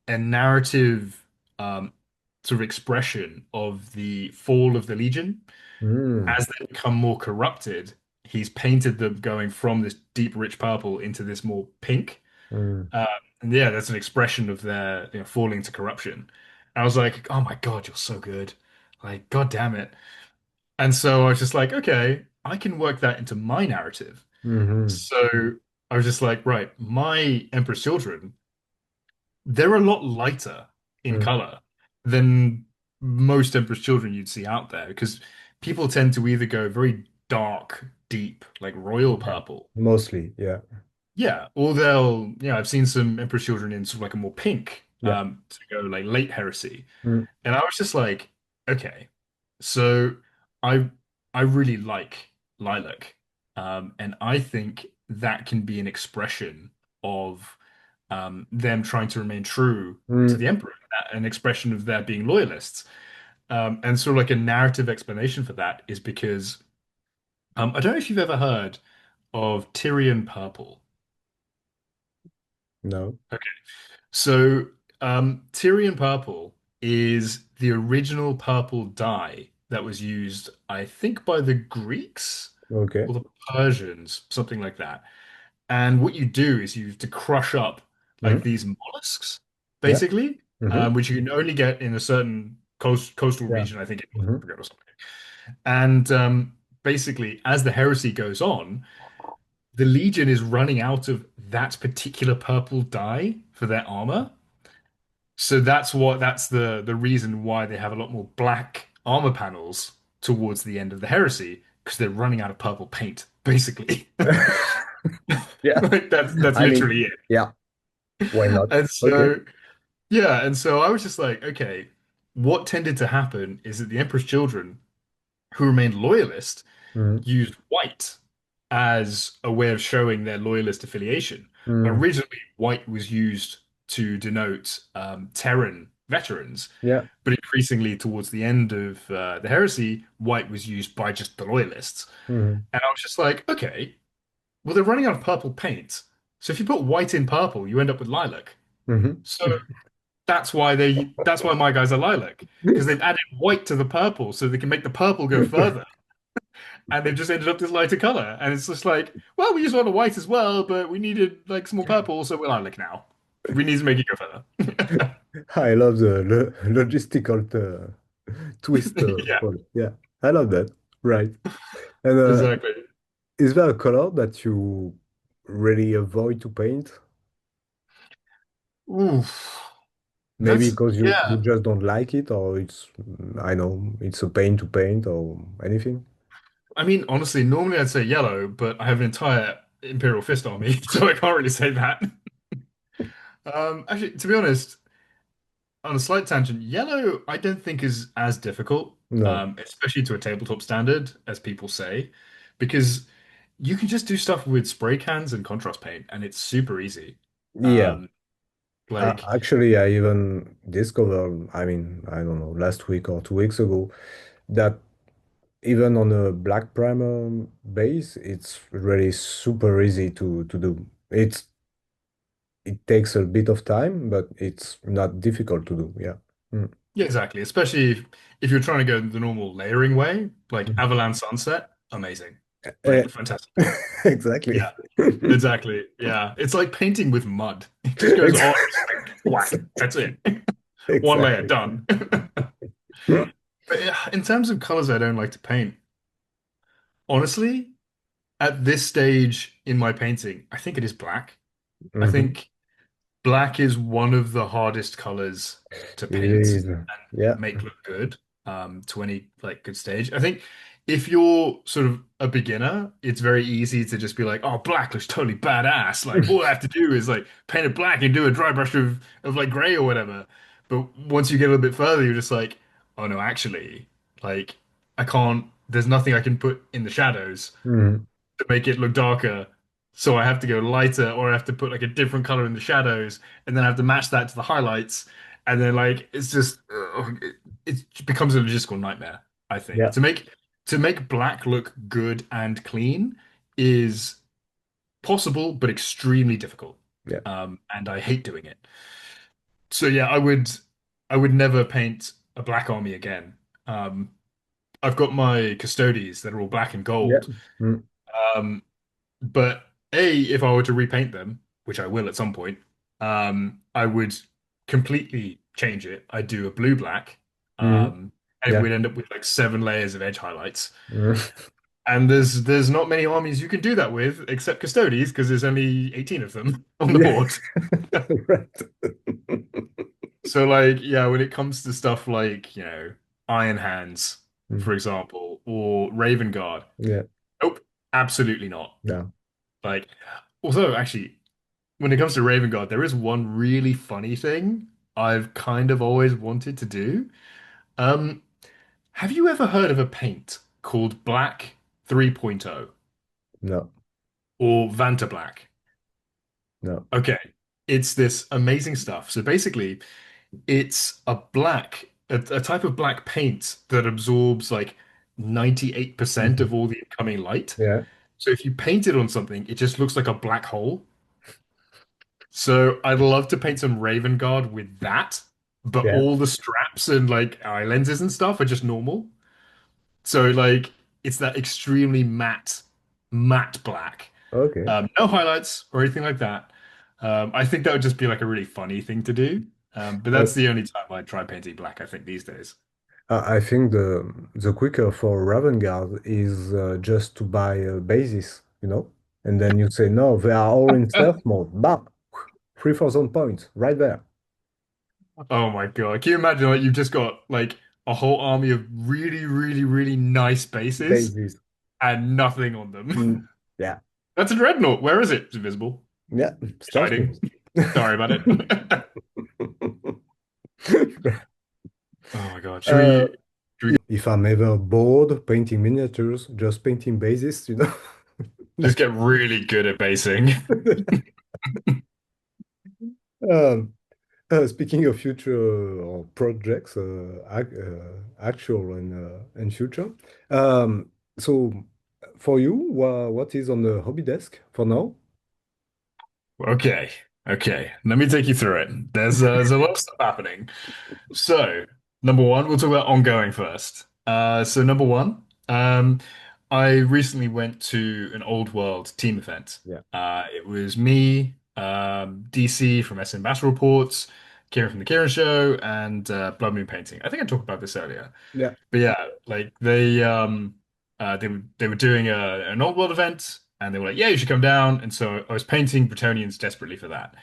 a narrative sort of expression of the fall of the Legion. Mm. As they become more corrupted, he's painted them going from this deep, rich purple into this more pink. Mm. Uh, and yeah, that's an expression of their falling to corruption. And I was like, oh my God, you're so good. Like, God damn it. And so I was just like, okay, I can work that into my narrative. Hmm. So I was just like, right, my Emperor's Children, they're a lot lighter in Mm. color than most Emperor's Children you'd see out there because people tend to either go very dark, deep, like royal Yeah. purple. Mostly, yeah. Yeah, or they'll, I've seen some Emperor's Children in sort of like a more pink, Yeah. to go like late heresy. Mm. And I was just like, okay, so I I really like lilac. And I think that can be an expression of them trying to remain true to Mm. the Emperor, an expression of their being loyalists. And sort of like a narrative explanation for that is because I don't know if you've ever heard of Tyrian purple. No. So, Tyrian purple is the original purple dye that was used, I think, by the Greeks Okay. or the Persians, something like that. And what you do is you have to crush up like Mm. these mollusks, Yeah. basically, Hmm. which you can only get in a certain coastal Yeah. region, I think, in North Hmm. Africa or something. And basically, as the heresy goes on, the Legion is running out of that particular purple dye for their armor. So that's the reason why they have a lot more black armor panels towards the end of the heresy because they're running out of purple paint, basically. Yeah. Like that's I mean, literally it. yeah. Why not? And Okay. so yeah, and so I was just like, okay, what tended to happen is that the Emperor's children who remained loyalist Mm. used white as a way of showing their loyalist affiliation. Mm. Originally, white was used to denote Terran veterans, Yeah. but increasingly towards the end of the heresy, white was used by just the loyalists. Mm. And I was just like, okay, well, they're running out of purple paint. So if you put white in purple, you end up with lilac. Hmm. So that's why my guys are lilac, because they've added white to the purple so they can make the purple go further. And they've just ended up this lighter color. And it's just like, well, we used a lot of white as well, but we needed like some more purple, so we're lilac now. We need to make it go further. I love the logistical twist Yeah, for it. Yeah. I love that. Right. And exactly. is there a color that you really avoid to paint? Oof. Maybe That's because you yeah. just don't like it, or it's, I know, it's a pain to paint or anything? I mean, honestly, normally I'd say yellow, but I have an entire Imperial Fist army, so I can't really say that. Actually, to be honest, on a slight tangent, yellow I don't think is as difficult, No. especially to a tabletop standard, as people say, because you can just do stuff with spray cans and contrast paint, and it's super easy. Yeah. Um, like, Actually, I even discovered, I mean, I don't know, last week or 2 weeks ago, that even on a black primer base, it's really super easy to do. It takes a bit of time, but it's not difficult to do. Yeah. Mm. yeah, exactly. Especially if you're trying to go the normal layering way, like Mhm. Avalanche Sunset, amazing, Eh, like fantastic. exactly. Yeah, exactly. Yeah, it's like painting with mud. It just goes on, Ex- just like whack. That's it. One layer Exactly. done. But yeah, in terms of colors I don't like to paint, honestly, at this stage in my painting, I think it is black. I Hmm. think black is one of the hardest colors to It paint is. and Yeah. make look good to any like good stage. I think if you're sort of a beginner, it's very easy to just be like, oh, black looks totally badass. Like all I have to do is like paint it black and do a dry brush of like gray or whatever. But once you get a little bit further, you're just like, oh no, actually, like I can't, there's nothing I can put in the shadows Mhm. to make it look darker. So I have to go lighter, or I have to put like a different color in the shadows, and then I have to match that to the highlights, and then like it's just it becomes a logistical nightmare. I think Yeah. to make black look good and clean is possible, but extremely difficult. Yeah. And I hate doing it. So yeah, I would never paint a black army again. Um, I've got my custodies that are all black and Yeah. gold. Mm. Um, But if I were to repaint them, which I will at some point, I would completely change it. I'd do a blue black, Mhm. and Yeah. we'd end up with like 7 layers of edge highlights. Mm. And there's not many armies you can do that with, except custodies, because there's only 18 of them on the Yeah. board. Right. So like, yeah, when it comes to stuff like, Iron Hands, Mm. for example, or Raven Guard, Yeah. nope, absolutely not. Yeah. Like. although actually, when it comes to Raven Guard, there is one really funny thing I've kind of always wanted to do. Um, have you ever heard of a paint called Black 3.0 No, or Vanta Black? no. Okay, it's this amazing stuff. So basically, it's a type of black paint that absorbs like 98% Mhm. of all the incoming light. Yeah. So if you paint it on something, it just looks like a black hole. So I'd love to paint some Raven Guard with that, but Yeah. all the straps and like eye lenses and stuff are just normal. So like it's that extremely matte black. Okay. No highlights or anything like that. I think that would just be like a really funny thing to do. But Uh, that's the only time I try painting black, I think, these days. I think the quicker for Ravengard is just to buy a basis, and then you say no, they are all in stealth mode. Bah, 3,000 points right there. Oh my God. Can you imagine like you've just got like a whole army of really, really, really nice bases Basis. and nothing on them? Mm, yeah. That's a dreadnought. Where is it? It's invisible. Yeah. It's Stealth hiding. mode. Don't worry about it. Oh my God. Uh, Should we if I'm ever bored painting miniatures, just painting bases. just get really good at basing? Um, Speaking of future projects, actual and future. So for you, what is on the hobby desk for now? Okay. Okay. Let me take you through it. There's a lot of stuff happening. So, number one, we'll talk about ongoing first. So number one, I recently went to an old world team event. Yeah. It was me, DC from SM Battle Reports, Kieran from the Kieran Show, and Blood Moon Painting. I think I talked about this earlier. Yeah. But yeah, like they were doing an old world event, and they were like, "Yeah, you should come down." And so I was painting Bretonians desperately for that.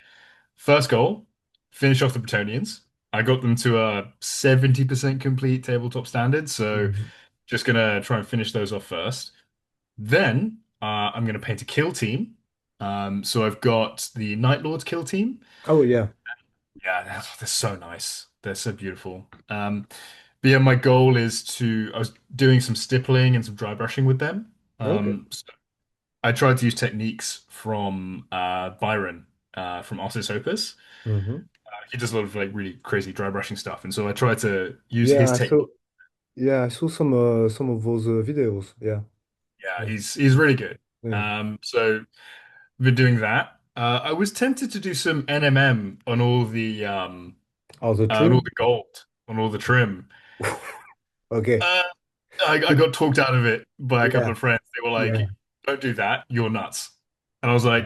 First goal, finish off the Bretonians. I got them to a 70% complete tabletop standard, so Mhm. just gonna try and finish those off first. Then I'm gonna paint a kill team. So I've got the Night Lords kill team. Oh yeah. Yeah, they're so nice. They're so beautiful. But yeah, my goal is I was doing some stippling and some dry brushing with them. Okay. So I tried to use techniques from Byron from Ossis Opus. Hmm. He does a lot of like really crazy dry brushing stuff, and so I try to use Yeah, his I saw. technique. Yeah, I saw some of those videos. Yeah. Yeah, Yeah. he's really good. Yeah. So I've been doing that. I was tempted to do some NMM Oh, the on all trim. the gold, on all the trim. Okay. Uh, I got talked out of it by a couple Yeah. of friends. They were like, Yeah. "Don't do that. You're nuts." And I was like,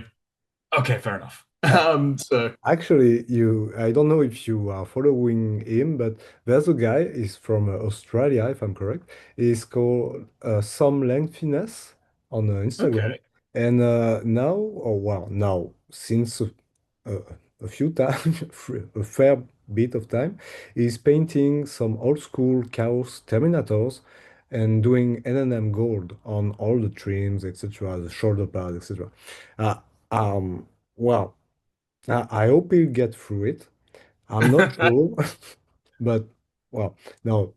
"Okay, fair enough." Uh, So Actually, I don't know if you are following him, but there's a guy, he's from Australia, if I'm correct. He's called Some Lengthiness on Instagram. okay, And now, or well, now, since a, a few times, a fair bit of time, he's painting some old school Chaos Terminators and doing NNM gold on all the trims, etc., the shoulder pads, etc. Uh, well. I hope he'll get through it. I'm not sure, but well, no.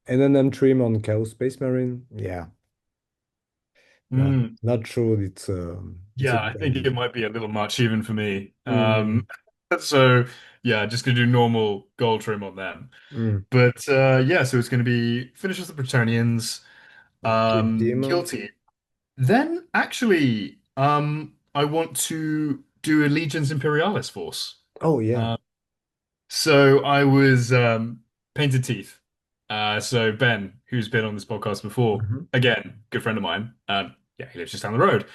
NNM trim on Chaos Space Marine, yeah, Mm, not sure it's a yeah, I good think idea. it might be a little much even for me. Mm, So yeah, just gonna do normal gold trim on them. mm. But yeah, so it's gonna be finish off the Bretonians, Kill kill team. team. Then actually, I want to do a Legion's Imperialis force. Oh yeah. So I was Painted Teeth. So Ben, who's been on this podcast before, Mhm. again, good friend of mine. Yeah, he lives just down the road,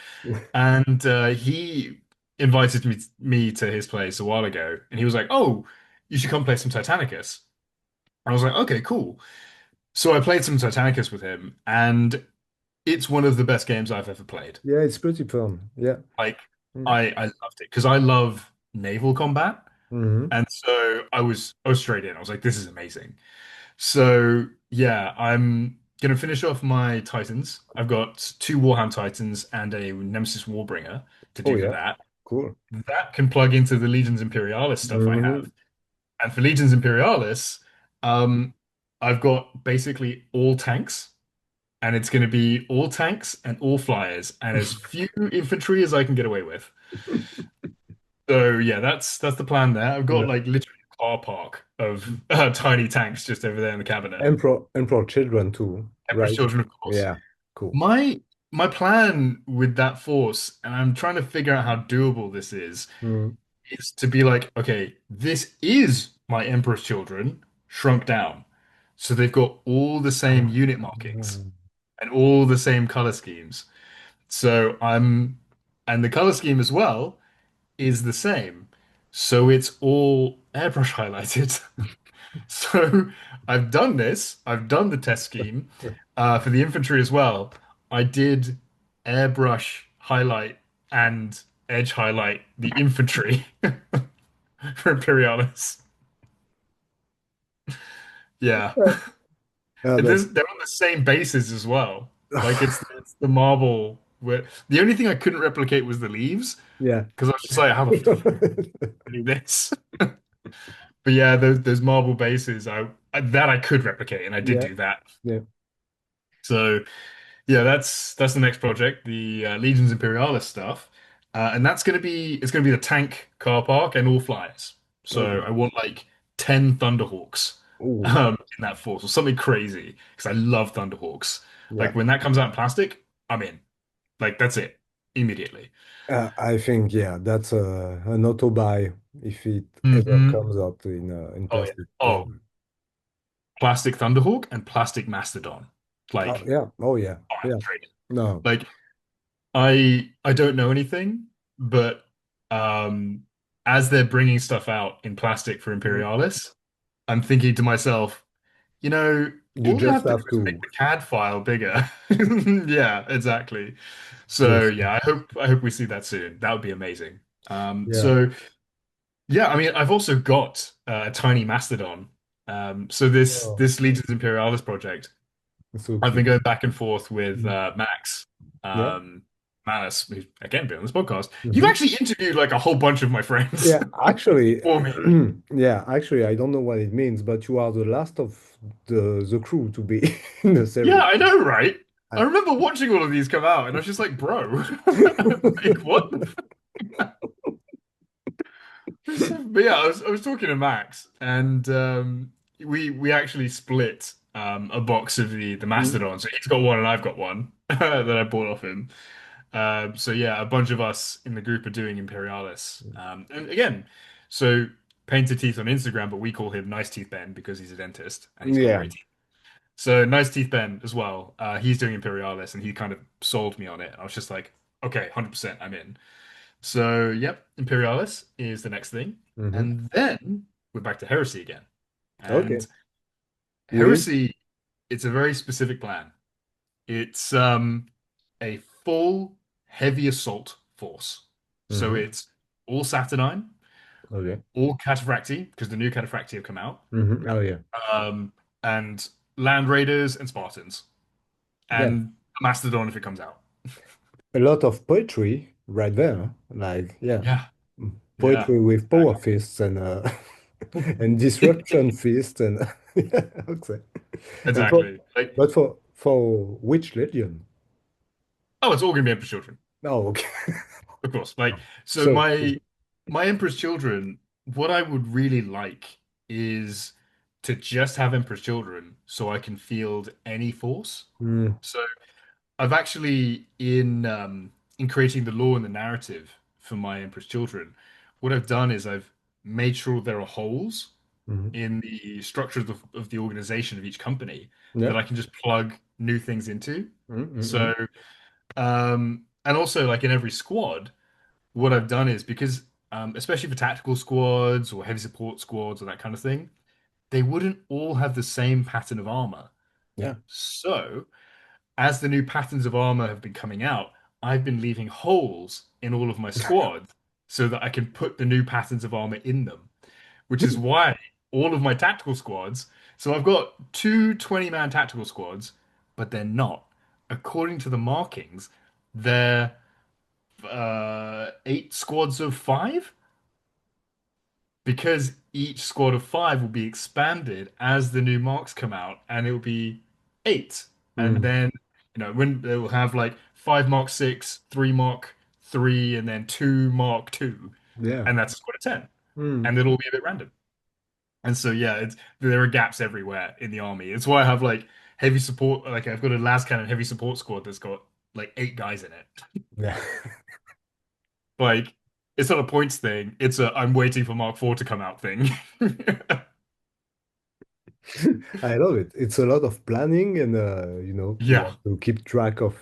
and he invited me to his place a while ago, and he was like, "Oh, you should come play some Titanicus." I was like, "Okay, cool." So I played some Titanicus with him, and it's one of the best games I've ever played. Yeah, it's pretty fun. Yeah. Like, Mm. I loved it because I love naval combat. Hmm. And so I was straight in. I was like, this is amazing. So yeah, I'm gonna finish off my Titans. I've got two Warhammer Titans and a Nemesis Warbringer. to Oh do for yeah. that. Cool. That can plug into the Legions Imperialis stuff I have. Hmm. And for Legions Imperialis, um, I've got basically all tanks, and it's going to be all tanks and all flyers, and as few infantry as I can get away with. So yeah, that's the plan there. I've got Yeah. like literally a car park of tiny tanks just over there in the cabinet. And for children too, Emperor's right? Children, of course. Yeah. Cool. My my plan with that force, and I'm trying to figure out how doable this Mm. is to be like, okay, this is my Emperor's Children shrunk down. So they've got all the same Ah, unit markings and all the same color schemes. So and the color scheme as well is the same. So it's all airbrush highlighted. So I've done this. I've done the test scheme for the infantry as well. I did airbrush highlight and edge highlight the infantry for Imperialis. Yeah. And that's they're on the same bases as well. Like it's the marble where the only thing I couldn't replicate was the leaves yeah. because I was just like, how the fuck do I do this? But yeah, those marble bases, that I could replicate, and I did Yeah. do that. Yeah. So yeah, that's the next project, the Legions Imperialis stuff, and it's gonna be the tank car park and all flyers. So Okay. I want like 10 Thunderhawks Oh, in that force or something crazy because I love Thunderhawks. yeah. Like when that comes out in plastic, I'm in. Like that's it immediately. I think yeah, that's an auto buy if it ever Hmm. comes out in Oh yeah. plastic. Oh, plastic Thunderhawk and plastic Mastodon. Oh Like, yeah. Oh yeah. oh, I'm Yeah. trading. No. Like I don't know anything, but um as they're bringing stuff out in plastic for Mm. Imperialis, I'm thinking to myself, you know, You all you just have to do have is make to the CAD file bigger. Yeah, exactly. So just yeah, I hope we see that soon. That would be amazing. yeah. So yeah, I mean, I've also got a tiny Mastodon. So this Oh, this Legions Imperialis project, it's so I've been cute. going back and forth with Mm. Max, Yeah. Manus, who's again been on this podcast. You've Hmm. actually interviewed like a whole bunch of my friends Yeah, actually, for me. yeah, actually, I don't know what it means, but you are the last of the crew to be in the Yeah, series. I know, right? I I, remember watching all of these come out, and I was just like, bro, like what? But yeah, I was talking to Max, and we actually split a box of the Mm. Mastodon. So he's got one, and I've got one that I bought off him. So yeah, a bunch of us in the group are doing Imperialis. And again, so painted teeth on Instagram, but we call him Nice Teeth Ben because he's a dentist and he's got Yeah. great teeth. So Nice Teeth Ben as well. He's doing Imperialis, and he kind of sold me on it. I was just like, okay, 100%, I'm in. So, yep, Imperialis is the next thing. Hmm. And then we're back to heresy again. Okay. And With heresy, it's a very specific plan. It's a full heavy assault force. So hmm it's all Saturnine, okay. all Cataphracti, because the new Cataphracti have come out, Oh yeah. um, and Land Raiders and Spartans, Yeah. and Mastodon if it comes out. A lot of poetry right there. Like, yeah. Yeah, yeah, Poetry with power fists and and disruption exactly. fists and yeah, okay. And for Exactly. Like, but for which legion? oh, it's all gonna be Emperor's Children. Oh, okay. Of course. Like, so So, my Emperor's Children, what I would really like is to just have Emperor's Children so I can field any force. mm, So I've actually in creating the lore and the narrative for my Emperor's Children, what I've done is I've made sure there are holes mhm. in the structure of the organization of each company Yeah. that I can just plug new things into. Mm-mm-mm. So and also like in every squad what I've done is because, especially for tactical squads or heavy support squads or that kind of thing, they wouldn't all have the same pattern of armor. Yeah. So, as the new patterns of armor have been coming out, I've been leaving holes in all of my squads so that I can put the new patterns of armor in them, which is why all of my tactical squads. So, I've got two 20-man tactical squads, but they're not. According to the markings, they're eight squads of five because each squad of five will be expanded as the new marks come out, and it will be eight. And Mm. then, when they will have like five Mark six, three Mark three, and then two Mark two, Yeah. and that's a squad of 10. Mm. And it'll be a bit random. And so, yeah, there are gaps everywhere in the army. It's why I have like heavy support, like I've got a las cannon heavy support squad that's got like eight guys in it. Yeah. Like, it's not a points thing. It's a I'm waiting for Mark 4 to come out thing. I love it. It's a lot of planning and you Yeah, have to keep track of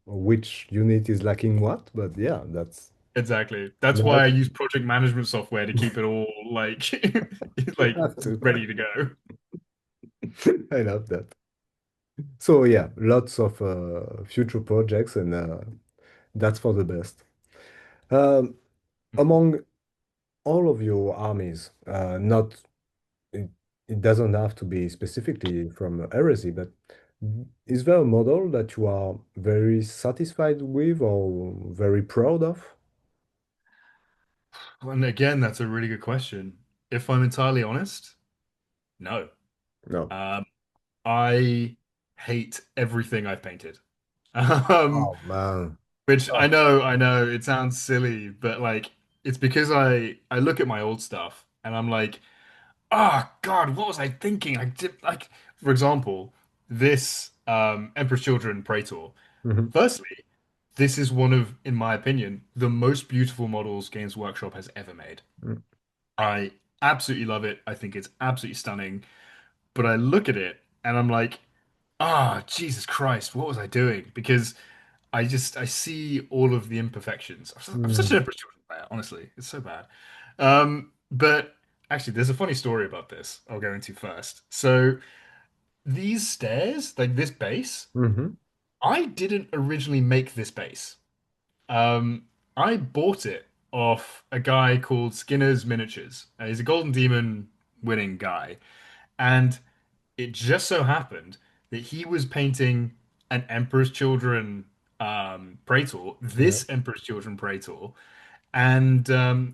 which unit is lacking what, but yeah, that's exactly. That's that why I use project management software to keep it all like you like have to. ready to go. I love that. So yeah, lots of future projects and that's for the best. Um, Among all of your armies, not it, it doesn't have to be specifically from heresy, but is there a model that you are very satisfied with or very proud of? And again, that's a really good question. If I'm entirely honest, no. No. Um, I hate everything I've painted. Um, Oh man. which Oh. I know, it sounds silly, but like it's because I look at my old stuff and I'm like, oh God, what was I thinking? I did like, for example, this Emperor's Children Praetor. Mhm. Firstly, this is one of, in my opinion, the most beautiful models Games Workshop has ever made. Mm. I absolutely love it. I think it's absolutely stunning. But I look at it and I'm like, ah, Jesus Christ, what was I doing? Because I see all of the imperfections. I'm such Mm. an Emperor's Children player, honestly. It's so bad. But actually, there's a funny story about this I'll go into first. So these stairs, like this base, Mhm. I didn't originally make this base. Um, I bought it off a guy called Skinner's Miniatures. He's a Golden Demon winning guy. And it just so happened that he was painting an Emperor's Children Praetor, Yeah. this Emperor's Children Praetor, and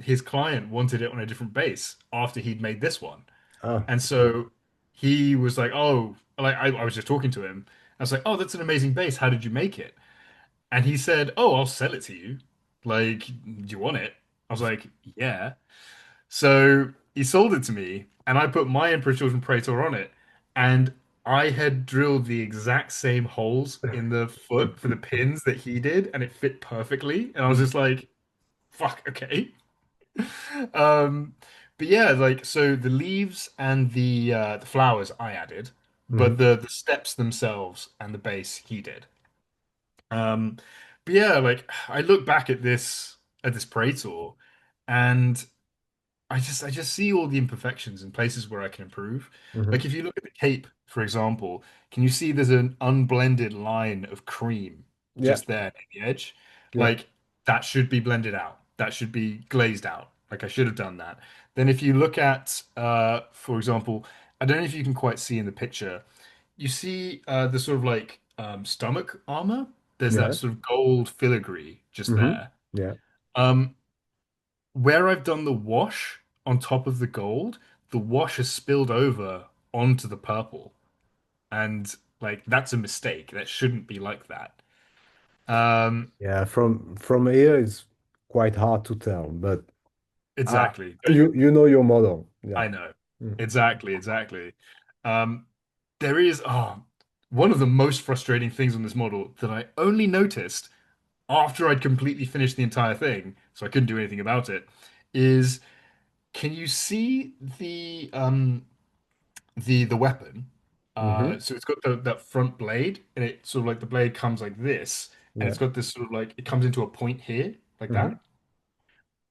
his client wanted it on a different base after he'd made this one. Ah. And so he was like, "Oh, like I was just talking to him. I was like, "Oh, that's an amazing base. How did you make it?" And he said, "Oh, I'll sell it to you. Like, do you want it?" I was like, "Yeah." So he sold it to me, and I put my Emperor Children Praetor on it, and I had drilled the exact same holes in the foot for the pins that he did, and it fit perfectly. And I was just like, "Fuck, okay." Um, but yeah, like so the leaves and the flowers I added, but Mhm. the steps themselves and the base he did. Um, but yeah, like I look back at this Praetor, and I just see all the imperfections and places where I can improve. Mhm. Like if you look at the cape, for example, can you see there's an unblended line of cream Yeah. just there at the edge? Yeah. Like that should be blended out. That should be glazed out. Like I should have done that. Then if you look at for example, I don't know if you can quite see in the picture, you see the sort of like stomach armor. There's that Yeah. sort of gold filigree just Mhm. there. Yeah. Um, where I've done the wash on top of the gold, the wash has spilled over onto the purple. And like that's a mistake. That shouldn't be like that. Um, Yeah. From here, it's quite hard to tell, but exactly. you know your model. Yeah. I know. Mm. Exactly, exactly. Um, there is one of the most frustrating things on this model that I only noticed after I'd completely finished the entire thing, so I couldn't do anything about it, is can you see the weapon. Mhm. So it's got that front blade, and it sort of like the blade comes like this, and Yeah. it's got this sort of like it comes into a point here, like Mhm. that.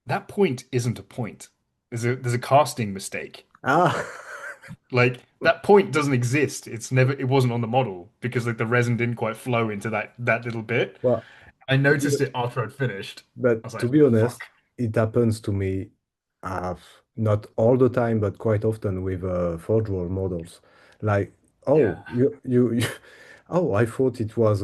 That point isn't a point. There's a casting mistake. Ah. Like that point doesn't exist. It wasn't on the model because like the resin didn't quite flow into that little bit. Well, I to be, noticed it after I'd finished. I was but to like, be honest, fuck. it happens to me not all the time, but quite often with Forge World models. Like, Yeah. oh, oh, I thought it was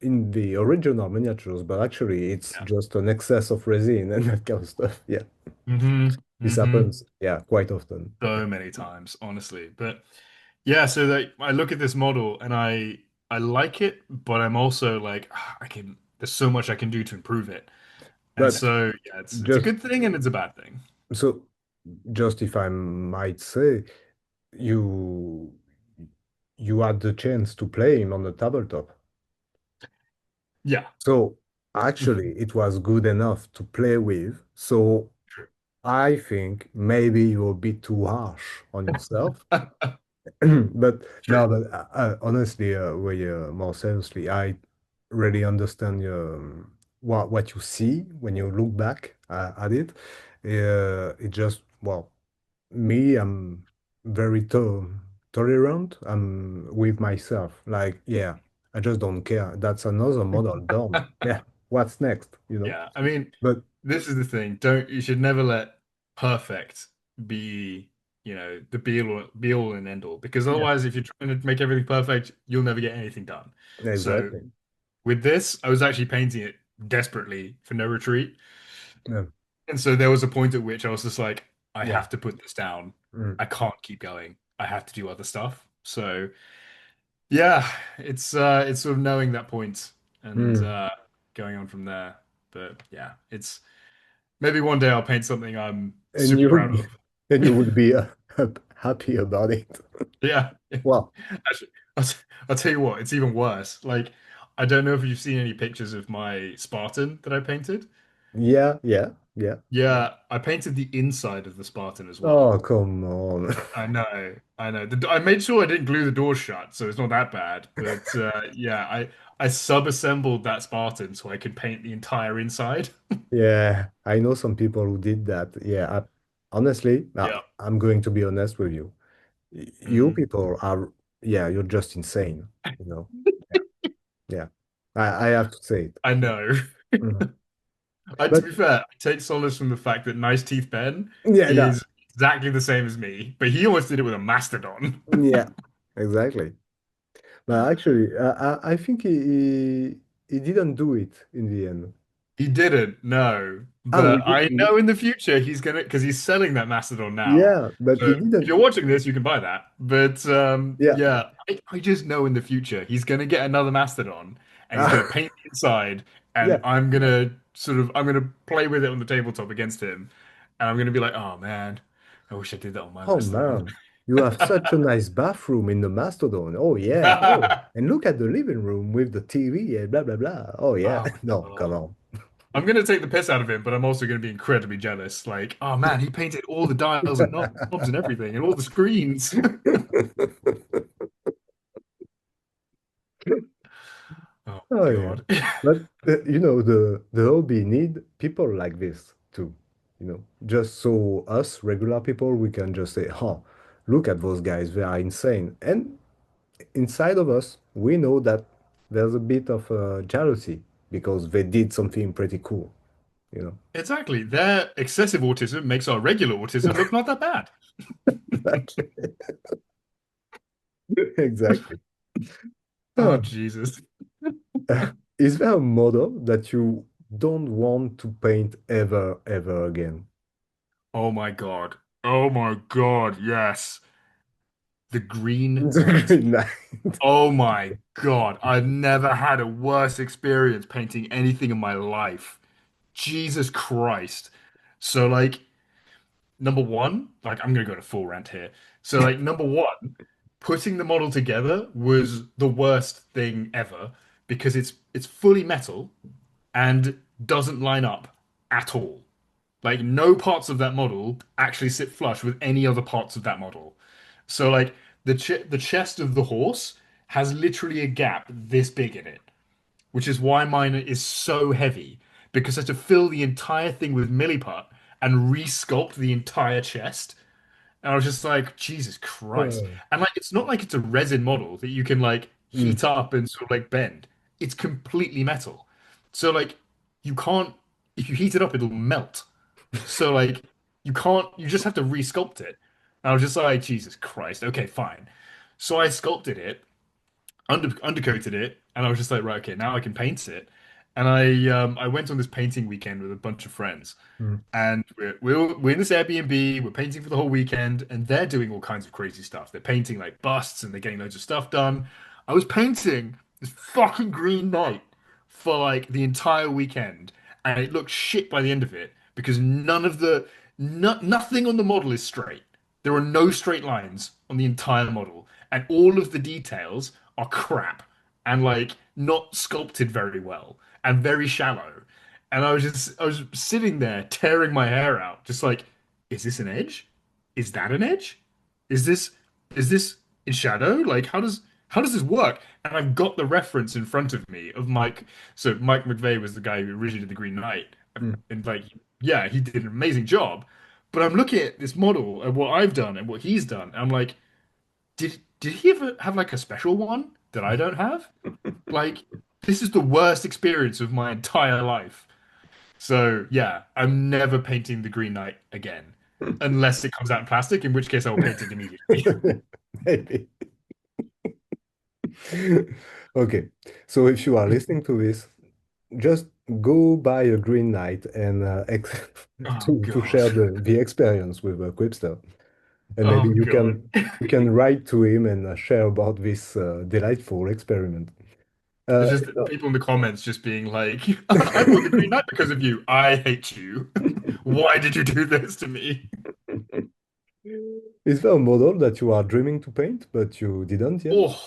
in the original miniatures, but actually it's Yeah. just an excess of resin and that kind of stuff. Yeah, this Hmm. happens. Yeah, quite often. So many times, honestly. But yeah, so that I look at this model and I like it, but I'm also like, "Ah, I can there's so much I can do to improve it." And But so yeah, it's a just good thing and it's a bad thing. so, just if I might say, you you had the chance to play him on the tabletop. Yeah. So actually, it was good enough to play with. So True. I think maybe you're a bit too harsh on yourself. But no, True. but honestly, way more seriously, I really understand what you see when you look back at it. It just, well, me, I'm very tolerant. I'm with myself. Like, yeah, I just don't care. That's another model done. Yeah, what's next, you know? Yeah. I mean, But this is the thing. Don't you should never let perfect be, the be all and end all. Because yeah, otherwise, if you're trying to make everything perfect, you'll never get anything done. So exactly. with this, I was actually painting it desperately for no retreat. Yeah, And so there was a point at which I was just like, I yeah. have to put this down. Mm, I can't keep going. I have to do other stuff. So yeah, it's sort of knowing that point and mm. going on from there. But yeah, it's maybe one day I'll paint something I'm And super you proud would, of. and you would be happy about it. Yeah. Well, Actually, I'll tell you what, it's even worse. Like, I don't know if you've seen any pictures of my Spartan that I painted. yeah, yeah, yeah. Yeah, I painted the inside of the Spartan as Oh, well. come on. I know, I know. I made sure I didn't glue the door shut, so it's not that bad. But yeah, I sub-assembled that Spartan so I could paint the entire inside. Yeah, I know some people who did that. Yeah, honestly, Yeah. I'm going to be honest with you. You Mhm. people are, yeah, you're just insane, you know. Yeah, yeah. I have to say it. I know. Mhm. To But be fair, I take solace from the fact that Nice Teeth Ben yeah, is exactly the same as me, but he almost did it with a mastodon. yeah, exactly. But actually, I think he didn't do it in the end. He didn't, no. Oh, But I know in the future he's gonna, because he's selling that Mastodon now. yeah, but he So if didn't. you're watching this, you can buy that. But Yeah. yeah, I just know in the future he's gonna get another Mastodon and he's gonna paint the inside, and Yeah. I'm gonna play with it on the tabletop against him, and I'm gonna be like, oh man, I wish I did that on my Oh Mastodon. man, you have such a nice bathroom in the Mastodon. Oh yeah. Oh, and look at the living room with the TV and blah blah blah. Oh yeah. Oh my No, come God. on. I'm gonna take the piss out of him, but I'm also gonna be incredibly jealous. Like, oh man, he painted all the dials and knobs and everything, and all the screens. Oh Oh yeah. God. But the hobby need people like this too. Just so us regular people we can just say, "Oh, look at those guys, they are insane." And inside of us, we know that there's a bit of jealousy because they did something pretty cool, you know. Exactly. Their excessive autism makes our regular autism look not that bad. Exactly. Oh Oh. Jesus. Is there a model that you don't want to paint ever, ever again? Oh my God. Oh my God. Yes. The Green The Knight. Green Knight. Oh my God. I've never had a worse experience painting anything in my life. Jesus Christ. So like number one, like I'm gonna go to full rant here. So like number one, putting the model together was the worst thing ever because it's fully metal and doesn't line up at all. Like no parts of that model actually sit flush with any other parts of that model. So like the chest of the horse has literally a gap this big in it, which is why mine is so heavy because I had to fill the entire thing with milliput and resculpt the entire chest. And I was just like, Jesus Christ. Oh. And like it's not like it's a resin model that you can like Mm, heat up and sort of like bend. It's completely metal. So like you can't if you heat it up, it'll melt. So like you just have to resculpt it. And I was just like, Jesus Christ, okay, fine. So I sculpted it. undercoated it, and I was just like, right, okay, now I can paint it. And I went on this painting weekend with a bunch of friends, Mm. and we're in this Airbnb, we're painting for the whole weekend, and they're doing all kinds of crazy stuff. They're painting like busts and they're getting loads of stuff done. I was painting this fucking Green Knight for like the entire weekend, and it looked shit by the end of it because none of the no, nothing on the model is straight. There are no straight lines on the entire model, and all of the details are crap and like not sculpted very well and very shallow. And I was sitting there tearing my hair out, just like, is this an edge? Is that an edge? Is this is this in shadow? Like how does this work? And I've got the reference in front of me of Mike. So Mike McVeigh was the guy who originally did the Green Knight. Mm. And like, yeah, he did an amazing job. But I'm looking at this model and what I've done and what he's done. And I'm like, did he ever have like a special one that I don't have? Like, this is the worst experience of my entire life. So yeah, I'm never painting the Green Knight again, unless it comes out in plastic, in which case I will paint it immediately. Maybe. Okay. So if you are listening to this, just go buy a Green Knight and ex Oh to God. share the experience with Quipster. And maybe Oh God. you can write to him and share about this delightful experiment. There's Uh, just people in the comments just being like, I bought the Green Knight because of you. I hate you. Why did you do this to me? is there a model that you are dreaming to paint, but you didn't yet? Oh,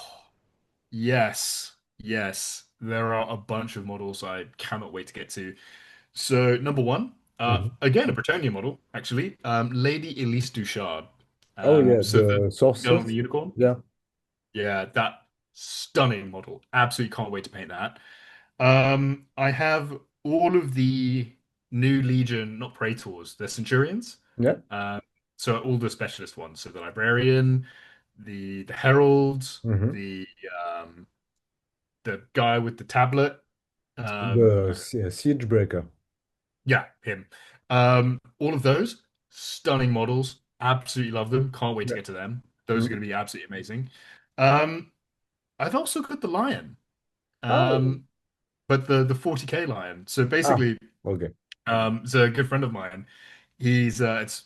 yes. Yes. There are a bunch of models I cannot wait to get to. So number one, Mhm. again a Britannia model actually, Lady Elise Duchard. Oh yeah, So the the girl on the sources. unicorn. Yeah. Yeah, that stunning model. Absolutely can't wait to paint that. I have all of the new Legion, not Praetors, the Centurions. Yeah. Um, so all the specialist ones. So the Librarian, the Herald, Hmm. the um, the guy with the tablet. The Um, siege breaker. Yeah, him. All of those stunning models. Absolutely love them. Can't wait to Yeah. get to them. Those are Mm. going to be absolutely amazing. Um, I've also got the Lion, Oh. um, but the 40K Lion. So Ah. basically, Okay. it's a good friend of mine. He's it's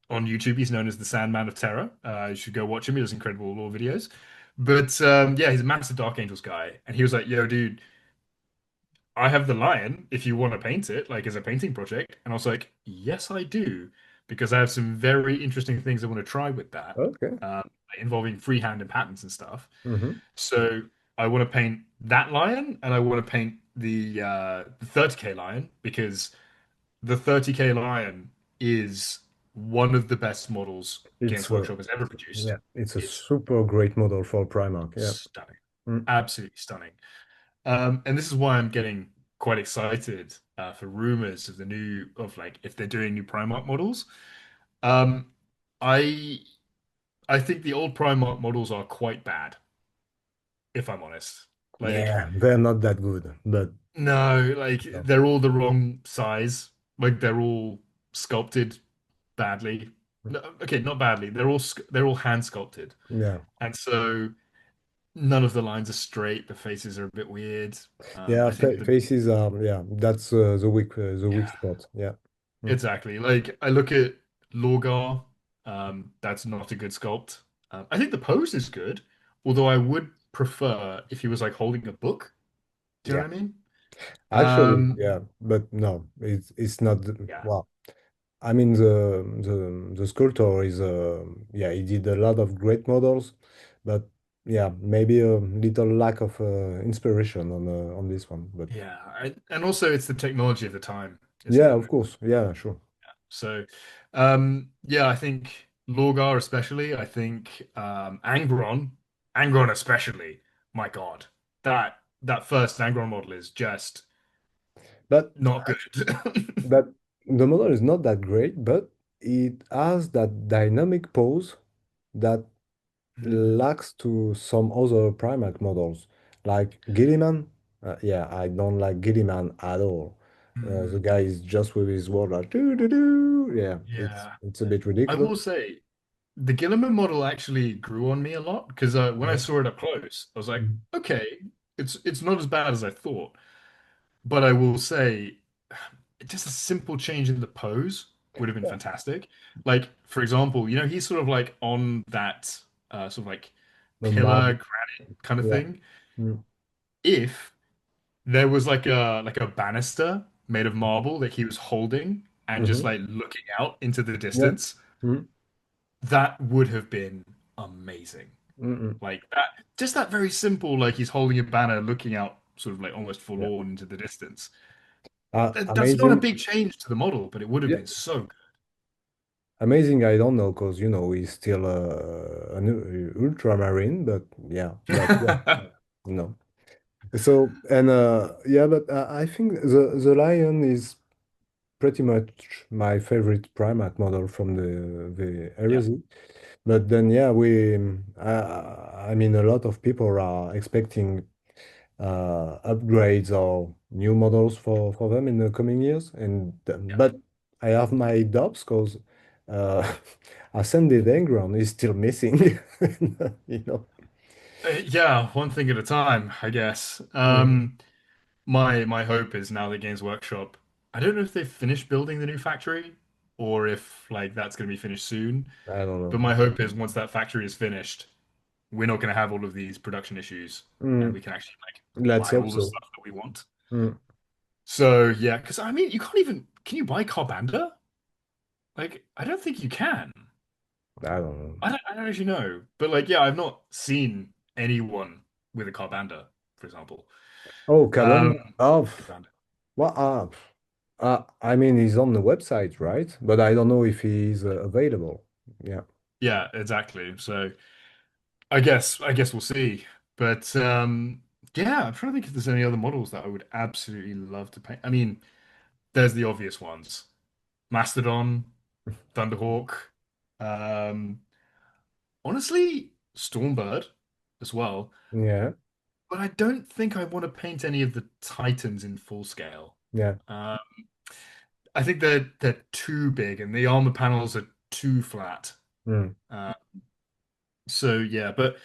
on YouTube. He's known as the Sandman of Terror. You should go watch him. He does incredible lore videos. But yeah, he's a massive Dark Angels guy, and he was like, "Yo, dude." I have the lion if you want to paint it, like as a painting project. And I was like, yes, I do, because I have some very interesting things I want to try with that, Okay. involving freehand and patterns and stuff. Hmm. So I want to paint that lion, and I want to paint the 30K lion because the 30K lion is one of the best models It's Games a Workshop has ever produced. yeah, it's a It's super great model for Primark. Yeah. stunning, Mm. absolutely stunning. And this is why I'm getting quite excited for rumors of the new of like if they're doing new Primark models. Um, I I think the old Primark models are quite bad, if I'm honest. Like Yeah, they're not that good, but no, like no. they're all the wrong size. Like they're all sculpted badly. No, okay, not badly. They're all hand sculpted, Yeah. and so none of the lines are straight. The faces are a bit weird. Yeah, I think the faces are yeah, that's the weak yeah. spot. Yeah. Mm. Exactly. Like I look at Lorgar, that's not a good sculpt. I think the pose is good, although I would prefer if he was like holding a book. Do you know Yeah. what I mean? Actually, Um, yeah, but no, it's not yeah, well. I mean the sculptor is yeah, he did a lot of great models, but yeah, maybe a little lack of inspiration on this one. But yeah, and also it's the technology of the time, isn't yeah, it? of course. Yeah, sure. So, yeah, I think Lorgar especially. I think Angron especially. My God, that first Angron model is just But not good. But the model is not that great, but it has that dynamic pose that lacks to some other Primark models, like Gilliman. Yeah, I don't like Gilliman at all. The Hmm. guy is just with his word like doo doo doo. Yeah, Yeah. it's a bit I will ridiculous. say, the Gilliman model actually grew on me a lot because when I Yeah. saw it up close, I was like, Mhm. okay, it's not as bad as I thought. But I will say, just a simple change in the pose would have been Yeah. fantastic. Like, for example, he's sort of like on that sort of like The pillar marble. granite kind of Yeah. thing. Mm. If there was like a banister made of marble that he was holding and just Hmm. like looking out into the Yeah. distance, Mm. that would have been amazing. Mm-mm. Like that, just that very simple, like he's holding a banner looking out sort of like almost Yeah. forlorn into the distance. That's not a Amazing. big change to the model, but it would have Yeah. been so good. Amazing. I don't know because he's still an ultramarine, but yeah, no. So and yeah, but I think the lion is pretty much my favorite primate model from the Yeah, heresy. But then yeah, I mean a lot of people are expecting upgrades or new models for them in the coming years. And yeah. but I have my doubts because uh, Ascended Enground is still missing. You know. Yeah, one thing at a time, I guess. Mhm. My hope is now that Games Workshop, I don't know if they've finished building the new factory or if like that's going to be finished soon. I don't But know. my hope is once that factory is finished, we're not going to have all of these production issues, and Mm, we can actually like let's buy hope all the so. stuff that we want. Mm, So yeah, because I mean, you can't even can you buy Carbanda? Like, I don't think you can. I don't know. I don't actually know, but like, yeah, I've not seen anyone with a Carbanda, for example. Oh, Um, Calendar. Oh, Carbanda. what? I mean, he's on the website, right? But I don't know if he's available. Yeah. Yeah, exactly. So I guess we'll see. But yeah, I'm trying to think if there's any other models that I would absolutely love to paint. I mean, there's the obvious ones. Mastodon, Thunderhawk, um, honestly, Stormbird as well. Yeah. But I don't think I want to paint any of the Titans in full scale. Yeah. Uh, I think they're too big and the armor panels are too flat. Mm, Uh, so yeah, but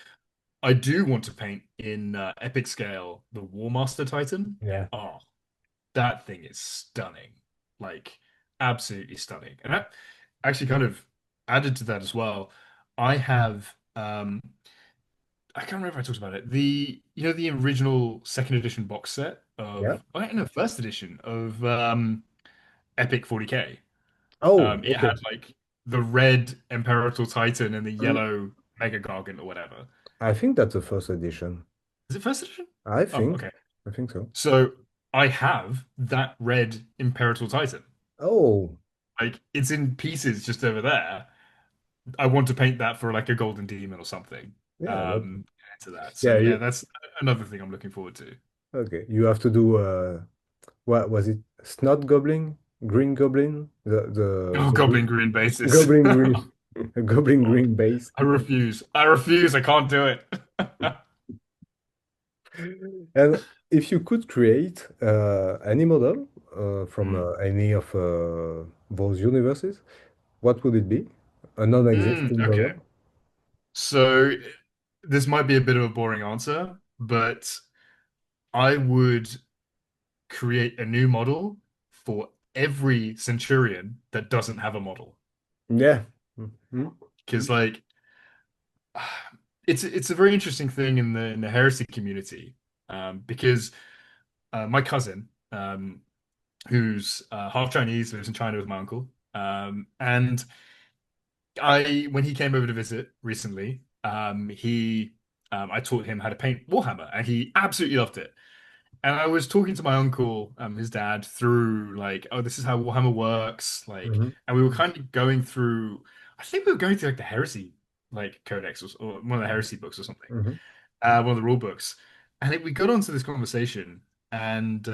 I do want to paint in epic scale the War Master Titan. yeah. Oh, that thing is stunning. Like absolutely stunning. And that actually kind of added to that as well. I have I can't remember if I talked about it. The original second edition box set Yeah. of no, first edition of Epic 40K. Oh, It okay. had like the red Imperator Titan and the Mm, yellow Mega Gargant or whatever. I think that's the first edition. Is it first edition? I Oh, think. okay. I think so. So I have that red Imperator Titan. Oh, Like it's in pieces just over there. I want to paint that for like a golden demon or something. yeah. Into that. So Yeah. yeah, that's another thing I'm looking forward to. Okay. You have to do what was it? Snot Goblin, Green Goblin, Oh, Goblin Green basis. Goblin Green, Goblin God, Green base. I refuse. I refuse. I can't do it. And if you could create any model from Mm. any of those universes, what would it be? A non-existing Okay. model? So this might be a bit of a boring answer, but I would create a new model for every Centurion that doesn't have a model. Yeah. Mhm. Because like it's a very interesting thing in the heresy community. Because my cousin, who's half Chinese, lives in China with my uncle. And when he came over to visit recently, I taught him how to paint Warhammer, and he absolutely loved it. And I was talking to my uncle, his dad, through like, oh, this is how Warhammer works, like, Mhm. and we were kind of going through. I think we were going through like the heresy, like codex or one of the heresy books or something, Mhm. one of the rule books, and we got onto this conversation, and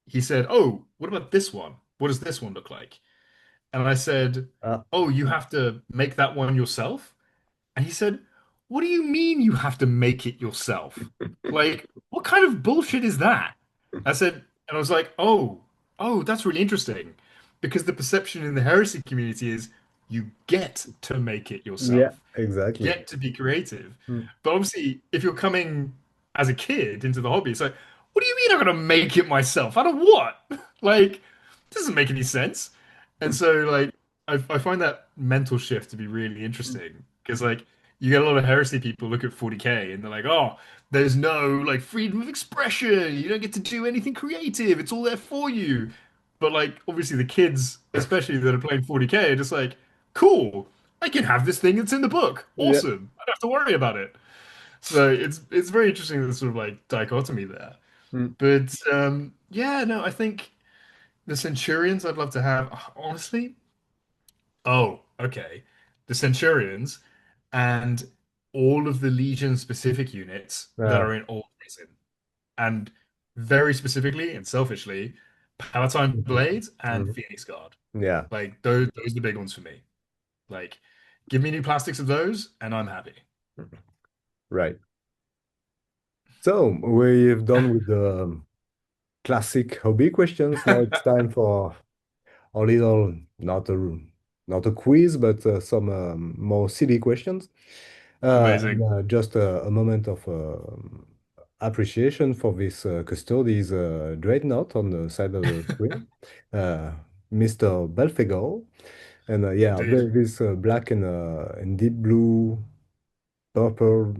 he said, "Oh, what about this one? What does this one look like?" And I said, Ah. "Oh, you have to make that one yourself?" And he said, "What do you mean you have to make it yourself? Like, what kind of bullshit is that?" I said, and I was like, "Oh, that's really interesting." Because the perception in the heresy community is You get to make it Yeah, yourself. You exactly. get to be creative. Mm. But obviously, if you're coming as a kid into the hobby, it's like, what do you mean I'm gonna make it myself? Out of what? Like, it doesn't make any sense. And so, like, I find that mental shift to be really interesting because, like, you get a lot of heresy people look at 40K and they're like, oh, there's no like freedom of expression. You don't get to do anything creative. It's all there for you. But like, obviously, the kids, especially that are playing 40K, are just like, cool. I can have this thing that's in the book. Yeah. Awesome. I don't have to worry about it. So it's very interesting the sort of like dichotomy there. Mm. But yeah, no, I think the Centurions I'd love to have. Honestly, oh, okay. The Centurions and all of the Legion specific units that Uh, are in Old Prison. And very specifically and selfishly, Palatine mhm, Blades and mhm. Phoenix Guard. Yeah, Like those are the big ones for me. Like, give me new plastics of those, and I'm happy. right. So we've done with the classic hobby questions. Now it's time for a little, not a quiz, but some more silly questions. Amazing. Just a moment of appreciation for this Custodes dreadnought on the side of the screen, uh, Mr. Belphegor. And yeah, Indeed. this black and deep blue purple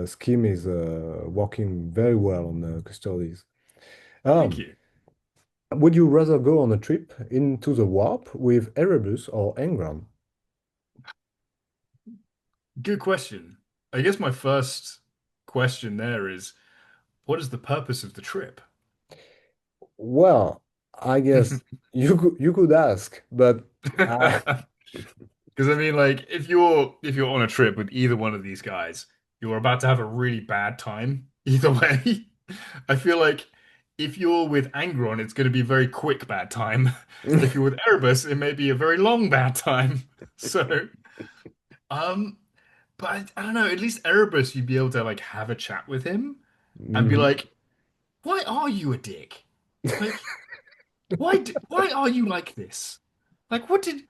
scheme is working very well on the Custodes. Thank Um, you. would you rather go on a trip into the warp with Erebus or Engram? Good question. I guess my first question there is, what is the purpose of the trip? Well, I guess you could ask, but uh, Because I mean, like, if you're on a trip with either one of these guys, you're about to have a really bad time either way. I feel like if you're with Angron, it's going to be a very quick bad time. If you're with Erebus, it may be a very long bad time. So, um, but I don't know. At least Erebus, you'd be able to like have a chat with him and be mhm. like, "Why are you a dick? Like, why are you like this? Like, what did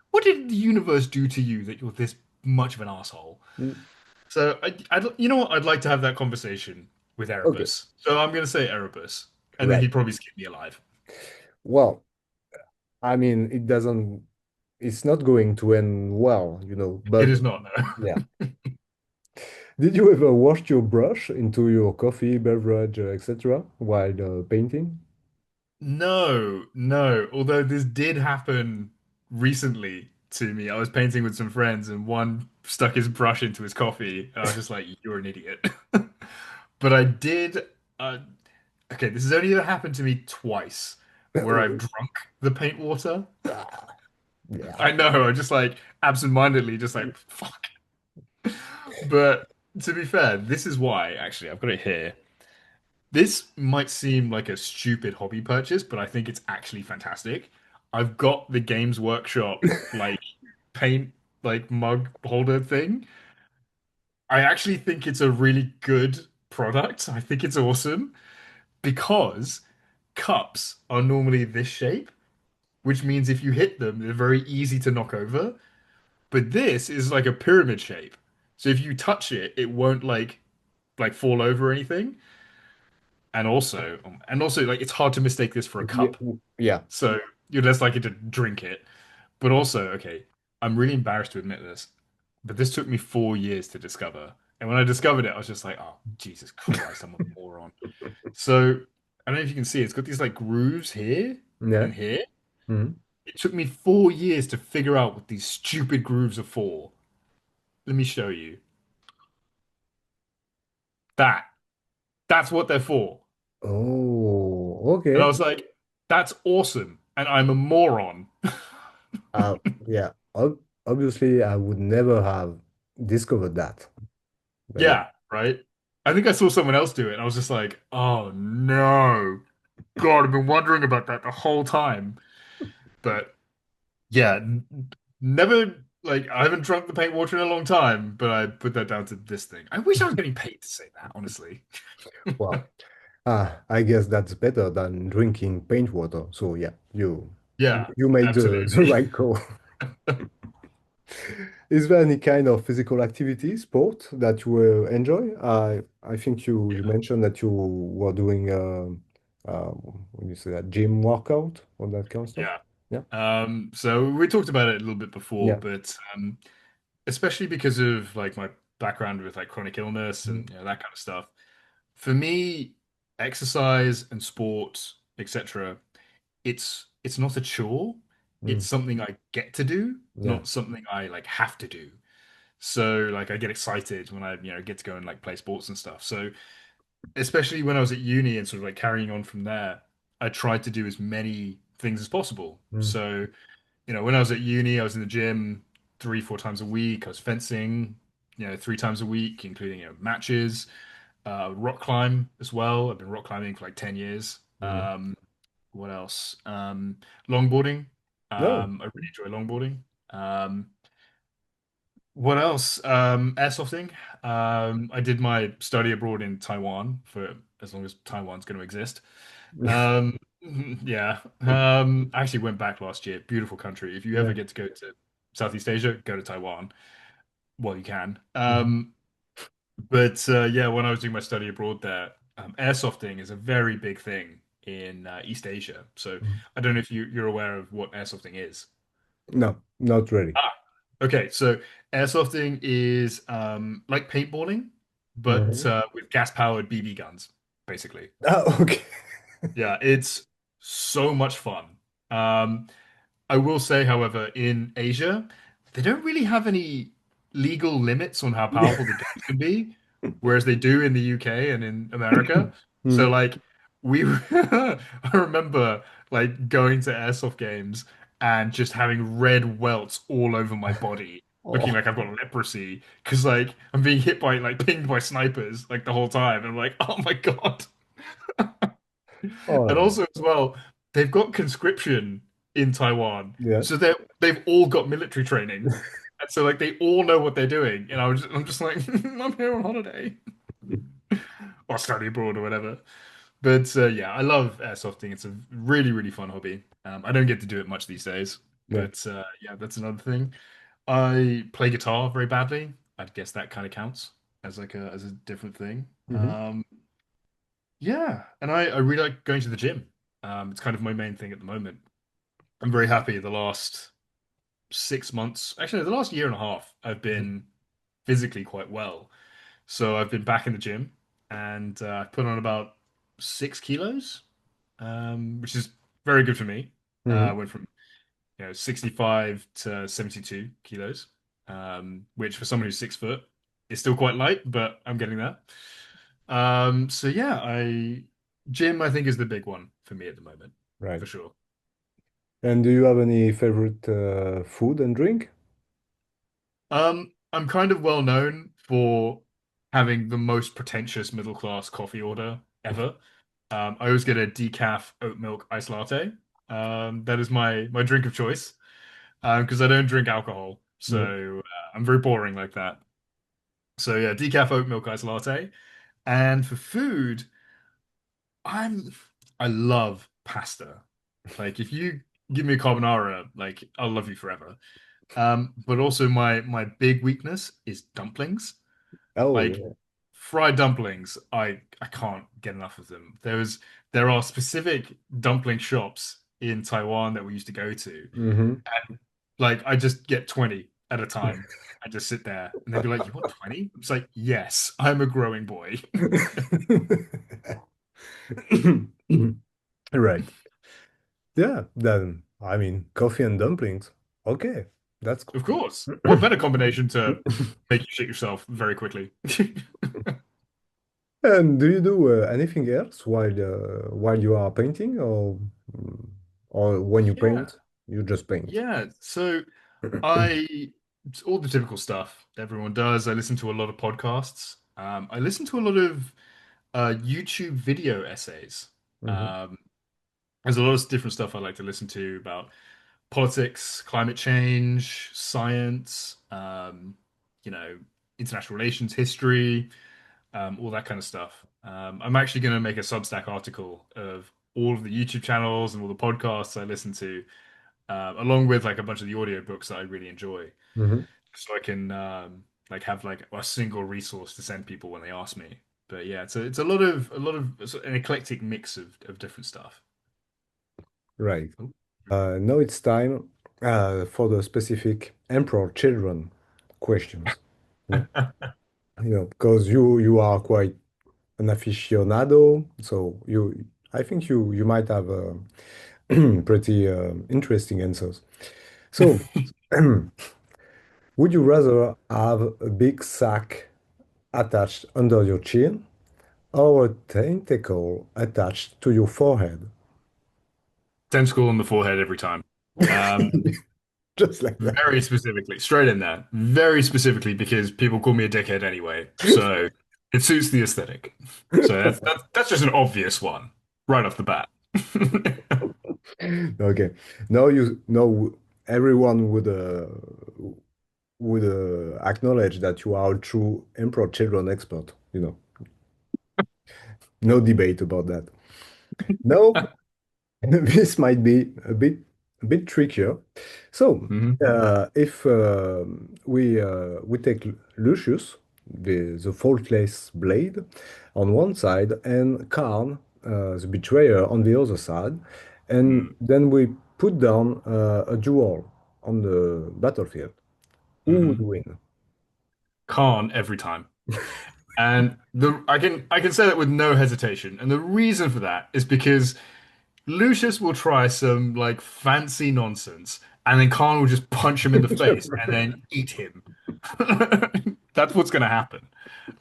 the universe do to you that you're this much of an asshole?" So you know what? I'd like to have that conversation with Okay, Erebus. So I'm going to say Erebus, and then right. he'd probably skip me alive. Well, I mean, it's not going to end well, It but is not, no. yeah. Did you ever wash your brush into your coffee, beverage, etc. while painting? No, no. Although this did happen recently to me. I was painting with some friends, and one stuck his brush into his coffee. And I was just like, "You're an idiot." But I did. Uh, okay, this has only ever happened to me twice, where I've Oh, drunk the paint water. ah, yeah. I know, I just like absentmindedly, just like fuck. But to be fair, this is why. Actually, I've got it here. This might seem like a stupid hobby purchase, but I think it's actually fantastic. I've got the Games Workshop like paint like mug holder thing. I actually think it's a really good product. I think it's awesome because cups are normally this shape, which means if you hit them, they're very easy to knock over. But this is like a pyramid shape. So if you touch it, it won't like fall over or anything. And also like it's hard to mistake this for a Yeah, cup. yeah. So you're less likely to drink it. But also, okay, I'm really embarrassed to admit this, but this took me 4 years to discover. And when I discovered it, I was just like, oh, Jesus Christ, I'm a moron. So I don't know if you can see, it's got these like grooves here Yeah. and here. Mhm. It took me 4 years to figure out what these stupid grooves are for. Let me show you. That. That's what they're for. Oh, And I okay. was like, that's awesome. And I'm a moron. Uh, yeah. Obviously, I would never have discovered that. But yeah. Yeah, right. I think I saw someone else do it, and I was just like, oh no. God, I've been wondering about that the whole time. But yeah, never like I haven't drunk the paint water in a long time, but I put that down to this thing. I wish I was getting paid to say that, honestly. Well, I guess that's better than drinking paint water. So yeah, you Yeah, you made the absolutely. right call. Is there any kind of physical activity, sport that you enjoy? I think you mentioned that you were doing when you say that gym workout or that kind of stuff. Yeah. Yeah. So we talked about it a little bit before, Yeah. but especially because of like my background with like chronic illness Mhm. and that kind of stuff. For me, exercise and sport, etc., it's not a chore. It's Mm. something I get to do, Yeah. not something I like have to do. So like I get excited when I, get to go and like play sports and stuff. So especially when I was at uni and sort of like carrying on from there, I tried to do as many things as possible. Mm. So, when I was at uni, I was in the gym 3, 4 times a week. I was fencing, 3 times a week, including, matches, rock climb as well. I've been rock climbing for like 10 years. Mm. What else? Longboarding. No. I really enjoy longboarding. Um, what else? Airsofting. I did my study abroad in Taiwan for as long as Taiwan's going to exist. Um, yeah. I actually went back last year. Beautiful country. If you ever Yeah. get to go to Southeast Asia, go to Taiwan. Well, you can. Mhm. But yeah, when I was doing my study abroad there, airsofting is a very big thing in East Asia. So Mhm. I don't know if you're aware of what airsofting is. No, not really. Ah, okay. So airsofting is like paintballing, but Mhm. with gas-powered BB guns, basically. Ah, okay. Yeah, it's so much fun. Um, I will say, however, in Asia, they don't really have any legal limits on how powerful the guns can be, whereas they do in the UK and in America. So, Mm. like, I remember like going to airsoft games and just having red welts all over my body, looking Oh, like I've got leprosy, because like I'm being hit by like pinged by snipers like the whole time. I'm like, oh my God. And oh, also as well, they've got conscription in Taiwan, yeah. so they've all got military training, and so like they all know what they're doing. And I'm just like I'm here on holiday or study abroad or whatever. But yeah, I love airsofting. It's a really really fun hobby. I don't get to do it much these days, Yeah. but yeah, that's another thing. I play guitar very badly. I guess that kind of counts as like a different thing. Hmm. Yeah, and I really like going to the gym. It's kind of my main thing at the moment. I'm very happy the last 6 months, actually, the last year and a half, I've been physically quite well. So I've been back in the gym and I've put on about 6 kilos, which is very good for me. I Hmm. went from 65 to 72 kilos, which for someone who's 6 foot is still quite light, but I'm getting there. So yeah, I gym I think is the big one for me at the moment, Right. for sure. And do you have any favorite food and drink? I'm kind of well known for having the most pretentious middle class coffee order ever. I always get a decaf oat milk iced latte. That is my drink of choice because I don't drink alcohol, Yeah. so I'm very boring like that. So yeah, decaf oat milk iced latte. And for food, I'm I love pasta. Like if you give me a carbonara, like I'll love you forever. But also my big weakness is dumplings. Oh, Like yeah. fried dumplings, I can't get enough of them. There are specific dumpling shops in Taiwan that we used to go to. Hmm. Like I just get 20 at a time. I just sit there and they'd be like, "You want 20?" It's like, "Yes, I'm a growing boy." Right. Yeah. Then, I mean, coffee and dumplings. Okay. That's Of cool. course. What better combination to make you shit yourself very quickly? And do you do anything else while you are painting, or when you Yeah, paint, you just paint? yeah. So I it's all the typical stuff everyone does. I listen to a lot of podcasts. I listen to a lot of YouTube video essays. Hmm. Um, there's a lot of different stuff I like to listen to about politics, climate change, science, international relations, history, all that kind of stuff. I'm actually going to make a Substack article of all of the YouTube channels and all the podcasts I listen to along with like a bunch of the audiobooks that I really enjoy, Hmm. so I can like have like a single resource to send people when they ask me. But yeah, it's a lot of it's an eclectic mix of different stuff. Right. Now it's time for the specific Emperor children questions. Yeah. Because you are quite an aficionado, so I think you might have pretty interesting answers. So, would you rather have a big sack attached under your chin or a tentacle attached to your forehead? Tentacle on the forehead every time. Um, Just like that. Very specifically, straight in there. Very specifically because people call me a dickhead anyway. So it suits the aesthetic. So that's just an obvious one right off the bat. Okay. Now you know everyone would acknowledge that you are a true Emperor Children expert. No debate about that. No, this might be a bit trickier. So, Mhm. if we take Lucius, the faultless blade, on one side, and Kharn, the betrayer, on the other side, and Mm. then we put down a duel on the battlefield, who would Mhm. win? Khan every time. And the I can say that with no hesitation. And the reason for that is because Lucius will try some like fancy nonsense, and then Khan will just punch him in the face and then eat him. That's what's gonna happen.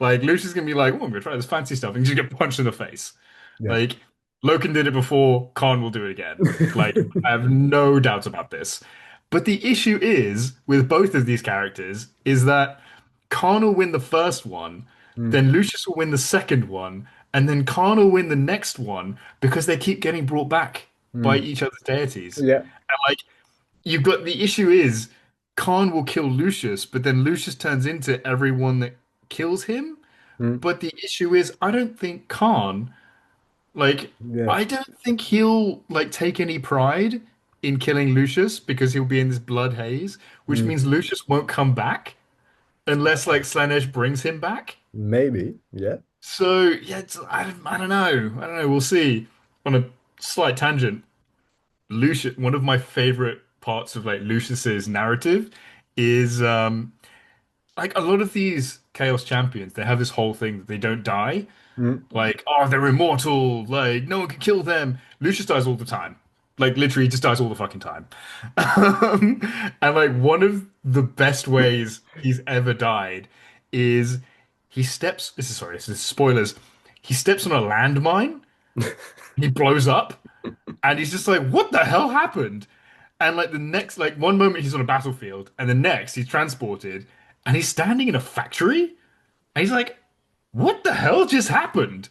Like Lucius is gonna be like, "Oh, I'm gonna try this fancy stuff," and you just get punched in the face. Yeah. Like Loken did it before, Khan will do it again. Like I have no doubts about this. But the issue is with both of these characters is that Khan will win the first one, Mm, then Lucius will win the second one, and then Khan will win the next one because they keep getting brought back by mm. each other's deities. Yeah. And like you've got the issue is Khan will kill Lucius, but then Lucius turns into everyone that kills him. Mm, But the issue is I don't think Khan like yeah. I don't think he'll like take any pride in killing Lucius because he'll be in this blood haze, which Mm, means Lucius won't come back unless like Slanesh brings him back. maybe. Yeah. So yeah, I don't know. I don't know. We'll see. On a slight tangent, Lucius. One of my favorite parts of like Lucius's narrative is like a lot of these Chaos champions. They have this whole thing that they don't die. Mm, Like, oh, they're immortal. Like, no one can kill them. Lucius dies all the time. Like, literally, he just dies all the fucking time. Um, and like, one of the best ways he's ever died is he steps. This is spoilers. He steps on a landmine. He blows up, and he's just like, "What the hell happened?" And like the next, like one moment he's on a battlefield, and the next he's transported, and he's standing in a factory, and he's like, "What the hell just happened?"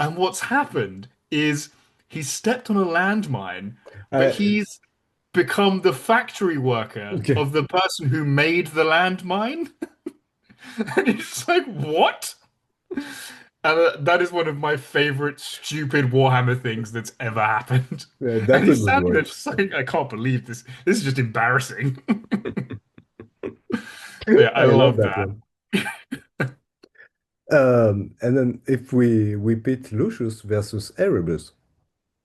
And what's happened is he's stepped on a landmine, but uh, he's become the factory worker okay. of the person who made the landmine. And it's like, what? And that is one of my favorite stupid Warhammer things that's ever happened. And That's a he's good standing there one. just like, I can't believe this. This is just embarrassing. Yeah, I I love love that that. one. And then if we pit Lucius versus Erebus.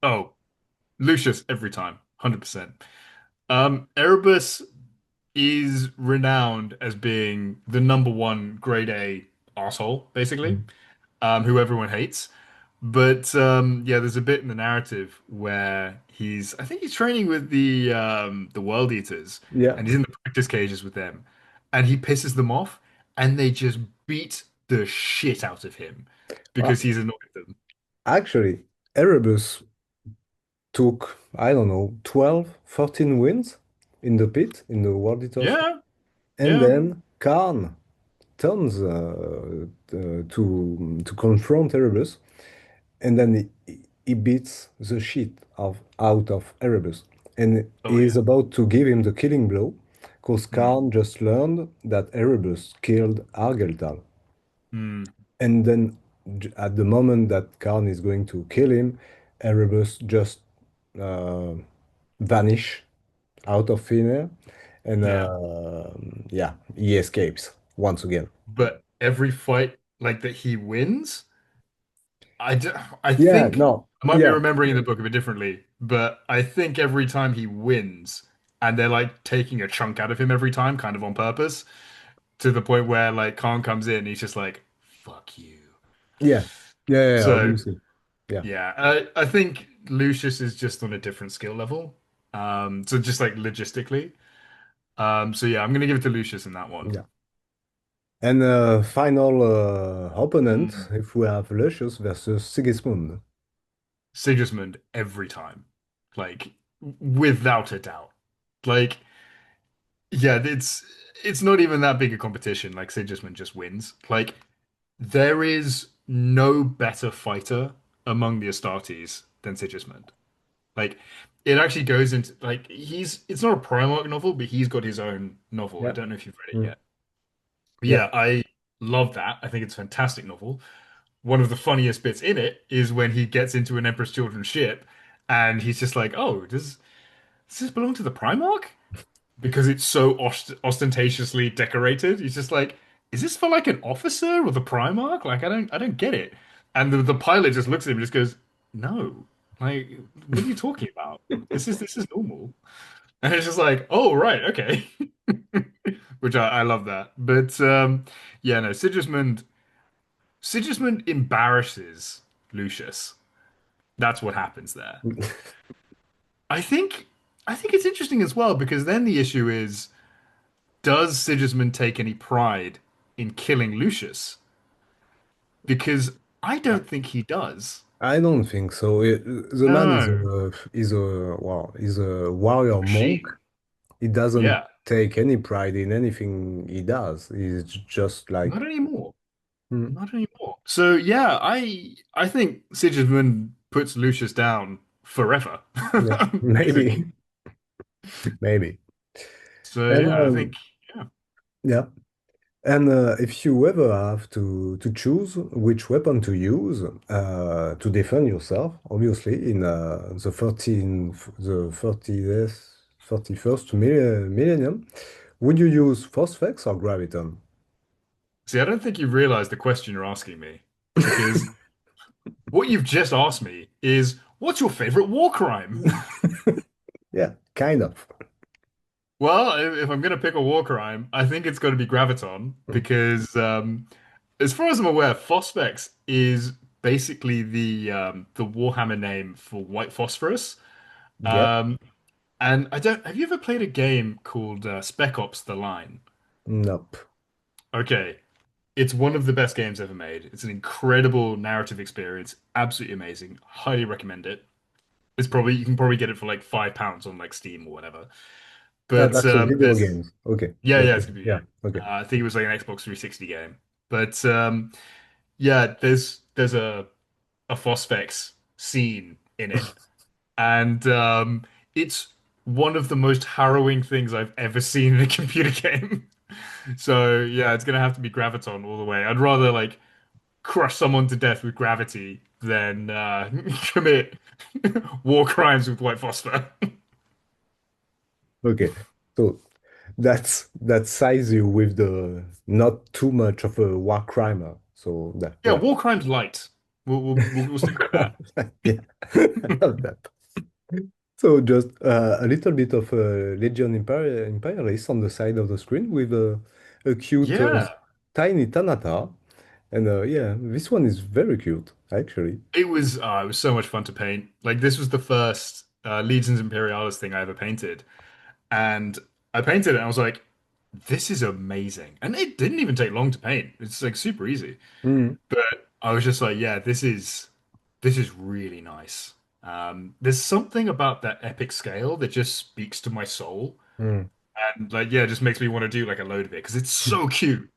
Oh, Lucius every time, 100%. Erebus is renowned as being the number one grade A asshole, basically, Mm. who everyone hates. But yeah, there's a bit in the narrative where I think he's training with the World Eaters, Yeah. and he's in the practice cages with them, and he pisses them off, and they just beat the shit out of him Uh, because he's annoyed them. Actually, Erebus took, I don't know, 12, 13 wins in the pit, in the World Eaters pit. Yeah, And yeah. then Khan turns to confront Erebus, and then he beats the shit out of Erebus. And Oh he is yeah. about to give him the killing blow, because Mm, Khan just learned that Erebus killed Argeltal. mm, And then at the moment that Khan is going to kill him, Erebus just uh, vanish out of thin air, and Yeah. yeah, he escapes once again. But every fight like that he wins, I d I Yeah, think no, I might be yeah, remembering the book a bit differently, but I think every time he wins, and they're like taking a chunk out of him every time, kind of on purpose, to the point where like Khan comes in, he's just like, "Fuck you." yeah, yeah, So obviously, yeah, yeah, I think Lucius is just on a different skill level. So just like logistically. So yeah, I'm gonna give it to Lucius in that one. yeah. And final opponent, Mm. if we have Lucius versus Sigismund. Sigismund every time, like without a doubt. Like yeah, it's not even that big a competition. Like Sigismund just wins. Like there is no better fighter among the Astartes than Sigismund. Like it actually goes into like he's it's not a Primarch novel, but he's got his own novel. I Yeah, don't know if you've read it mm, yet. But yeah. yeah, I love that. I think it's a fantastic novel. One of the funniest bits in it is when he gets into an Emperor's Children's ship and he's just like, "Oh, does this belong to the Primarch?" Because it's so ostentatiously decorated. He's just like, "Is this for like an officer or the Primarch? Like, I don't get it." And the pilot just looks at him and just goes, "No, like, what are you talking about? This is normal." And it's just like, "Oh, right, okay." Which I love that. But yeah, no, Sigismund embarrasses Lucius. That's what happens there. I think I think it's interesting as well because then the issue is, does Sigismund take any pride in killing Lucius? Because I don't think he does. I don't think so. The man No. is a wow, is a warrior monk. Machine. He doesn't Yeah. take any pride in anything he does. He's just like, Not anymore. hmm, Not anymore. So yeah, I think Sigismund puts Lucius down forever, yeah, maybe, basically. maybe. So And yeah, I think yeah. yeah, and if you ever have to choose which weapon to use to defend yourself, obviously in the 31st millennium, would you use Phosphex or Graviton? See, I don't think you realize the question you're asking me because what you've just asked me is, what's your favorite war crime? Yeah, kind of. Well, if I'm gonna pick a war crime, I think it's got to be Graviton because, as far as I'm aware, Phosphex is basically the Warhammer name for white phosphorus. Yep. Um, and I don't. Have you ever played a game called Spec Ops: The Line? Nope. Okay, it's one of the best games ever made. It's an incredible narrative experience, absolutely amazing. Highly recommend it. It's probably you can probably get it for like £5 on like Steam or whatever. But That's a video there's games. Okay. yeah, yeah, Okay. it's a computer Yeah. game. Okay. I think it was like an Xbox 360 game. But yeah, there's a Phosphex scene in it, and it's one of the most harrowing things I've ever seen in a computer game. So yeah, it's gonna have to be Graviton all the way. I'd rather like crush someone to death with gravity than commit war crimes with white phosphor. Okay. So that size you with the not too much of a war crimer. So that Yeah, yeah. war crimes light. We'll stick with that. Yeah. I love that. So just a little bit of Legion Imperialis on the side of the screen with a cute Yeah. tiny Tanata. And yeah, this one is very cute, actually. It was so much fun to paint. Like this was the first Legions Imperialis thing I ever painted, and I painted it and I was like, "This is amazing!" And it didn't even take long to paint. It's like super easy. Mm, But I was just like, "Yeah, this is really nice." There's something about that epic scale that just speaks to my soul, mm. and like, yeah, it just makes me want to do like a load of it because it's so cute.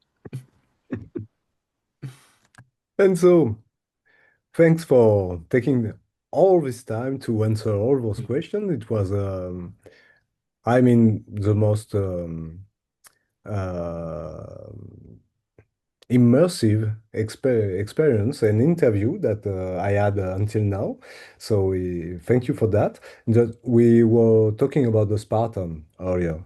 And so, thanks for taking all this time to answer all those questions. It was, I mean, the most uh, immersive experience and interview that I had until now. So thank you for that. Just, we were talking about the Spartan earlier.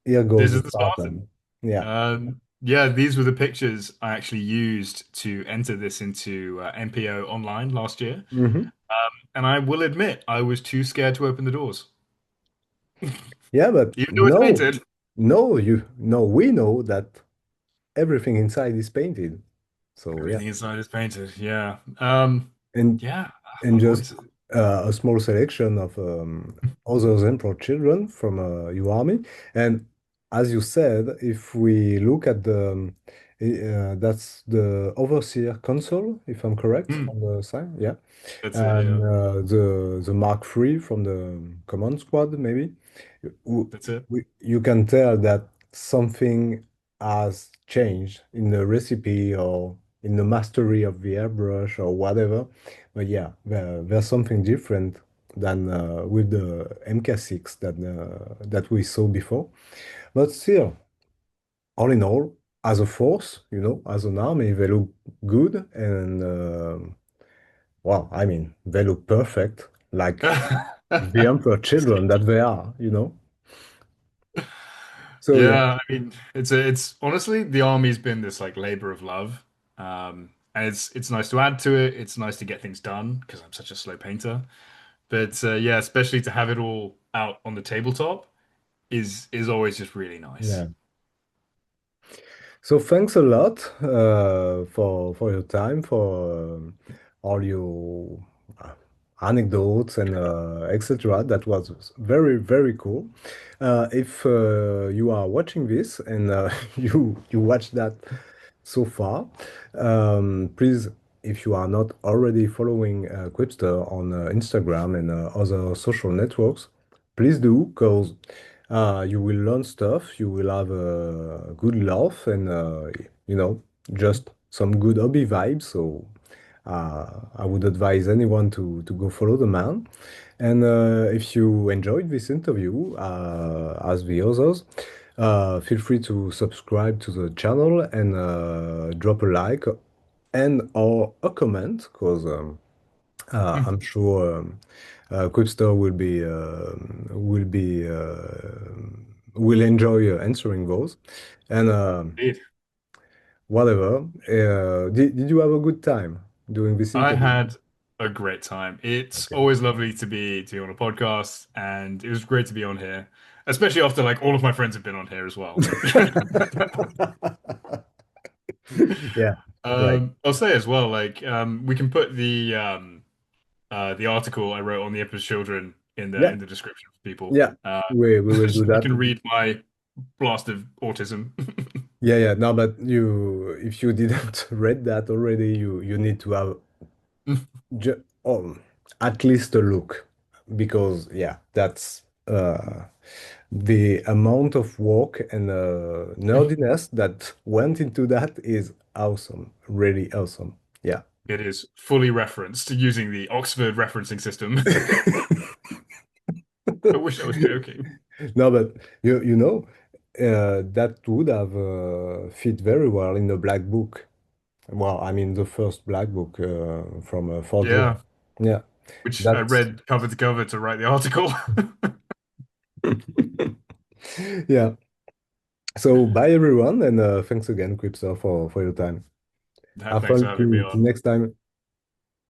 Here goes This the is the Spartan. Spartan. Yeah. Yeah, these were the pictures I actually used to enter this into MPO online last year. Hmm. And I will admit, I was too scared to open the doors, Yeah, but even though it's no, painted. no, we know that everything inside is painted. So yeah. Everything inside is painted. Yeah. And Yeah. and My just voice. a small selection of other emperor children from your army. And as you said, if we look at that's the overseer console, if I'm correct, Mm, on the side, yeah, that's it. and Yeah. the Mark III from the command squad, maybe. That's it. You can tell that something has changed in the recipe or in the mastery of the airbrush or whatever. But yeah, there's something different than with the MK6 that we saw before. But still, all in all, as a force, as an army, they look good and well, I mean, they look perfect, like the emperor children that they are. So yeah, Yeah, I mean, it's honestly the army's been this like labor of love. And it's nice to add to it. It's nice to get things done because I'm such a slow painter. But yeah, especially to have it all out on the tabletop is always just really nice. yeah. So thanks a lot for your time, for all your uh, anecdotes and etc. That was very, very cool. If you are watching this and you watch that so far, please, if you are not already following Quipster on Instagram and other social networks, please do, because you will learn stuff, you will have a good laugh and you know, just some good hobby vibes. So I would advise anyone to go follow the man. And if you enjoyed this interview, as the others, feel free to subscribe to the channel and drop a like and or a comment, because I'm sure Quipster will enjoy answering those. And Indeed. whatever. Did you have a good time doing this I interview? had a great time. It's Okay. always lovely to be on a podcast, and it was great to be on here, especially after like all of my friends have been on here as well. Yeah, right. I'll say as well, like we can put the article I wrote on the Emperor's Children Yeah, in the description for people, yeah. We will do so they that. can read my blast of autism. Yeah, yeah. No, but if you didn't read that already, you need to have ju at least a look, because yeah, that's the amount of work and nerdiness that went into that is awesome, really awesome. Yeah. It is fully referenced using the Oxford referencing system. I wish I was joking. No, but that would have fit very well in the black book. Well, I mean the first black book from Forge World. Yeah, Yeah, which I that's read cover to cover to write the article. yeah. So bye everyone, and thanks again, Quipster, for your time. Have Thanks for fun having me to on. next time.